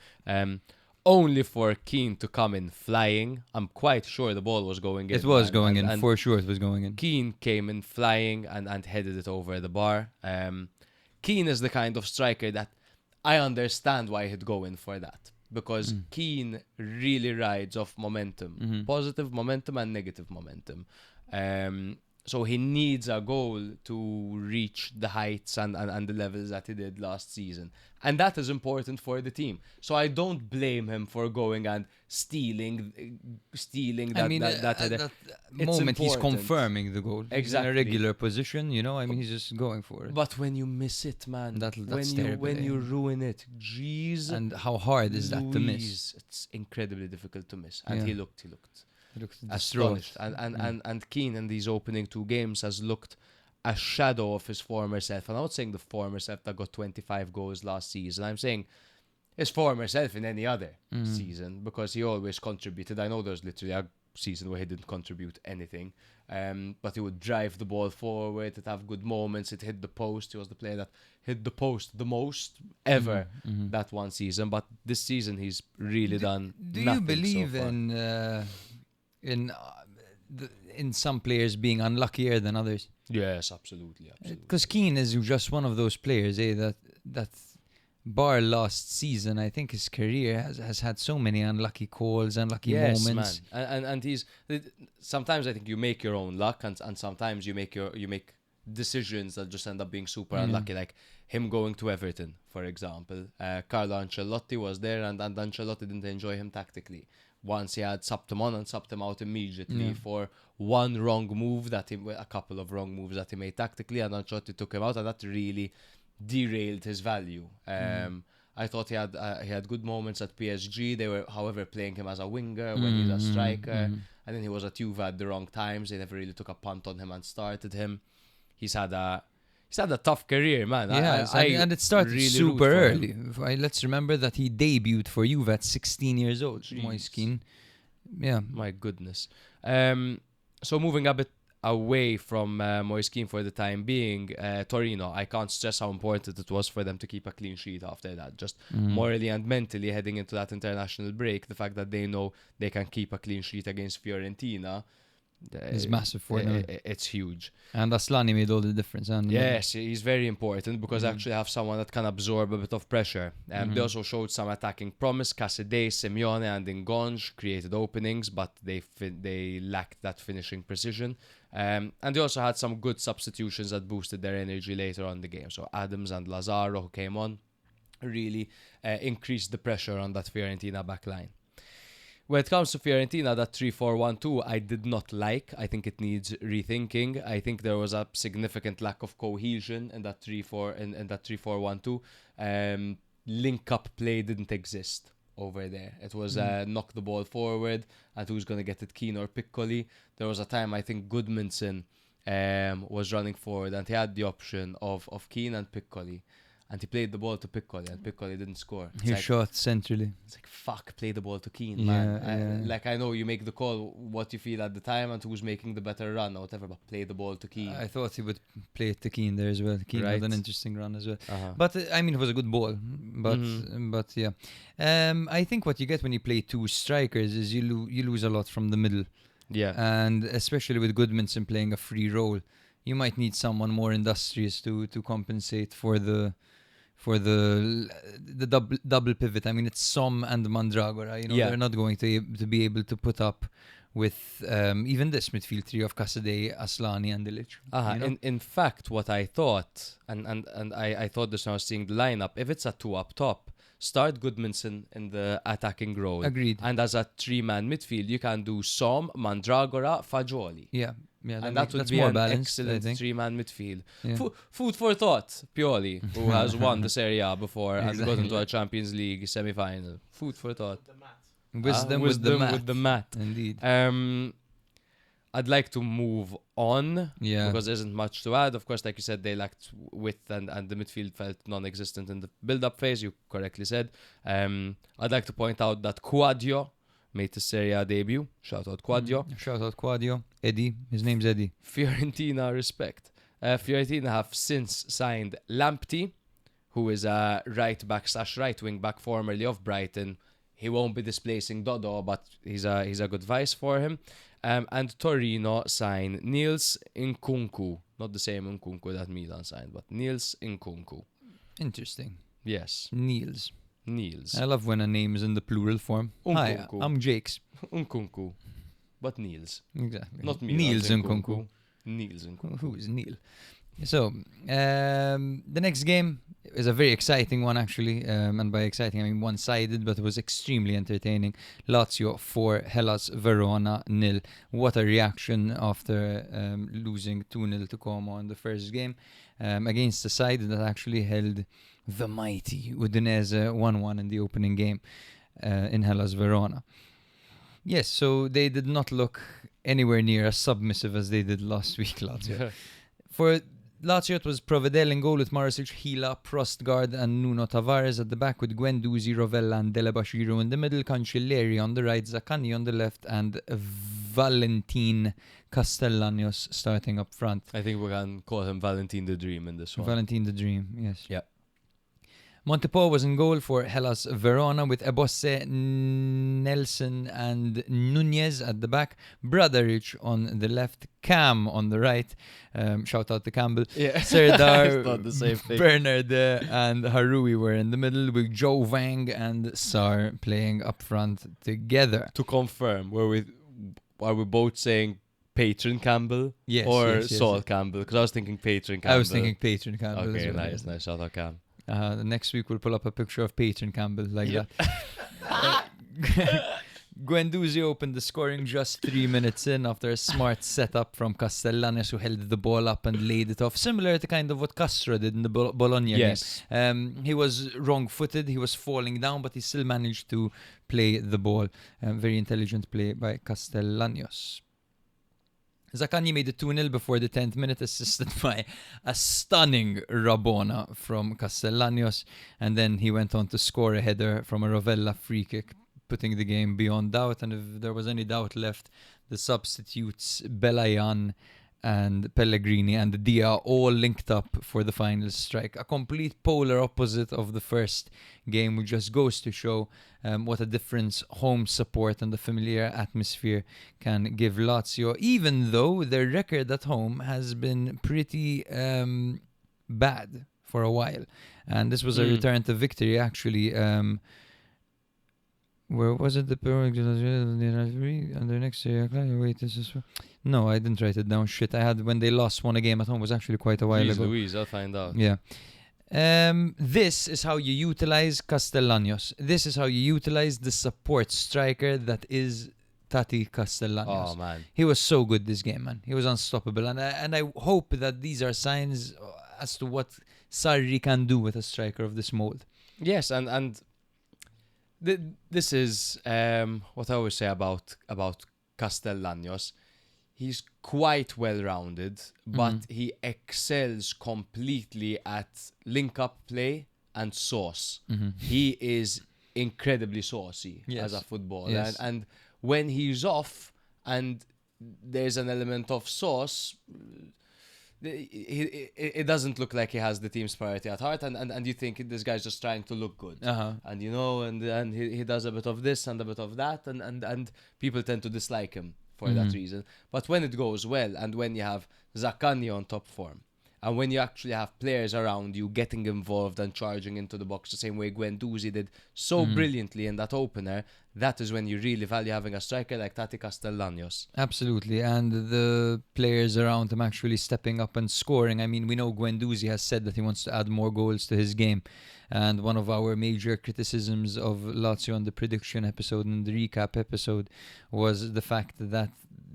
Only for Keane to come in flying. I'm quite sure the ball was going in. It was going in. For sure it was going in. Keane came in flying and headed it over the bar. Keane is the kind of striker that I understand why he'd go in for that. Because Keane really rides off momentum. Positive momentum and negative momentum. So he needs a goal to reach the heights and the levels that he did last season. And that is important for the team. So I don't blame him for going and stealing that. I mean, that at that it's moment he's important. confirming the goal. Exactly. He's in a regular position, you know. I mean, he's just going for it. But when you miss it, man, That's when you terrible, ruin it, jeez. And how hard is that to miss? Louise, it's incredibly difficult to miss. And Yeah. he looked He looks astonished. distraught. And Keane in these opening 2 games has looked a shadow of his former self. And I'm not saying the former self that got 25 goals last season. I'm saying his former self in any other season, because he always contributed. I know there's literally a season where he didn't contribute anything, but he would drive the ball forward, he'd have good moments, he'd hit the post. He was the player that hit the post the most ever that one season. But this season he's really done Do you nothing believe so far. in some players being unluckier than others? Yes, absolutely. Because Keane is just one of those players, that bar last season, I think his career has had so many unlucky calls, unlucky moments. Man. And he's sometimes I think you make your own luck, and sometimes you make decisions that just end up being super unlucky, like him going to Everton, for example. Carlo Ancelotti was there, and Ancelotti didn't enjoy him tactically. Once he had subbed him on and subbed him out immediately for one wrong move a couple of wrong moves that he made tactically, and Ancelotti took him out, and that really derailed his value. I thought he had good moments at PSG. They were, however, playing him as a winger when he's a striker, and then he was at Juve at the wrong times. They never really took a punt on him and started him. He's had a tough career, man. Yeah, and it started really super root for early. Let's remember that he debuted for Juve at 16 years old. Moise Keane. Yeah. My goodness. So moving a bit away from Moise Keane for the time being, Torino, I can't stress how important it was for them to keep a clean sheet after that. Just morally and mentally heading into that international break, the fact that they know they can keep a clean sheet against Fiorentina, It's massive for them. It's huge. And Aslani made all the difference. And Yes, he's very important because actually have someone that can absorb a bit of pressure. They also showed some attacking promise. Casadei, Simeone and Ngonge created openings, but they lacked that finishing precision. And they also had some good substitutions that boosted their energy later on in the game. So Adams and Lazaro, who came on, really increased the pressure on that Fiorentina back line. When it comes to Fiorentina, that 3-4-1-2, I did not like. I think it needs rethinking. I think there was a significant lack of cohesion in that 3-4-1-2. Link-up play didn't exist over there. It was knock the ball forward, and who's going to get it, Keane or Piccoli. There was a time I think Goodmanson was running forward, and he had the option of Keane and Piccoli. And he played the ball to Piccoli, and Piccoli didn't score. He shot centrally. It's like, fuck, play the ball to Keane, man. Yeah. Like, I know you make the call, what you feel at the time, and who's making the better run or whatever, but play the ball to Keane. I thought he would play it to Keane there as well. Keane had Right. an interesting run as well. Uh-huh. But, I mean, it was a good ball. But yeah. I think what you get when you play two strikers is you lose a lot from the middle. Yeah. And especially with Goodmanson playing a free role, you might need someone more industrious to compensate for the double pivot. I mean, it's Som and Mandragora. They're not going to be able to put up with even this midfield trio of Casadei, Aslani, and Lecce. In fact, what I thought, and I thought this when I was seeing the lineup, if it's a 2 up top, start Goodmanson in the attacking role. Agreed. And as a 3-man midfield, you can do Som, Mandragora, Fagioli. Yeah, And that would that's be more an balanced, I excellent think. 3-man midfield. Yeah. Food for thought, Pioli, who has won the Serie A before and got Exactly. into a Champions League semi-final. Food for thought. The mat. Wisdom with the mat. mat. Indeed. I'd like to move on because there isn't much to add. Of course, like you said, they lacked width and the midfield felt non-existent in the build-up phase, you correctly said. I'd like to point out that Quadio made his Serie A debut. Shout out Quadio. Shout out Quadio. Eddie. His name's Eddie. Fiorentina respect. Fiorentina have since signed Lamptey, who is a right wing back formerly of Brighton. He won't be displacing Dodo, but he's a good vice for him. And Torino signed Niels Nkunku. Not the same Nkunku that Milan signed, but Niels Nkunku. Interesting. Yes. Niels. Niels. I love when a name is in the plural form. Hi, Nkunku. I'm Jakes. Nkunku. But Niels. Exactly. Not Milan. Niels Nkunku. Niels and Who is Neil? So, the next game is a very exciting one, actually. And by exciting, I mean one-sided, but it was extremely entertaining. Lazio 4, Hellas Verona 0. What a reaction after losing 2-0 to Como in the first game. Against the side that actually held the mighty Udinese 1-1 in the opening game in Hellas Verona. Yes, so they did not look anywhere near as submissive as they did last week, Lazio. For Lazio, it was Provedel in goal with Marasic, Hila, Prostgard and Nuno Tavares at the back with Guendouzi, Rovella and Delebashiru in the middle, Cancelleri on the right, Zaccagni on the left and Valentin Castellanos starting up front. I think we can call him Valentin the Dream in this one. Valentin the Dream, yes. Yeah. Montepò was in goal for Hellas Verona with Ebosse, Nelson and Nunez at the back, Bradaric on the left, Cam on the right, shout out to Campbell, Serdar, Thought the same thing. Bernard and Harui were in the middle with Joe Wang and Sar playing up front together. To confirm, are we both saying Patron Campbell Yes, or yes. Saul Campbell? Because I was thinking Patron Campbell. I was thinking Patron Campbell. Okay, as well. nice. Shout out Cam. Next week we'll pull up a picture of Patron Campbell like that. Guendouzi opened the scoring just 3 minutes in after a smart setup from Castellanos, who held the ball up and laid it off, similar to kind of what Castro did in the Bologna Yes. game. He was wrong-footed, he was falling down, but he still managed to play the ball. Very intelligent play by Castellanos. Zaccagni made it 2-0 before the 10th minute, assisted by a stunning Rabona from Castellanos, and then he went on to score a header from a Rovella free kick, putting the game beyond doubt. And if there was any doubt left, the substitutes Belayan and Pellegrini and Dia all linked up for the final strike. A complete polar opposite of the first game, which just goes to show what a difference home support and the familiar atmosphere can give Lazio, even though their record at home has been pretty bad for a while. And this was a return to victory, actually. Where was it? And the next year, wait, this is... No, I didn't write it down. Shit, I had when they won a game at home was actually quite a while Jeez ago. Louise, I'll find out. Yeah. This is how you utilize Castellanos. This is how you utilize the support striker that is Tati Castellanos. Oh, man. He was so good this game, man. He was unstoppable. And I hope that these are signs as to what Sarri can do with a striker of this mold. Yes, and this is what I always say about Castellanos. He's quite well-rounded, but he excels completely at link-up play and sauce. He is incredibly saucy as a footballer. Yes. And when he's off and there's an element of sauce, it doesn't look like he has the team's priority at heart, and you think this guy's just trying to look good. And and he does a bit of this and a bit of that, and people tend to dislike him for that reason. But when it goes well, and when you have Zaccagni on top form, and when you actually have players around you getting involved and charging into the box the same way Guendouzi did so brilliantly in that opener, that is when you really value having a striker like Tati Castellanos. Absolutely, and the players around him actually stepping up and scoring. I mean, we know Guendouzi has said that he wants to add more goals to his game, and one of our major criticisms of Lazio on the prediction episode and the recap episode was the fact that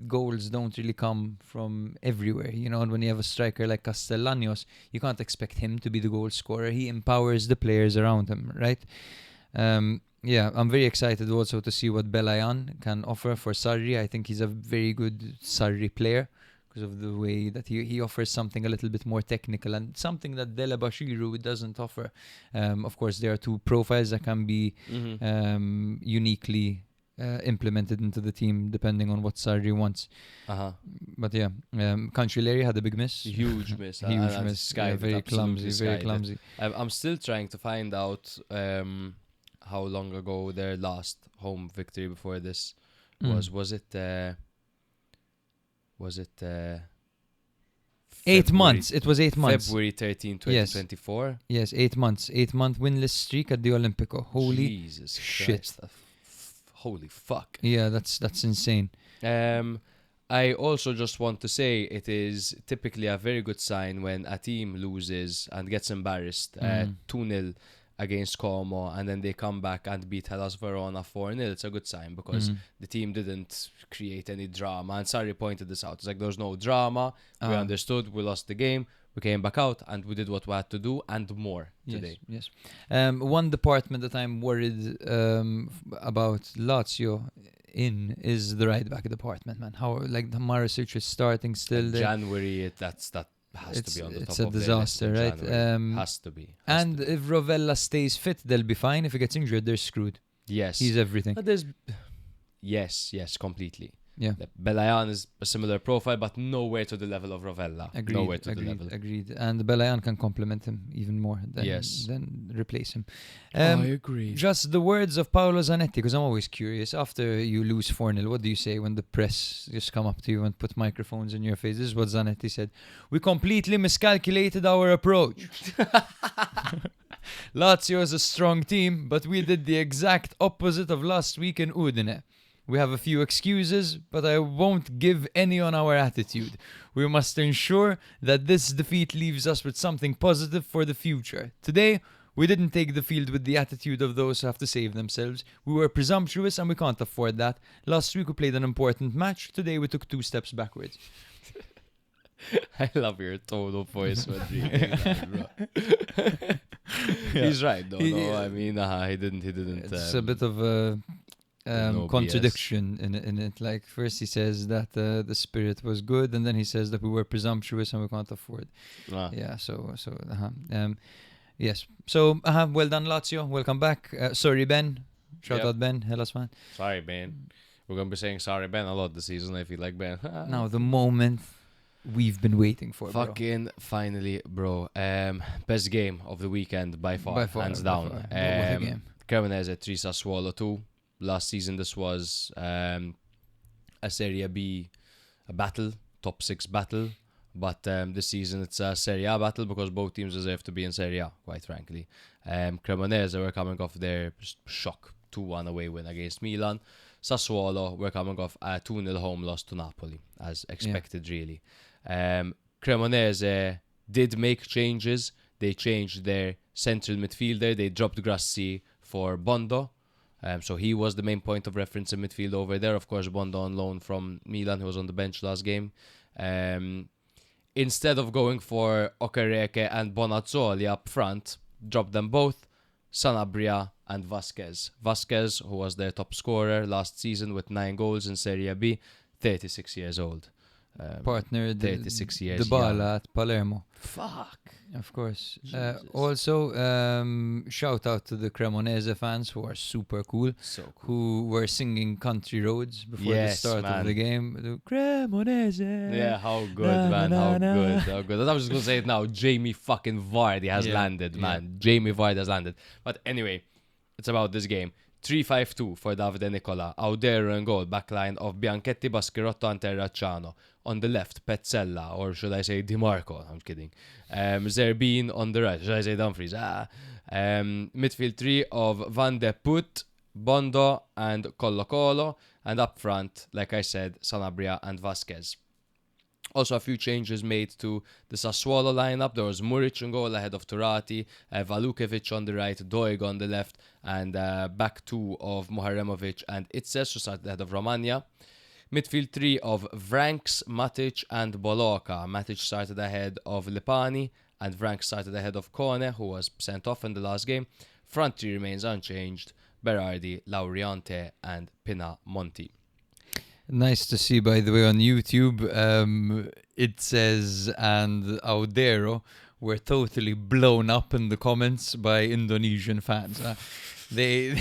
goals don't really come from everywhere, and when you have a striker like Castellanos, you can't expect him to be the goal scorer. He empowers the players around him, right? Yeah, I'm very excited also to see what Belayan can offer for Sarri. I think he's a very good Sarri player because of the way that he offers something a little bit more technical and something that Delebashiru doesn't offer. Of course, there are two profiles that can be uniquely implemented into the team depending on what Sarri wants. But yeah, Cancelleri had a big miss. Huge miss. Huge miss. Yeah, very clumsy. I'm still trying to find out how long ago their last home victory before this was. Was it 8 months? It was 8 months. February 13, 2024. Yes, 8 months. 8-month winless streak at the Olimpico. Holy Jesus shit. Christ. Holy fuck. Yeah, that's insane. I also just want to say it is typically a very good sign when a team loses and gets embarrassed 2-0 against Como, and then they come back and beat Hellas Verona 4-0. It's a good sign because the team didn't create any drama. And Sarri pointed this out. It's like, there's no drama. We understood. We lost the game. We came back out and we did what we had to do and more today. Yes. One department that I'm worried about Lazio is the right back department, man. How like the Marisic is starting still there. January, that has to be on the top it's a of their disaster, list in right? January. Has to be. And if Rovella stays fit, they'll be fine. If he gets injured, they're screwed. Yes. He's everything. But there's... Yes, completely. Yeah. Belayan is a similar profile, but nowhere to the level of Rovella. Nowhere to the level. Agreed. And Belayan can complement him even more than replace him. I agree. Just the words of Paolo Zanetti, because I'm always curious. After you lose 4-0, what do you say when the press just come up to you and put microphones in your face? This is what Zanetti said. We completely miscalculated our approach. Lazio is a strong team, but we did the exact opposite of last week in Udine. We have a few excuses, but I won't give any on our attitude. We must ensure that this defeat leaves us with something positive for the future. Today, we didn't take the field with the attitude of those who have to save themselves. We were presumptuous and we can't afford that. Last week we played an important match. Today we took 2 steps backwards. I love your tone of voice when reading that, bro. He's right, though. I mean, he didn't. It's a bit of a... no contradiction in it. Like, first he says that the spirit was good, and then he says that we were presumptuous and we can't afford. Yeah, yes. So, well done, Lazio. Welcome back. Sorry, Ben. Shout out, Ben. Hellas fan. Sorry, Ben. We're going to be saying sorry, Ben, a lot this season. I feel like Ben. Now, the moment we've been waiting for, Fucking finally, bro. Best game of the weekend by far, hands down. What a game. Cremonese 3 Sassuolo 2. Last season, this was a Serie B battle, top 6 battle. But this season, it's a Serie A battle because both teams deserve to be in Serie A, quite frankly. Cremonese were coming off their shock 2-1 away win against Milan. Sassuolo were coming off a 2-0 home loss to Napoli, as expected, really. Cremonese did make changes. They changed their central midfielder. They dropped Grassi for Bondo. So he was the main point of reference in midfield over there. Of course, Bondo on loan from Milan, who was on the bench last game. Instead of going for Okereke and Bonazzoli up front, dropped them both, Sanabria and Vasquez. Vasquez, who was their top scorer last season with 9 goals in Serie B, 36 years old. Partner 36 years Dybala at Palermo. Fuck. Of course. Also, shout out to the Cremonese fans who are super cool. So cool. Who were singing Country Roads before the start of the game. The Cremonese. Yeah, how good, man. How good. I was just going to say it now. Jamie fucking Vardy has landed, man. Jamie Vardy has landed. But anyway, it's about this game. 3-5-2 for Davide Nicola. Audero in goal. Backline of Bianchetti, Baschirotto and Terracciano. On the left, Petzella, or should I say Di Marco? I'm kidding. Zerbin on the right. Should I say Dumfries? Midfield 3 of Van de Put, Bondo and Colo. And up front, like I said, Sanabria and Vasquez. Also, a few changes made to the Sassuolo lineup. There was Muric in goal ahead of Turati, Valukevic on the right, Doig on the left, and back 2 of Muharemovic and Itzes, who started ahead of Romagna. Midfield 3 of Vranks, Matic and Boloka. Matic started ahead of Lipani, and Vranks started ahead of Kone, who was sent off in the last game. Front 3 remains unchanged. Berardi, Lauriante and Pinamonti. Nice to see, by the way, on YouTube. It says, and Audero were totally blown up in the comments by Indonesian fans. They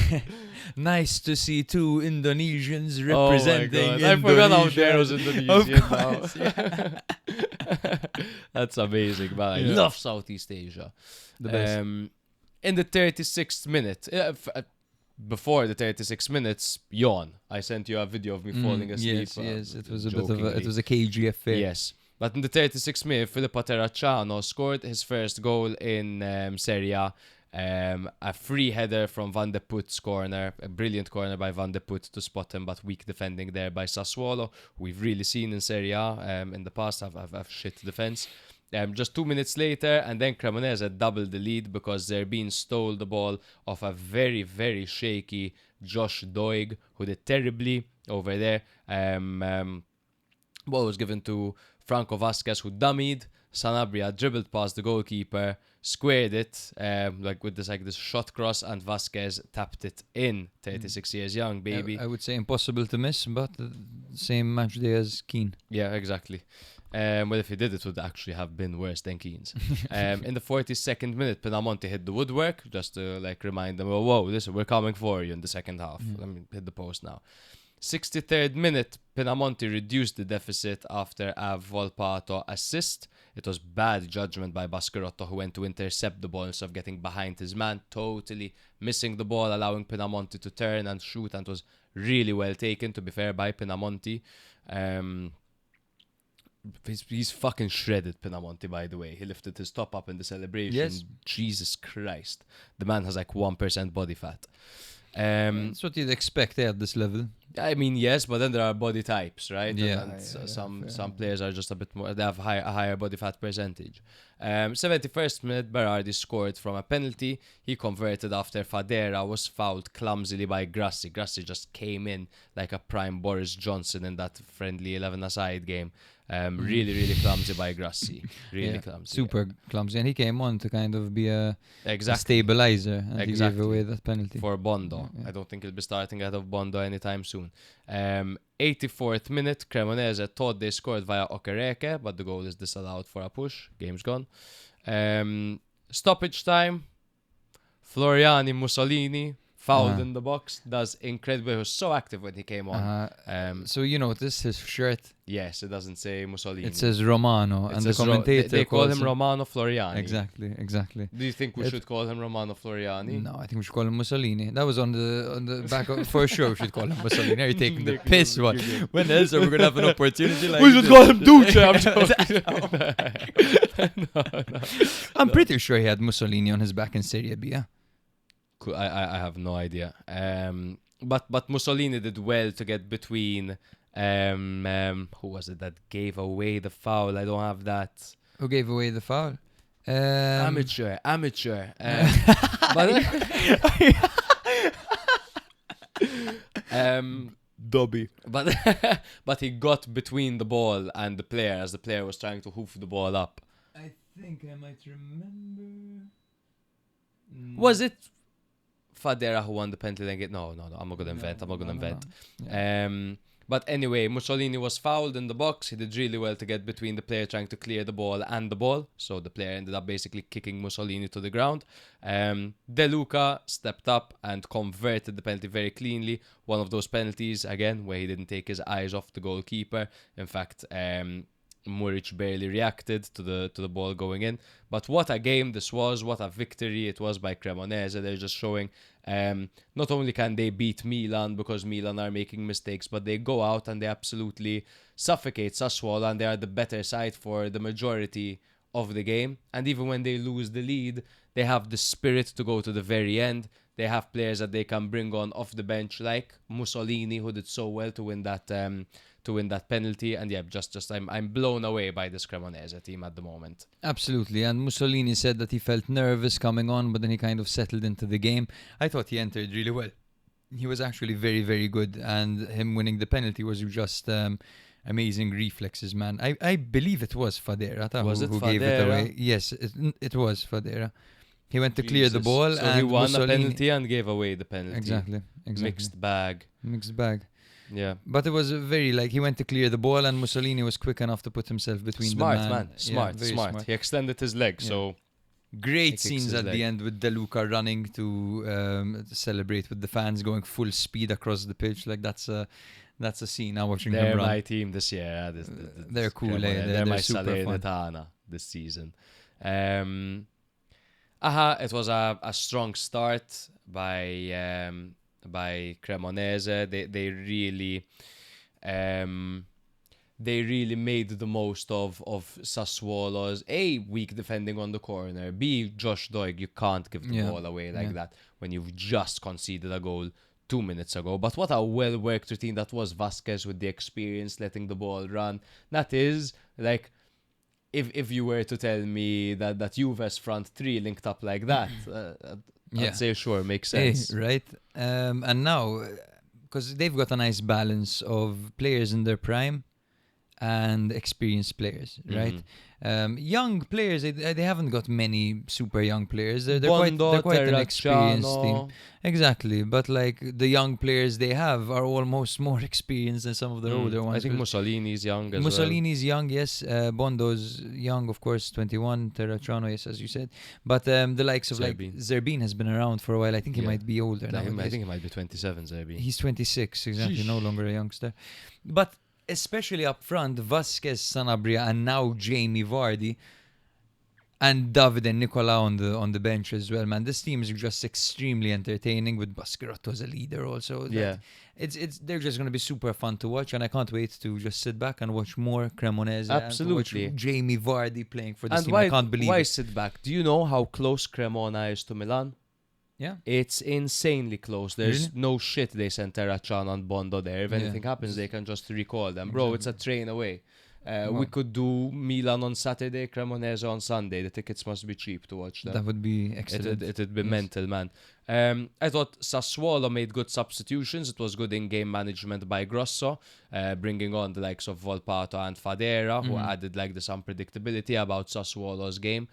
nice to see 2 Indonesians representing Indonesia. I forgot Audero's Indonesian of course, now. That's amazing, man. I love Southeast Asia. The best. In the 36th minute, before the 36 minutes, yawn. I sent you a video of me falling asleep. Yes, it was a bit of a cagey affair. Yes, but in the 36th minute, Filippo Terracciano scored his first goal in Serie A. A free header from Van de Put's corner, a brilliant corner by Van de Put to spot him, but weak defending there by Sassuolo. We've really seen in Serie A in the past have shit defense. Just 2 minutes later, and then Cremonese doubled the lead because Zerbin stole the ball off a very, very shaky Josh Doig, who did terribly over there. Ball was given to Franco Vasquez, who dummied. Sanabria dribbled past the goalkeeper, squared it with this shot cross, and Vasquez tapped it in. 36 years young, baby. I would say impossible to miss, but same match day as Keane. Yeah, exactly. Well, if he did, it would actually have been worse than Keane's. In the 42nd minute, Pinamonti hit the woodwork just to remind them, whoa, listen, we're coming for you in the second half. Let me hit the post now. 63rd minute, Pinamonti reduced the deficit after a Volpato assist. It was bad judgment by Bascarotto, who went to intercept the ball instead of getting behind his man, totally missing the ball, allowing Pinamonti to turn and shoot, and it was really well taken, to be fair, by Pinamonti. He's fucking shredded, Pinamonti, by the way. He lifted his top up in the celebration. Yes. Jesus Christ. The man has 1% body fat. That's what you'd expect at this level. I mean, yes, but then there are body types, right? Yeah. And some players are just a bit more, they have a higher body fat percentage. 71st minute, Berardi scored from a penalty. He converted after Fadera was fouled clumsily by Grassi. Grassi just came in like a prime Boris Johnson in that friendly 11-a-side game. Really, really clumsy by Grassi. Really clumsy. Super clumsy. And he came on to kind of be a Exactly. stabilizer. And he gave away that penalty. For Bondo. Yeah. I don't think he'll be starting out of Bondo anytime soon. 84th minute, Cremonese thought they scored via Okereke, but the goal is disallowed for a push. Game's gone. Stoppage time. Floriani Mussolini fouled in the box. Does incredible. He was so active when he came on. So you notice his shirt. Yes, it doesn't say Mussolini. It says Romano, and the commentator they call calls him Romano Floriani. Exactly. Do you think we should call him Romano Floriani? No, I think we should call him Mussolini. That was on the back of, for sure. We should call him Mussolini. Are you taking the piss? What? When else are we gonna have an opportunity like We should this? call him Duce. I'm joking. I'm pretty sure he had Mussolini on his back in Serie B. Yeah? Cool. I have no idea. But Mussolini did well to get between. Who was it that gave away the foul? I don't have that. Who gave away the foul? Amateur. Dobby. But he got between the ball and the player as the player was trying to hoof the ball up. I think I might remember. Was it Fadera who won the penalty? Then no. I'm not gonna invent. Yeah. But anyway, Mussolini was fouled in the box. He did really well to get between the player trying to clear the ball and the ball. So the player ended up basically kicking Mussolini to the ground. De Luca stepped up and converted the penalty very cleanly. One of those penalties, again, where he didn't take his eyes off the goalkeeper. In fact, Muric barely reacted to the ball going in. But what a game this was, what a victory it was by Cremonese. They're just showing not only can they beat Milan because Milan are making mistakes, but they go out and they absolutely suffocate Sassuolo, and they are the better side for the majority of the game. And even when they lose the lead, they have the spirit to go to the very end. They have players that they can bring on off the bench, like Mussolini, who did so well to win that penalty. And yeah, just I'm blown away by this Cremonese team at the moment. Absolutely, and Mussolini said that he felt nervous coming on, but then he kind of settled into the game. I thought he entered really well. He was actually very, very good, and him winning the penalty was just amazing reflexes, man. I believe it was Fadera who gave it away. Yes, it was Fadera. He went to clear the ball, so and he won Mussolini... a penalty and gave away the penalty. Exactly. Mixed bag. Yeah. But it was very he went to clear the ball, and Mussolini was quick enough to put himself between Smart, the man. Smart. He extended his leg, so... Great scenes at the end with De Luca running to celebrate with the fans, going full speed across the pitch. That's a scene now watching them run. They're my team this year. They're cool. They're my super fun. Salernitana this season. It was a strong start by Cremonese. They really they really made the most of Sassuolo's A, weak defending on the corner, B, Josh Doig, you can't give the Yeah. ball away like Yeah. that when you've just conceded a goal 2 minutes ago. But what a well-worked routine that was. Vasquez with the experience, letting the ball run. That is, like, if you were to tell me that Juve's front three linked up like that, Yeah. I'd say sure, makes Hey, sense. right? And now, because they've got a nice balance of players in their prime and experienced players, right? Young players, they haven't got many super young players. They're Bondo, quite an experienced team. Terracciano. Exactly, but like the young players they have are almost more experienced than some of the older ones. I think 'cause Mussolini's young as Mussolini's young, yes. Bondo's young, of course, 21. Terracciano, yes, as you said. But the likes of like Zerbin. Zerbin has been around for a while. I think he Yeah. might be older well. now. I think he might be 27, Zerbi. He's 26, exactly, no longer a youngster. But especially up front, Vasquez, Sanabria, and now Jamie Vardy, and David and Nicola on the bench as well, man. This team is just extremely entertaining with Basquerotto as a leader also. Yeah. They're just going to be super fun to watch, and I can't wait to just sit back and watch more Cremonese. And to Absolutely. watch Jamie Vardy playing for this And team. I can't believe why it. sit back? Do you know how close Cremona is to Milan? Yeah. It's insanely close. There's Really? no shit they sent Terracciano and Bondo there. If Yeah. anything happens, they can just recall them. Bro, it's a train away. We Wow. could do Milan on Saturday, Cremonese on Sunday. The tickets must be cheap to watch them. That would be excellent. It'd be Yes. mental, man. I thought Sassuolo made good substitutions. It was good in-game management by Grosso, bringing on the likes of Volpato and Fadera, who added like this unpredictability about Sassuolo's game.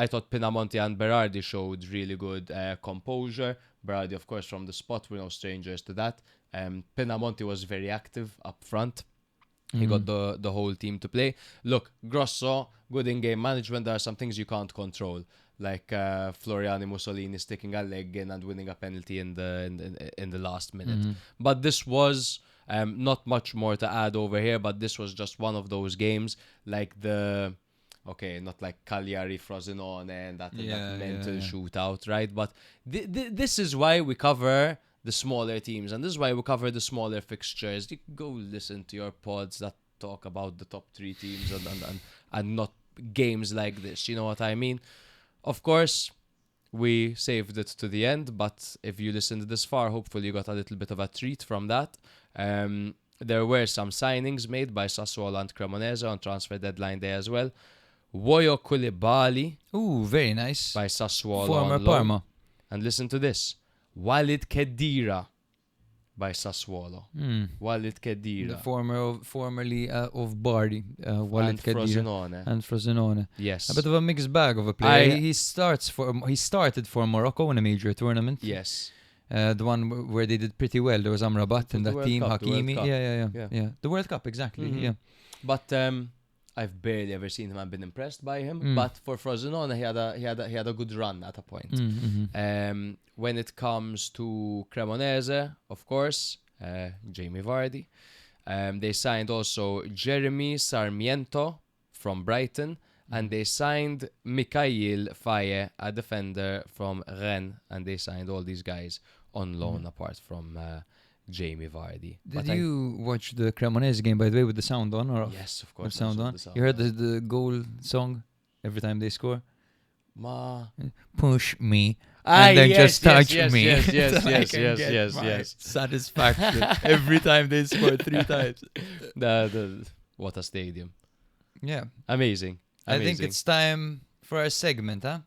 I thought Pinamonti and Berardi showed really good composure. Berardi, of course, from the spot, we're no strangers to that. Pinamonti was very active up front. He got the whole team to play. Look, Grosso, good in-game management. There are some things you can't control, like Floriani Mussolini sticking a leg in and winning a penalty in the last minute. But this was not much more to add over here. But this was just one of those games, like not like Cagliari, Frosinone, and that mental shootout, right? But this is why we cover the smaller teams, and this is why we cover the smaller fixtures. You go listen to your pods that talk about the top 3 teams and not games like this. You know what I mean? Of course, we saved it to the end, but if you listened this far, hopefully you got a little bit of a treat from that. There were some signings made by Sassuolo and Cremonese on transfer deadline day as well. Woyo Koulibaly Ooh, very nice. by Sassuolo Former on loan. Parma. And listen to this. Walid Khedira by Sassuolo. Walid Khedira. The formerly of Bari, Walid and Khedira. Frosinone. And Frosinone. Yes. A bit of a mixed bag of a player. I- He started for Morocco in a major tournament. Yes. The one where they did pretty well. There was Amrabat in The that World team, Cup, the World Hakimi. Cup. Yeah. The World Cup, exactly. Mhm. Yeah. But I've barely ever seen him and been impressed by him. But for Frosinone, he had a good run at a point. When it comes to Cremonese, of course, Jamie Vardy. They signed also Jeremy Sarmiento from Brighton, and they signed Mikhail Faye, a defender from Rennes, and they signed all these guys on loan apart from Jamie Vardy. Did you watch the Cremonese game, by the way, with the sound on? Or Yes, of with course. sound also on? the sound You heard on. the goal song every time they score? Ma. Push me. Ah, And then yes, just touch yes, me. yes, yes, So I yes, can yes, get yes, my yes. satisfaction every time they score 3 times. What a stadium. Yeah. Amazing. I think it's time for a segment, huh?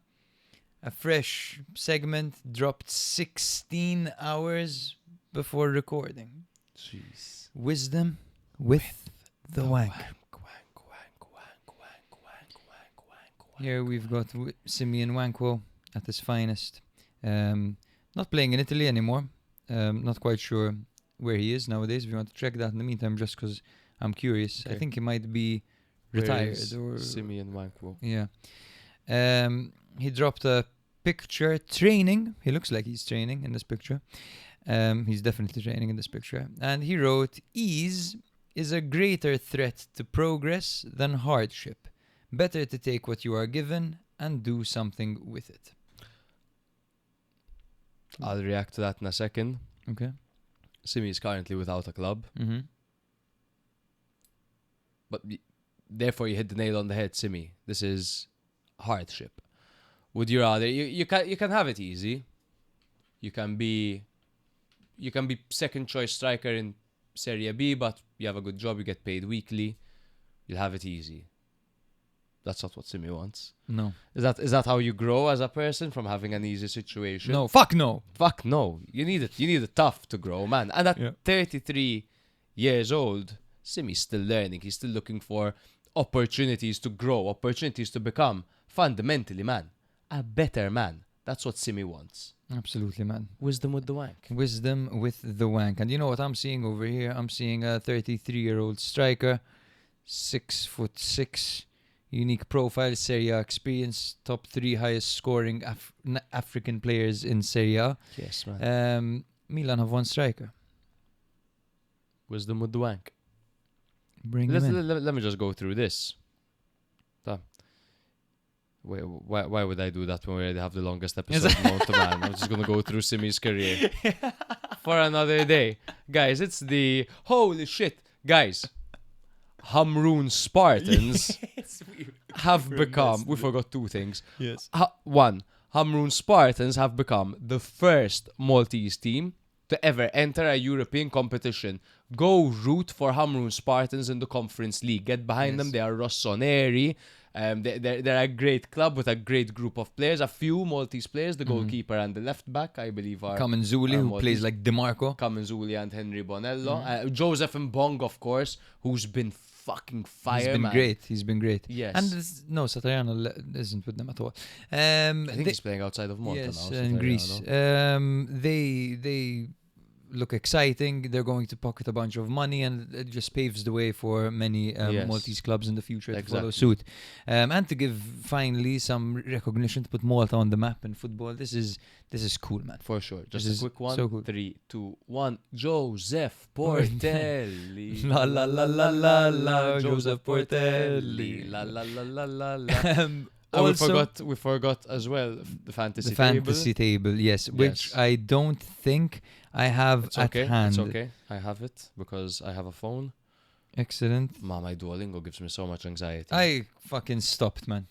A fresh segment dropped 16 hours before recording. Jeez. Wisdom with the wank. Here we've got Simeon Wankwo at his finest. Not playing in Italy anymore. Not quite sure where he is nowadays. If you want to check that in the meantime, just because I'm curious. Okay. I think he might be Where retired is or Simeon Wankwo. yeah. He dropped a picture training. He looks like he's training in this picture. He's definitely training in this picture. And he wrote, "Ease is a greater threat to progress than hardship. Better to take what you are given and do something with it." I'll react to that in a second. Okay. Simi is currently without a club. Mm-hmm. But therefore, you hit the nail on the head, Simi. This is hardship. Would you rather you can have it easy? You can be second choice striker in Serie B, but you have a good job, you get paid weekly. You'll have it easy. That's not what Simi wants. No. Is that how you grow as a person, from having an easy situation? No. Fuck no. Fuck no. You need it tough to grow, man. And at 33 years old, Simi's still learning. He's still looking for opportunities to grow, opportunities to become fundamentally, man, a better man. That's what Simi wants. Absolutely, man. Wisdom with the wank. Wisdom with the wank. And you know what I'm seeing over here? I'm seeing a 33-year-old striker, 6'6", unique profile, Serie A experience, top 3 highest scoring African players in Serie A. Yes, man. Milan have 1 striker. Wisdom with the wank. Bring him in. Let me just go through this. Wait, why would I do that when we already have the longest episode known to man? I'm just going to go through Simi's career for another day. Guys, it's the... Holy shit. Guys, Hamrun Spartans have become... We forgot 2 things. Yes. One, Hamrun Spartans have become the first Maltese team to ever enter a European competition. Go root for Hamrun Spartans in the Conference League. Get behind them. They are rossoneri. They're a great club with a great group of players. A few Maltese players, the goalkeeper and the left back, I believe, are Kamenzuli, who plays like DeMarco. Kamenzuli and Henry Bonello. Joseph Mbong, of course, who's been fucking fire. He's been great. Yes. And Satariano isn't with them at all. I think he's playing outside of Malta yes, now. in Greece. They look exciting. They're going to pocket a bunch of money, and it just paves the way for many Maltese clubs in the future to follow suit. And to give finally some recognition, to put Malta on the map in football. This is cool, man. For sure. Just This a quick one. so cool. 3, 2, 1. Joseph Portelli. La la la la la la. Joseph Portelli. Portelli. La la la la la la. Also, we forgot as well the fantasy the table. fantasy table, yes, which I don't think I have at hand. It's okay. I have it because I have a phone. Excellent. My Duolingo gives me so much anxiety. I fucking stopped, man.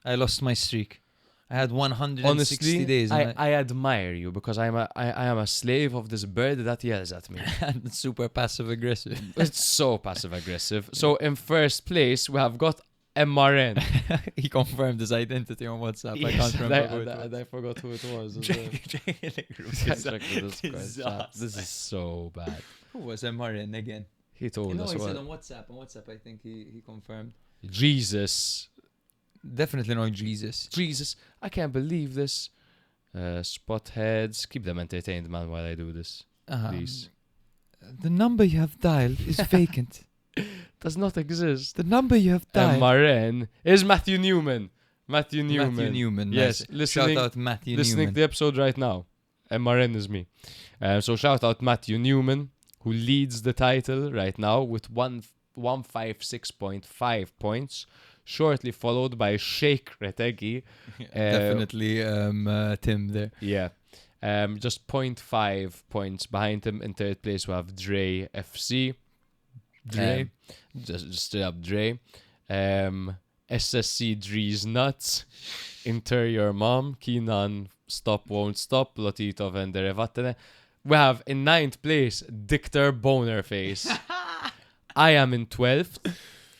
I lost my streak. I had 160 Honestly, days. I admire you because I am a slave of this bird that yells at me. And super passive aggressive. It's so passive aggressive. So in first place we have got MRN. He confirmed his identity on WhatsApp. I can't remember who it was. And I forgot who it was. This is so bad. Who was MRN again? He told us he what. said on WhatsApp. On WhatsApp, I think he confirmed. Jesus. Definitely not Jesus. Jesus. I can't believe this. Spot heads. Keep them entertained, man, while I do this. Please. The number you have dialed is vacant. Does not exist. The number you have dialed. MRN is Matthew Newman. Matthew Newman. Yes. Nice. Shout out Matthew listening Newman. to the episode right now. MRN is me. So shout out Matthew Newman, who leads the title right now with 156.5 points, shortly followed by Sheikh Retegi. Definitely Tim there. Yeah. Just 0.5 points behind him. In third place we have Dre FC. Dre. Just straight up Dre. SSC Dre's Nuts. Inter Your Mom. Keenan Stop Won't Stop. Lotito Vendere Vattene. We have in 9th place Dictor Bonerface. I am in 12th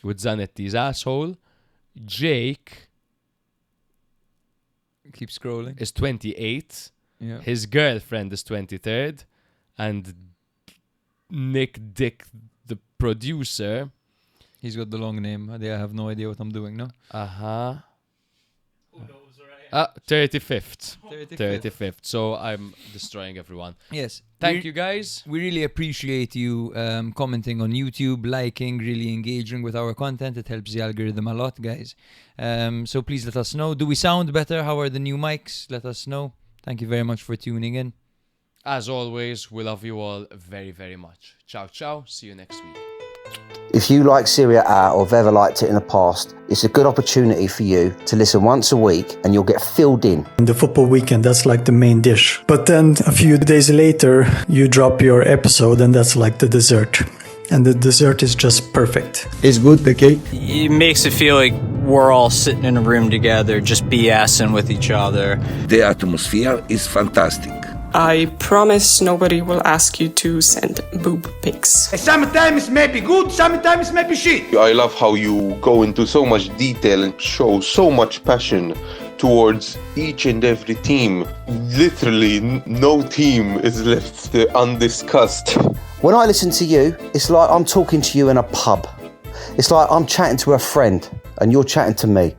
with Zanetti's asshole. Jake Keep scrolling. is 28th. Yeah. His girlfriend is 23rd. And Nick Dick, the producer. He's got the long name. I have no idea what I'm doing, no? Who knows, right? 35th. 35th. So I'm destroying everyone. Yes. Thank you, guys. We really appreciate you commenting on YouTube, liking, really engaging with our content. It helps the algorithm a lot, guys. So please let us know. Do we sound better? How are the new mics? Let us know. Thank you very much for tuning in. As always, we love you all very, very much. Ciao, ciao. See you next week. If you like Serie A or have ever liked it in the past, it's a good opportunity for you to listen once a week and you'll get filled in. The football weekend, that's like the main dish. But then a few days later, you drop your episode and that's like the dessert. and the dessert is just perfect. It's good, the cake. It makes it feel like we're all sitting in a room together, just BSing with each other. The atmosphere is fantastic. I promise nobody will ask you to send boob pics. Sometimes maybe good, sometimes maybe shit. I love how you go into so much detail and show so much passion towards each and every team. Literally, no team is left undiscussed. When I listen to you, it's like I'm talking to you in a pub. It's like I'm chatting to a friend and you're chatting to me.